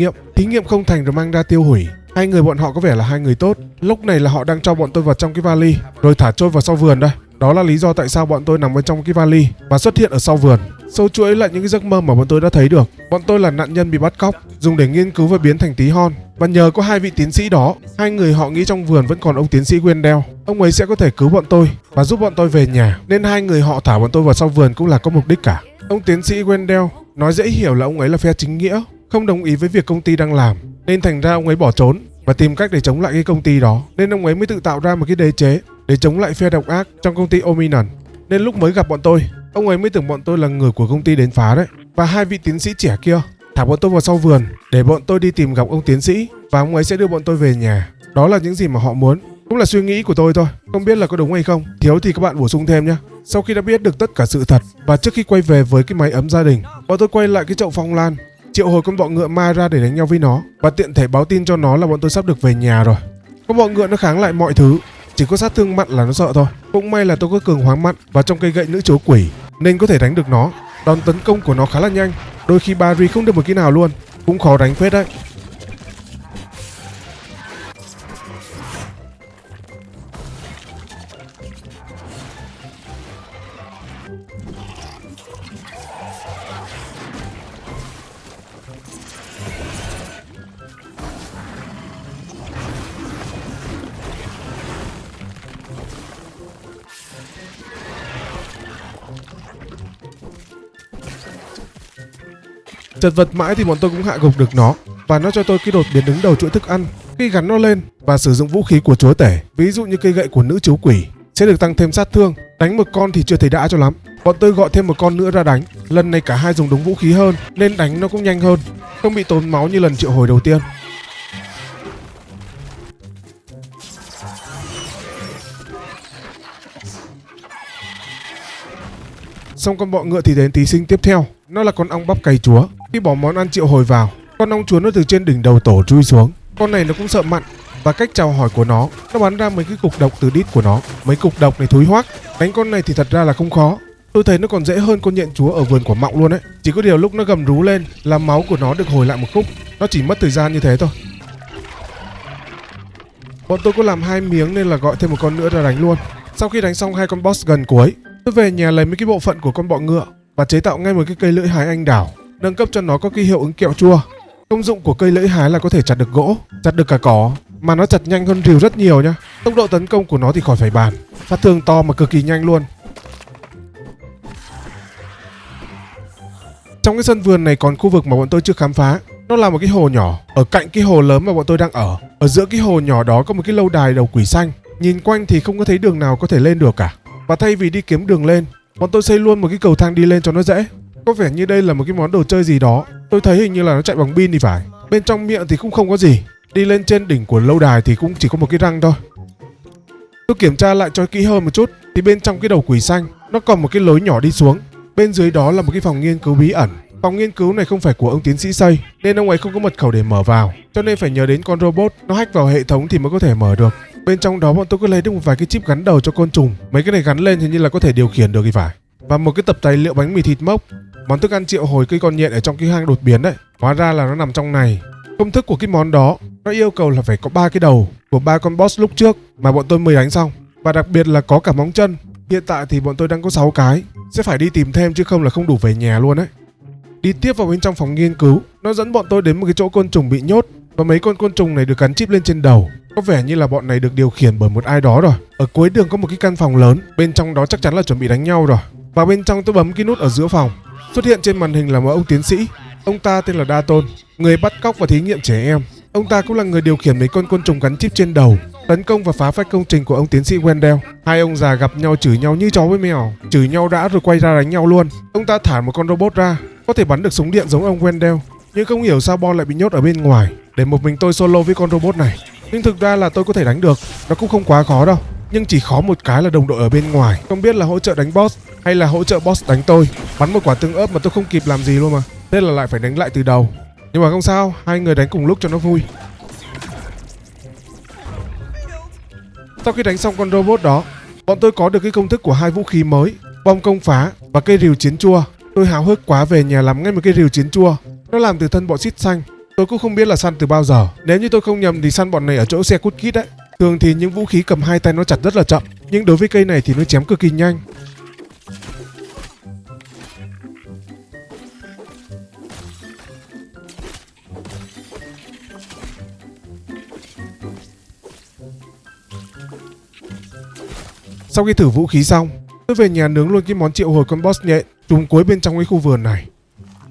[SPEAKER 1] nghiệm không thành rồi mang ra tiêu hủy. 2 người bọn họ có vẻ là 2 người tốt. Lúc này là họ đang cho bọn tôi vào trong cái vali rồi thả trôi vào sau vườn đây. Đó là lý do tại sao bọn tôi nằm bên trong cái vali và xuất hiện ở sau vườn. sâu chuỗi lại những cái giấc mơ mà bọn tôi đã thấy được. Bọn tôi là nạn nhân bị bắt cóc, dùng để nghiên cứu và biến thành tí hon. Và nhờ có hai vị tiến sĩ đó, hai người họ nghĩ trong vườn vẫn còn ông tiến sĩ Wendell. Ông ấy sẽ có thể cứu bọn tôi và giúp bọn tôi về nhà, nên hai người họ thả bọn tôi vào sau vườn cũng là có mục đích cả. Ông tiến sĩ Wendell nói dễ hiểu là ông ấy là phe chính nghĩa, không đồng ý với việc công ty đang làm, nên thành ra ông ấy bỏ trốn và tìm cách để chống lại cái công ty đó. Nên ông ấy mới tự tạo ra một cái đế chế để chống lại phe độc ác trong công ty Ominan. Nên lúc mới gặp bọn tôi, ông ấy mới tưởng bọn tôi là người của công ty đến phá đấy. Và hai vị tiến sĩ trẻ kia thả bọn tôi vào sau vườn để bọn tôi đi tìm gặp ông tiến sĩ, và ông ấy sẽ đưa bọn tôi về nhà. Đó là những gì mà họ muốn, cũng là suy nghĩ của tôi thôi, không biết là có đúng hay không. Thiếu thì các bạn bổ sung thêm nhé. Sau khi đã biết được tất cả sự thật và trước khi quay về với cái mái ấm gia đình, bọn tôi quay lại cái chậu phong lan, triệu hồi con bọ ngựa ma ra để đánh nhau với nó, và tiện thể báo tin cho nó là bọn tôi sắp được về nhà rồi. Con bọ ngựa nó kháng lại mọi thứ, chỉ có sát thương mặn là nó sợ thôi. Cũng may là tôi có cường hóa mặn và trong cây gậy nữ chúa quỷ nên có thể đánh được nó. Đòn tấn công của nó khá là nhanh, đôi khi Barry không được một cái nào luôn, cũng khó đánh phết đấy. Chật vật mãi thì bọn tôi cũng hạ gục được nó, và nó cho tôi cái đột biến đứng đầu chuỗi thức ăn. Khi gắn nó lên và sử dụng vũ khí của chúa tể, ví dụ như cây gậy của nữ chúa quỷ, sẽ được tăng thêm sát thương. Đánh một con thì chưa thấy đã cho lắm. Bọn tôi gọi thêm một con nữa ra đánh. Lần này cả hai dùng đúng vũ khí hơn nên đánh nó cũng nhanh hơn, không bị tốn máu như lần triệu hồi đầu tiên. Xong con bọ ngựa thì đến tí sinh tiếp theo. Nó là con ong bắp cày chúa. Khi bỏ món ăn triệu hồi vào, con ong chúa nó từ trên đỉnh đầu tổ chui xuống. Con này nó cũng sợ mặn, và cách chào hỏi của nó bắn ra mấy cái cục độc từ đít của nó. Mấy cục độc này thúi hoắc. Đánh con này thì thật ra là không khó. Tôi thấy nó còn dễ hơn con nhện chúa ở vườn quả mọng luôn đấy. Chỉ có điều lúc nó gầm rú lên là máu của nó được hồi lại một khúc. Nó chỉ mất thời gian như thế thôi. Bọn tôi có làm 2 miếng nên là gọi thêm một con nữa ra đánh luôn. Sau khi đánh xong 2 con boss gần cuối, tôi về nhà lấy mấy cái bộ phận của con bọ ngựa và chế tạo ngay một cái cây lưỡi hái anh đào, nâng cấp cho nó có cái hiệu ứng kẹo chua. Công dụng của cây lưỡi hái là có thể chặt được gỗ, chặt được cả cỏ, mà nó chặt nhanh hơn rìu rất nhiều nhá. Tốc độ tấn công của nó thì khỏi phải bàn, sát thương to mà cực kỳ nhanh luôn. Trong cái sân vườn này còn khu vực mà bọn tôi chưa khám phá. Nó là một cái hồ nhỏ ở cạnh cái hồ lớn mà bọn tôi đang ở. Ở giữa cái hồ nhỏ đó có một cái lâu đài đầu quỷ xanh. Nhìn quanh thì không có thấy đường nào có thể lên được cả. Và thay vì đi kiếm đường lên, bọn tôi xây luôn một cái cầu thang đi lên cho nó dễ. Có vẻ như đây là một cái món đồ chơi gì đó. Tôi thấy hình như là nó chạy bằng pin thì phải. Bên trong miệng thì cũng không có gì. Đi lên trên đỉnh của lâu đài thì cũng chỉ có một cái răng thôi. Tôi kiểm tra lại cho kỹ hơn một chút, thì bên trong cái đầu quỷ xanh nó còn một cái lối nhỏ đi xuống. Bên dưới đó là một cái phòng nghiên cứu bí ẩn. Phòng nghiên cứu này không phải của ông tiến sĩ xây, nên ông ấy không có mật khẩu để mở vào, cho nên phải nhờ đến con robot nó hack vào hệ thống thì mới có thể mở được. Bên trong đó bọn tôi có lấy được một vài cái chip gắn đầu cho côn trùng. Mấy cái này gắn lên thì như là có thể điều khiển được thì phải. Và một cái tập tài liệu bánh mì thịt mốc, món thức ăn triệu hồi cây con nhện ở trong cái hang đột biến đấy. Hóa ra là nó nằm trong này. Công thức của cái món đó nó yêu cầu là phải có 3 cái đầu của 3 con boss lúc trước mà bọn tôi mới đánh xong, và đặc biệt là có cả móng chân. Hiện tại thì bọn tôi đang có 6 cái, sẽ phải đi tìm thêm chứ không là không đủ về nhà luôn đấy. Đi tiếp vào bên trong phòng nghiên cứu, nó dẫn bọn tôi đến một cái chỗ côn trùng bị nhốt, và mấy con côn trùng này được gắn chip lên trên đầu. Có vẻ như là bọn này được điều khiển bởi một ai đó rồi. Ở cuối đường có một cái căn phòng lớn, bên trong đó chắc chắn là chuẩn bị đánh nhau rồi. Và bên trong tôi bấm cái nút ở giữa phòng, xuất hiện trên màn hình là một ông tiến sĩ. Ông ta tên là Daton, người bắt cóc và thí nghiệm trẻ em. Ông ta cũng là người điều khiển mấy con côn trùng gắn chip trên đầu, tấn công và phá phách công trình của ông tiến sĩ Wendell. Hai ông già gặp nhau chửi nhau như chó với mèo, chửi nhau đã rồi quay ra đánh nhau luôn. Ông ta thả một con robot ra, có thể bắn được súng điện giống ông Wendell, nhưng không hiểu sao Bon lại bị nhốt ở bên ngoài để một mình tôi solo với con robot này. Nhưng thực ra là tôi có thể đánh được, nó cũng không quá khó đâu. Nhưng chỉ khó một cái là đồng đội ở bên ngoài, không biết là hỗ trợ đánh boss hay là hỗ trợ boss đánh tôi. Bắn một quả tương ớt mà tôi không kịp làm gì luôn mà, thế là lại phải đánh lại từ đầu. Nhưng mà không sao, hai người đánh cùng lúc cho nó vui. Sau khi đánh xong con robot đó, bọn tôi có được cái công thức của 2 vũ khí mới, bom công phá và cây rìu chiến chua. Tôi háo hức quá về nhà làm ngay một cây rìu chiến chua. Nó làm từ thân bọ xít xanh. Tôi cũng không biết là săn từ bao giờ. Nếu như tôi không nhầm thì săn bọn này ở chỗ xe cút kít đấy. Thường thì những vũ khí cầm 2 tay nó chặt rất là chậm, nhưng đối với cây này thì nó chém cực kỳ nhanh. Sau khi thử vũ khí xong, tôi về nhà nướng luôn cái món triệu hồi con boss nhện trùng cuối bên trong cái khu vườn này.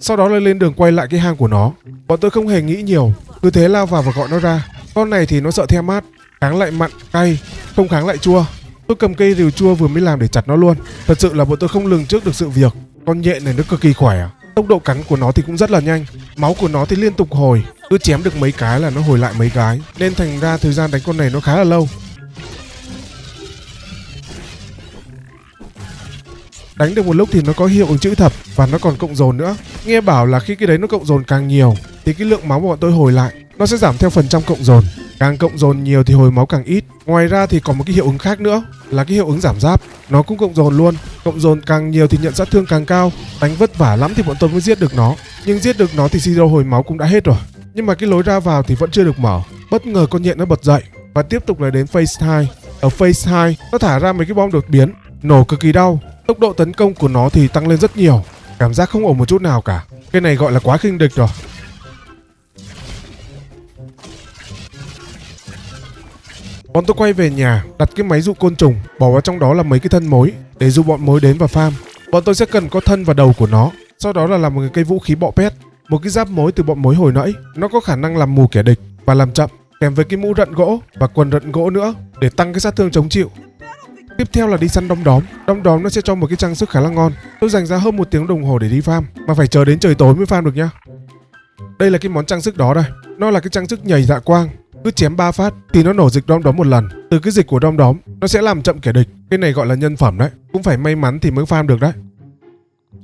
[SPEAKER 1] Sau đó là lên đường quay lại cái hang của nó. Bọn tôi không hề nghĩ nhiều, cứ thế lao vào và gọi nó ra. Con này thì nó sợ the mát, kháng lại mặn, cay, không kháng lại chua. Tôi cầm cây rìu chua vừa mới làm để chặt nó luôn. Thật sự là bọn tôi không lường trước được sự việc. Con nhện này nó cực kỳ khỏe, tốc độ cắn của nó thì cũng rất là nhanh, máu của nó thì liên tục hồi, cứ chém được mấy cái là nó hồi lại mấy cái, nên thành ra thời gian đánh con này nó khá là lâu. Đánh được một lúc thì nó có hiệu ứng chữ thập và nó còn cộng dồn nữa. Nghe bảo là khi cái đấy nó cộng dồn càng nhiều thì cái lượng máu mà bọn tôi hồi lại nó sẽ giảm theo phần trăm cộng dồn. Càng cộng dồn nhiều thì hồi máu càng ít. Ngoài ra thì còn một cái hiệu ứng khác nữa là cái hiệu ứng giảm giáp, nó cũng cộng dồn luôn. Cộng dồn càng nhiều thì nhận sát thương càng cao. Đánh vất vả lắm thì bọn tôi mới giết được nó. Nhưng giết được nó thì siro hồi máu cũng đã hết rồi. Nhưng mà cái lối ra vào thì vẫn chưa được mở. Bất ngờ con nhện nó bật dậy và tiếp tục là đến phase 2. Ở phase 2 nó thả ra mấy cái bom đột biến, nổ cực kỳ đau. Tốc độ tấn công của nó thì tăng lên rất nhiều, cảm giác không ổn một chút nào cả. Cái này gọi là quá khinh địch rồi. Bọn tôi quay về nhà, đặt cái máy dụ côn trùng, bỏ vào trong đó là mấy cái thân mối để dụ bọn mối đến và farm. Bọn tôi sẽ cần có thân và đầu của nó, sau đó là làm một cây vũ khí bọ pét, một cái giáp mối từ bọn mối hồi nãy. Nó có khả năng làm mù kẻ địch và làm chậm, kèm với cái mũ rận gỗ và quần rận gỗ nữa để tăng cái sát thương chống chịu. Tiếp theo là đi săn đom đóm. Đom đóm nó sẽ cho một cái trang sức khá là ngon. Tôi dành ra hơn 1 tiếng đồng hồ để đi farm, mà phải chờ đến trời tối mới farm được nhá. Đây là cái món trang sức đó đây. Nó là cái trang sức nhảy dạ quang. Cứ chém 3 phát thì nó nổ dịch đom đóm một lần. Từ cái dịch của đom đóm nó sẽ làm chậm kẻ địch. Cái này gọi là nhân phẩm đấy. Cũng phải may mắn thì mới farm được đấy.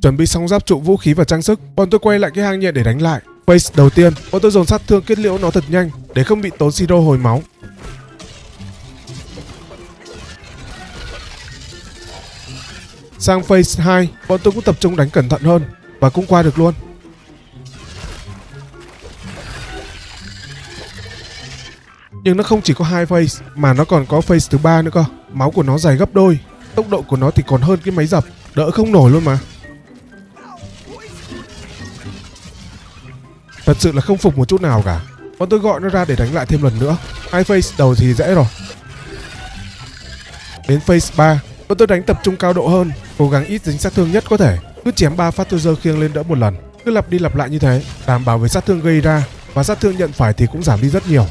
[SPEAKER 1] Chuẩn bị xong giáp trụ, vũ khí và trang sức, bọn tôi quay lại cái hang nhện để đánh lại. Phase đầu tiên, bọn tôi dồn sát thương kết liễu nó thật nhanh để không bị tốn siro hồi máu. Sang phase 2, bọn tôi cũng tập trung đánh cẩn thận hơn và cũng qua được luôn. Nhưng nó không chỉ có 2 phase mà nó còn có phase thứ 3 nữa cơ. Máu của nó dày gấp đôi, tốc độ của nó thì còn hơn cái máy dập, đỡ không nổi luôn mà. Thật sự là không phục một chút nào cả. Bọn tôi gọi nó ra để đánh lại thêm lần nữa. 2 phase đầu thì dễ rồi. Đến phase 3, bọn tôi đánh tập trung cao độ hơn, cố gắng ít dính sát thương nhất có thể. Cứ chém 3 phát tôi giơ khiêng lên đỡ một lần, cứ lặp đi lặp lại như thế, đảm bảo với sát thương gây ra và sát thương nhận phải thì cũng giảm đi rất nhiều.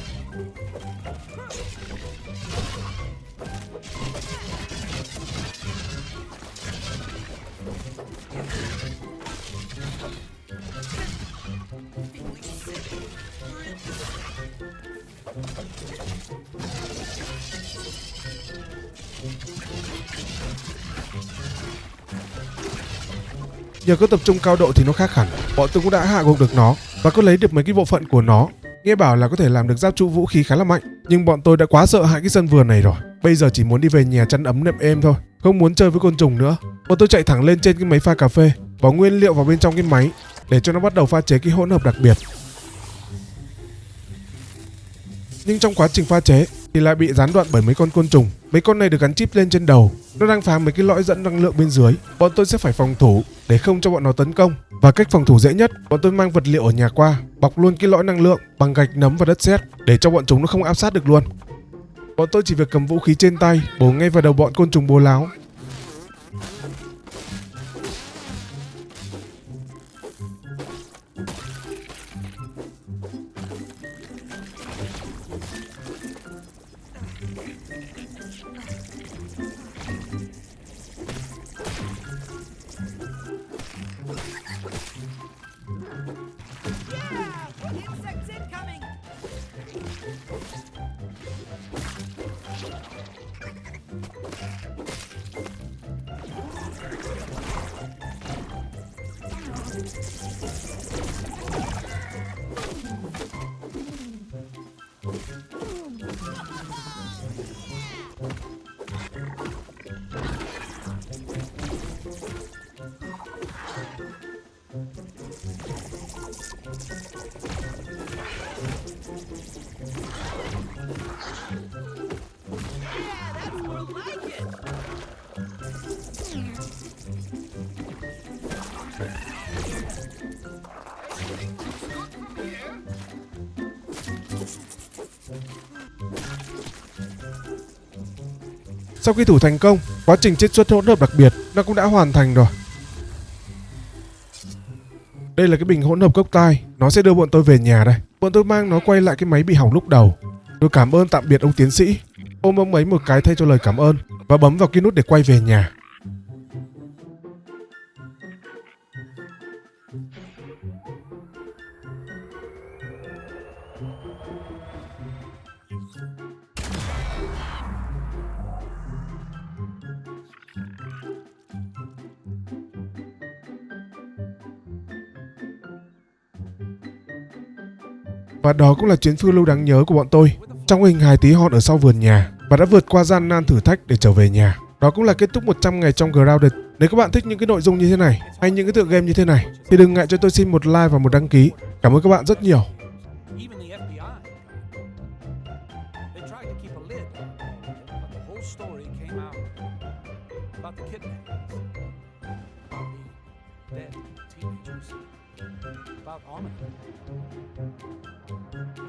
[SPEAKER 1] Nhờ có tập trung cao độ thì nó khác hẳn. Bọn tôi cũng đã hạ gục được nó và có lấy được mấy cái bộ phận của nó. Nghe bảo là có thể làm được giáp trụ vũ khí khá là mạnh, nhưng bọn tôi đã quá sợ hãi cái sân vườn này rồi. Bây giờ chỉ muốn đi về nhà chăn ấm nệm êm thôi, không muốn chơi với côn trùng nữa. Bọn tôi chạy thẳng lên trên cái máy pha cà phê, bỏ nguyên liệu vào bên trong cái máy để cho nó bắt đầu pha chế cái hỗn hợp đặc biệt. Nhưng trong quá trình pha chế thì lại bị gián đoạn bởi mấy con côn trùng. Mấy con này được gắn chip lên trên đầu, nó đang phá mấy cái lõi dẫn năng lượng bên dưới. Bọn tôi sẽ phải phòng thủ để không cho bọn nó tấn công. Và cách phòng thủ dễ nhất, bọn tôi mang vật liệu ở nhà qua, bọc luôn cái lõi năng lượng bằng gạch nấm và đất sét để cho bọn chúng nó không áp sát được luôn. Bọn tôi chỉ việc cầm vũ khí trên tay, bổ ngay vào đầu bọn côn trùng bố láo. Sau khi thủ thành công, quá trình chiết xuất hỗn hợp đặc biệt nó cũng đã hoàn thành rồi. Đây là cái bình hỗn hợp cốc tai, nó sẽ đưa bọn tôi về nhà đây. Bọn tôi mang nó quay lại cái máy bị hỏng lúc đầu. Tôi cảm ơn tạm biệt ông tiến sĩ, ôm ông ấy một cái thay cho lời cảm ơn và bấm vào cái nút để quay về nhà. Và đó cũng là chuyến phiêu lưu đáng nhớ của bọn tôi. Trong hình hài tí hon ở sau vườn nhà và đã vượt qua gian nan thử thách để trở về nhà. Đó cũng là kết thúc 100 ngày trong Grounded. Nếu các bạn thích những cái nội dung như thế này hay những cái tựa game như thế này thì đừng ngại cho tôi xin một like và một đăng ký. Cảm ơn các bạn rất nhiều.
[SPEAKER 2] Even the FBI. They tried to keep a lid, but the whole story came out about the kidnappings, about the dead teenagers, about Armin.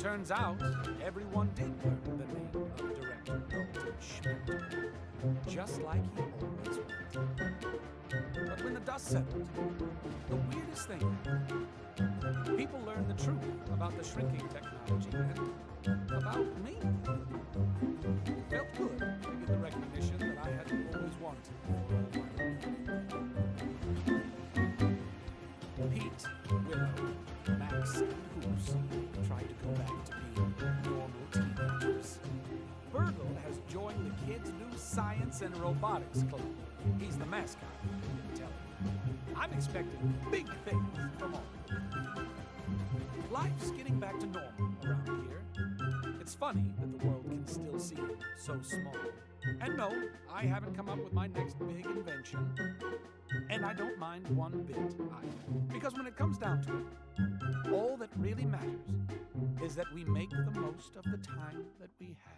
[SPEAKER 2] Turns out everyone did learn the name of director Dalton Schmidt, just like he always would. But when the dust settled, the weirdest thing happened. People learned the truth about the shrinking technology and about me. It felt good to get the recognition that I had always wanted for all my life. Pete, Willow, Max, and Goose tried to go back to being normal teenagers. Virgil has joined the kids' new science and robotics club. He's the mascot, if you didn't tell me. I'm expecting big things from all. Life's getting back to normal around here. It's funny that the world can still seem so small. And no, I haven't come up with my next big invention. And I don't mind one bit either. Because when it comes down to it, all that really matters is that we make the most of the time that we have.